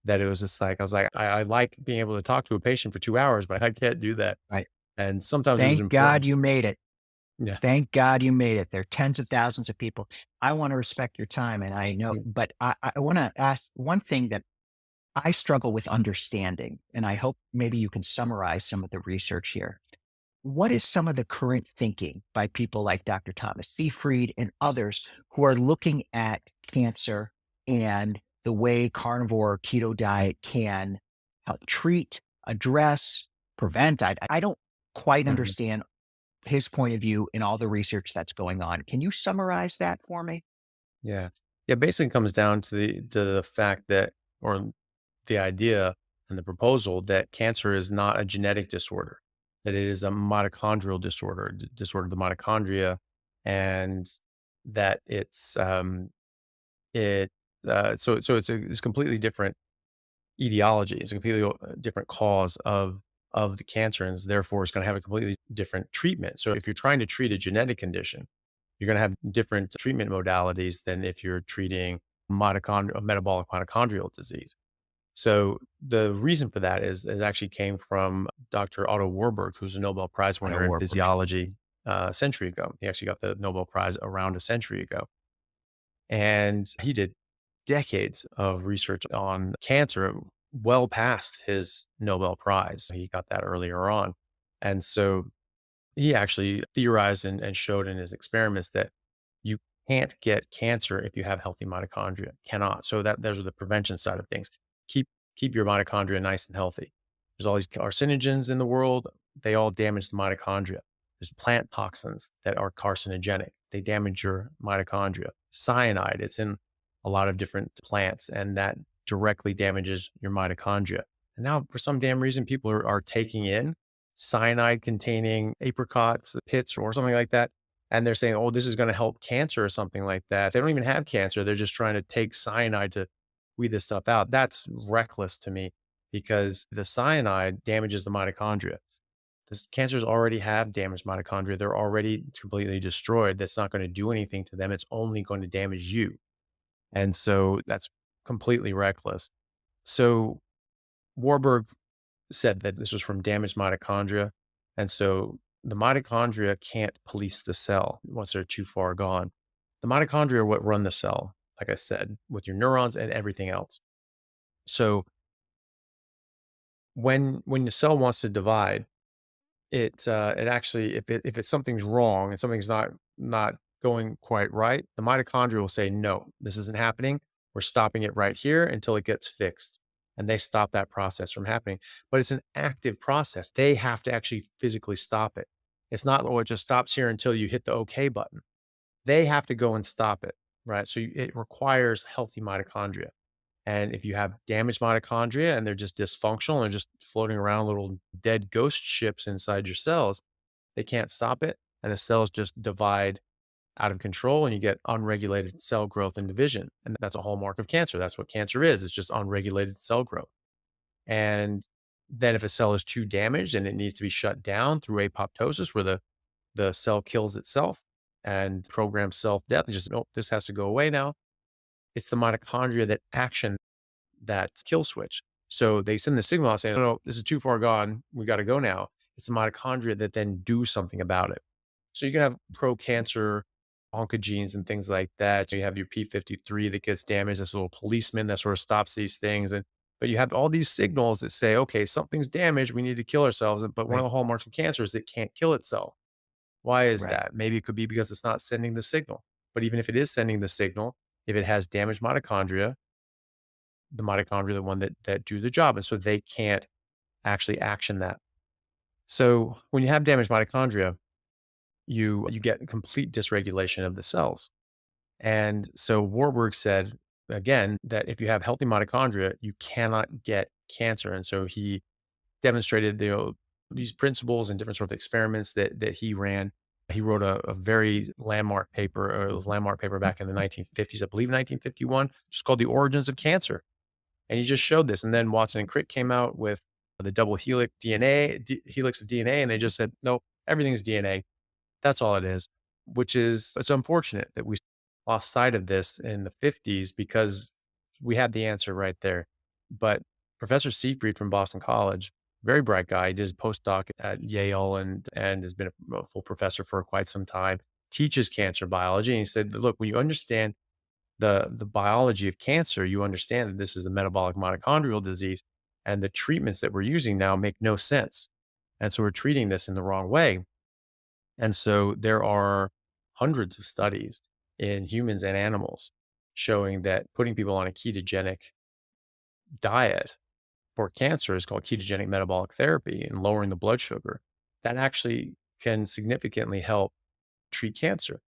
that it was just like, I was like, I like being able to talk to a patient for 2 hours, but I can't do that. Right. And sometimes it was Thank God important. you made it. Yeah. Thank God you made it. There are tens of thousands of people. I want to respect your time, and I know, but I want to ask one thing that I struggle with understanding, and I hope maybe you can summarize some of the research here. What is some of the current thinking by people like Dr. Thomas Seyfried and others who are looking at cancer and the way carnivore keto diet can help treat, address, prevent? I don't quite Mhm. understand his point of view in all the research that's going on. Can you summarize that for me? Yeah. Yeah. Basically comes down to the fact that, or the idea and the proposal that cancer is not a genetic disorder, that it is a mitochondrial disorder, disorder of the mitochondria, and that it, so it's completely different etiology. It's a completely different cause of the cancer, and therefore it's going to have a completely different treatment. So if you're trying to treat a genetic condition, you're going to have different treatment modalities than if you're treating metabolic mitochondrial disease. So the reason for that is it actually came from Dr. Otto Warburg, who's a Nobel Prize Otto winner in Warburg. physiology a century ago. He actually got the Nobel Prize around a century ago. And he did decades of research on cancer, well past his Nobel Prize. He got that earlier on. And so he actually theorized and showed in his experiments that you can't get cancer if you have healthy mitochondria. Cannot. So that those are the prevention side of things. Keep keep your mitochondria nice and healthy. There's all these carcinogens in the world. They all damage the mitochondria. There's plant toxins that are carcinogenic. They damage your mitochondria. Cyanide, it's in a lot of different plants, and that directly damages your mitochondria. And now, for some damn reason, people are taking in cyanide containing apricots, pits, or something like that. And they're saying, oh, this is going to help cancer or something like that. They don't even have cancer. They're just trying to take cyanide to weed this stuff out. That's reckless to me because the cyanide damages the mitochondria. This cancers already have damaged mitochondria. They're already completely destroyed. That's not going to do anything to them. It's only going to damage you. And so that's completely reckless. So Warburg said that this was from damaged mitochondria. And so the mitochondria can't police the cell once they're too far gone. The mitochondria are what run the cell, like I said, with your neurons and everything else. So when the cell wants to divide, it actually if it's something's wrong and something's not going quite right, the mitochondria will say, no, this isn't happening. We're stopping it right here until it gets fixed. And they stop that process from happening. But it's an active process. They have to actually physically stop it. It's not, oh, it just stops here until you hit the OK button. They have to go and stop it, right? So it requires healthy mitochondria. And if you have damaged mitochondria and they're just dysfunctional and just floating around little dead ghost ships inside your cells, they can't stop it. And the cells just divide out of control and you get unregulated cell growth and division. And that's a hallmark of cancer. That's what cancer is. It's just unregulated cell growth. And then if a cell is too damaged and it needs to be shut down through apoptosis, where the cell kills itself and programs self-death and just, oh, this has to go away now. It's the mitochondria that action that kill switch. So they send the signal out saying, no, this is too far gone. We got to go now. It's the mitochondria that then do something about it. So you can have pro-cancer oncogenes and things like that. You have your P53 that gets damaged. This little policeman that sort of stops these things. But you have all these signals that say, okay, something's damaged. We need to kill ourselves. But one of the hallmarks of cancer is it can't kill itself. Why is that? Maybe it could be because it's not sending the signal. But even if it is sending the signal, if it has damaged mitochondria, the mitochondria are the one that do the job. And so they can't actually action that. So when you have damaged mitochondria, you get complete dysregulation of the cells. And so Warburg said, again, that if you have healthy mitochondria, you cannot get cancer. And so he demonstrated these principles and different sort of experiments that he ran. He wrote a very landmark paper, or it was a landmark paper back in the 1950s, I believe 1951, just called The Origins of Cancer. And he just showed this. And then Watson and Crick came out with the double helix of DNA, and they just said, no, everything's DNA. That's all it is, it's unfortunate that we lost sight of this in the 50s because we had the answer right there. But Professor Siegfried from Boston College, very bright guy, he did his postdoc at Yale and has been a full professor for quite some time, teaches cancer biology. And he said, look, when you understand the biology of cancer, you understand that this is a metabolic mitochondrial disease and the treatments that we're using now make no sense. And so we're treating this in the wrong way. And so there are hundreds of studies in humans and animals showing that putting people on a ketogenic diet for cancer is called ketogenic metabolic therapy and lowering the blood sugar. That actually can significantly help treat cancer.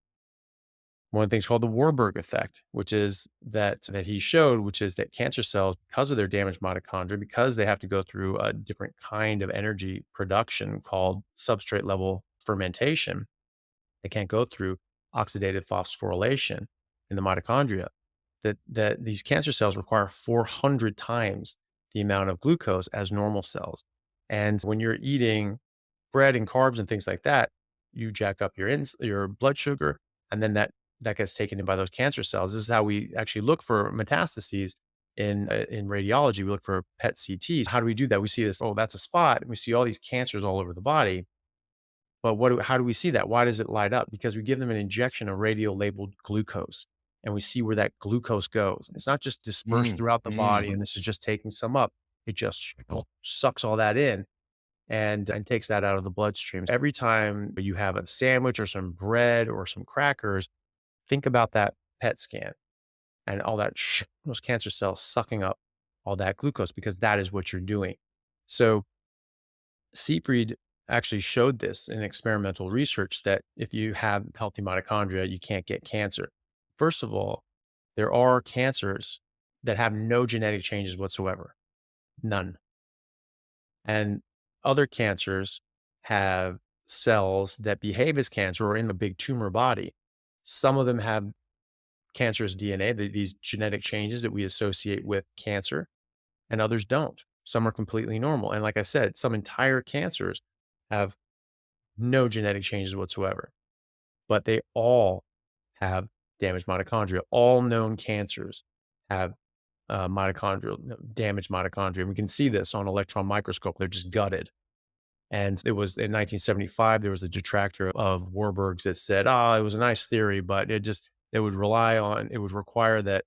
One of the things called the Warburg effect, which is that he showed, which is that cancer cells, because of their damaged mitochondria, because they have to go through a different kind of energy production called substrate level fermentation, they can't go through oxidative phosphorylation in the mitochondria, that these cancer cells require 400 times the amount of glucose as normal cells. And when you're eating bread and carbs and things like that, you jack up your blood sugar, and then that gets taken in by those cancer cells. This is how we actually look for metastases in radiology, we look for PET CTs. How do we do that? We see this, oh, that's a spot. And we see all these cancers all over the body. But how do we see that? Why does it light up? Because we give them an injection of radio-labeled glucose, and we see where that glucose goes. It's not just dispersed throughout the body, and this is just taking some up. It just sucks all that in and takes that out of the bloodstream. Every time you have a sandwich or some bread or some crackers, think about that PET scan and all that those cancer cells sucking up all that glucose, because that is what you're doing. So Siegfried actually showed this in experimental research that if you have healthy mitochondria, you can't get cancer. First of all, there are cancers that have no genetic changes whatsoever, none. And other cancers have cells that behave as cancer or in the big tumor body. Some of them have cancerous DNA, these genetic changes that we associate with cancer, and others don't. Some are completely normal. And like I said, some entire cancers have no genetic changes whatsoever, but they all have damaged mitochondria. All known cancers have damaged mitochondria. And we can see this on electron microscope. They're just gutted. And it was in 1975, there was a detractor of Warburg's that said, it was a nice theory, but it would require that,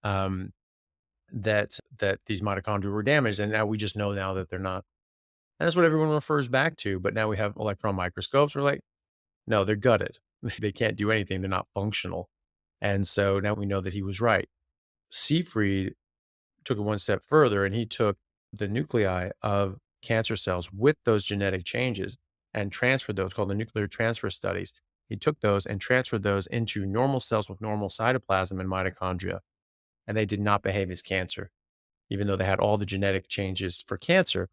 that these mitochondria were damaged. And now we just know now that they're not. And that's what everyone refers back to. But now we have electron microscopes. We're like, no, they're gutted. They can't do anything. They're not functional. And so now we know that he was right. Siegfried took it one step further, and he took the nuclei of cancer cells with those genetic changes and transferred those, called the nuclear transfer studies. He took those and transferred those into normal cells with normal cytoplasm and mitochondria. And they did not behave as cancer, even though they had all the genetic changes for cancer.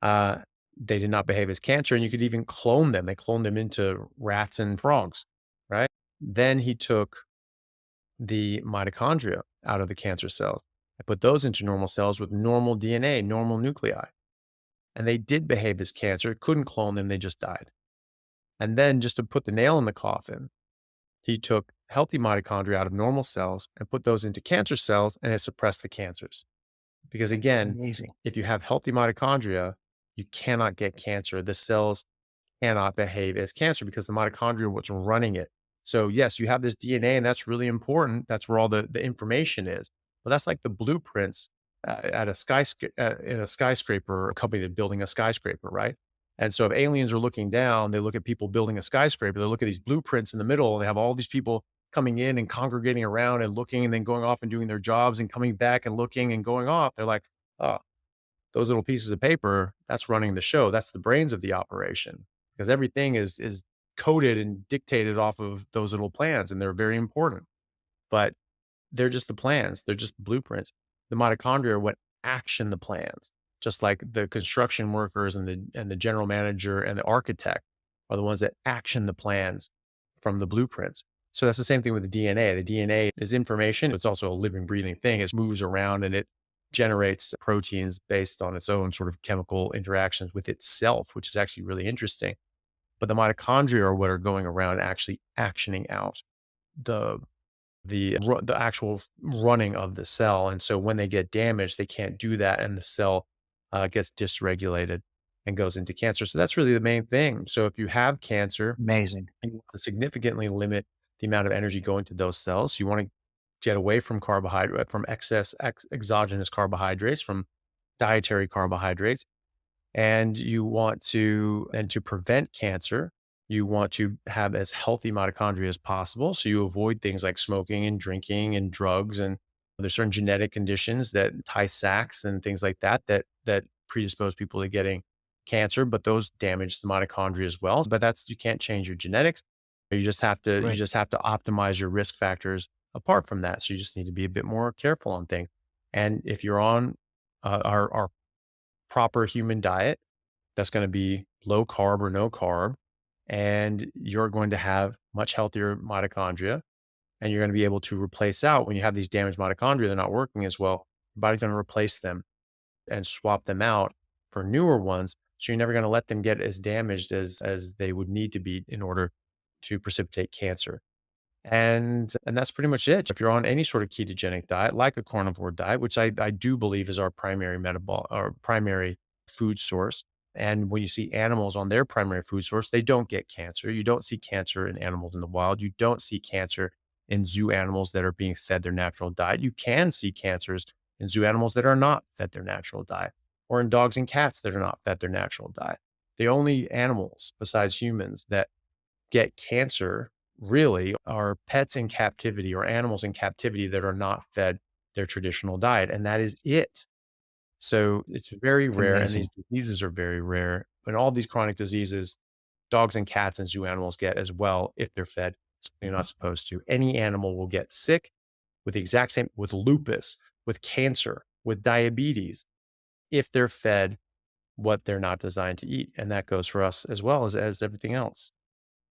They did not behave as cancer, and you could even clone them. They cloned them into rats and frogs, right? Then he took the mitochondria out of the cancer cells and put those into normal cells with normal DNA, normal nuclei. And they did behave as cancer, couldn't clone them, they just died. And then, just to put the nail in the coffin, he took healthy mitochondria out of normal cells and put those into cancer cells, and it suppressed the cancers. Because again, Amazing. if you have healthy mitochondria, you cannot get cancer. The cells cannot behave as cancer because the mitochondria are what's running it. So yes, you have this DNA, and that's really important. That's where all the information is. But that's like the blueprints in a skyscraper, a company that's building a skyscraper, right? And so if aliens are looking down, they look at people building a skyscraper, they look at these blueprints in the middle, and they have all these people coming in and congregating around and looking, and then going off and doing their jobs and coming back and looking and going off. They're like, oh, those little pieces of paper, that's running the show. That's the brains of the operation, because everything is coded and dictated off of those little plans, and they're very important. But they're just the plans. They're just blueprints. The mitochondria are what action the plans, just like the construction workers and the general manager and the architect are the ones that action the plans from the blueprints. So that's the same thing with the DNA. The DNA is information. It's also a living, breathing thing. It moves around and it generates proteins based on its own sort of chemical interactions with itself, which is actually really interesting. But the mitochondria are what are going around actually actioning out the actual running of the cell. And so when they get damaged, they can't do that, and the cell gets dysregulated and goes into cancer. So that's really the main thing. So if you have cancer, Amazing. you want to significantly limit the amount of energy going to those cells. You want to get away from from excess exogenous carbohydrates, from dietary carbohydrates. And you want to prevent cancer, you want to have as healthy mitochondria as possible. So you avoid things like smoking and drinking and drugs. And there's certain genetic conditions that Tay-Sachs and things like that predispose people to getting cancer, but those damage the mitochondria as well. But you can't change your genetics. You just have to optimize your risk factors apart from that. So you just need to be a bit more careful on things. And if you're on our proper human diet, that's going to be low carb or no carb, and you're going to have much healthier mitochondria, and you're going to be able to replace out when you have these damaged mitochondria, they're not working as well. Your body's going to replace them and swap them out for newer ones. So you're never going to let them get as damaged as they would need to be in order to precipitate cancer. And that's pretty much it. If you're on any sort of ketogenic diet, like a carnivore diet, which I do believe is our primary or primary food source. And when you see animals on their primary food source, they don't get cancer. You don't see cancer in animals in the wild. You don't see cancer in zoo animals that are being fed their natural diet. You can see cancers in zoo animals that are not fed their natural diet, or in dogs and cats that are not fed their natural diet. The only animals besides humans that get cancer really are pets in captivity or animals in captivity that are not fed their traditional diet. And that is it. So it's very It's rare. And amazing. these diseases are very rare. And all these chronic diseases, dogs and cats and zoo animals get as well if they're fed something they're not supposed to. Any animal will get sick with the exact same, with lupus, with cancer, with diabetes, if they're fed what they're not designed to eat. And that goes for us as well as everything else.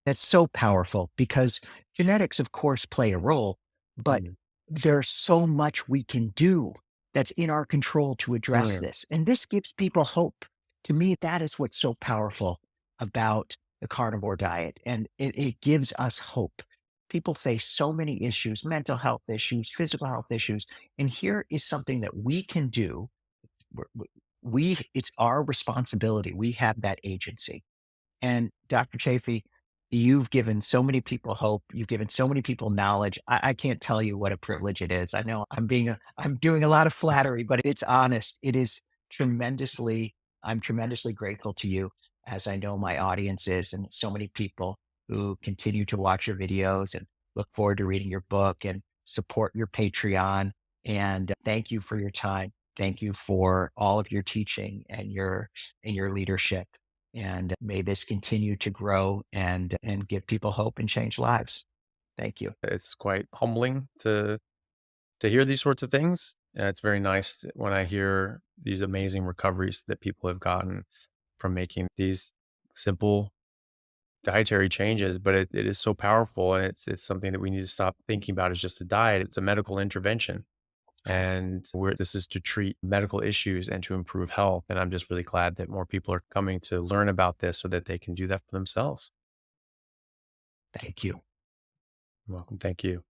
That's so powerful because genetics, of course, play a role, but Mm. there's so much we can do that's in our control to address Mm. this. And this gives people hope. To me, that is what's so powerful about the carnivore diet. And it gives us hope. People face so many issues, mental health issues, physical health issues. And here is something that we can do. It's our responsibility. We have that agency. And Dr. Chaffee, you've given so many people hope. You've given so many people knowledge. I can't tell you what a privilege it is. I know I'm doing a lot of flattery, but it's honest. It is I'm tremendously grateful to you, as I know my audience is, and so many people who continue to watch your videos and look forward to reading your book and support your Patreon. And thank you for your time. Thank you for all of your teaching and your leadership. And may this continue to grow and give people hope and change lives. Thank you. It's quite humbling to hear these sorts of things. It's very nice when I hear these amazing recoveries that people have gotten from making these simple dietary changes, but it is so powerful, and it's something that we need to stop thinking about as just a diet. It's a medical intervention. And where this is to treat medical issues and to improve health. And I'm just really glad that more people are coming to learn about this so that they can do that for themselves. Thank you. You're welcome. Thank you.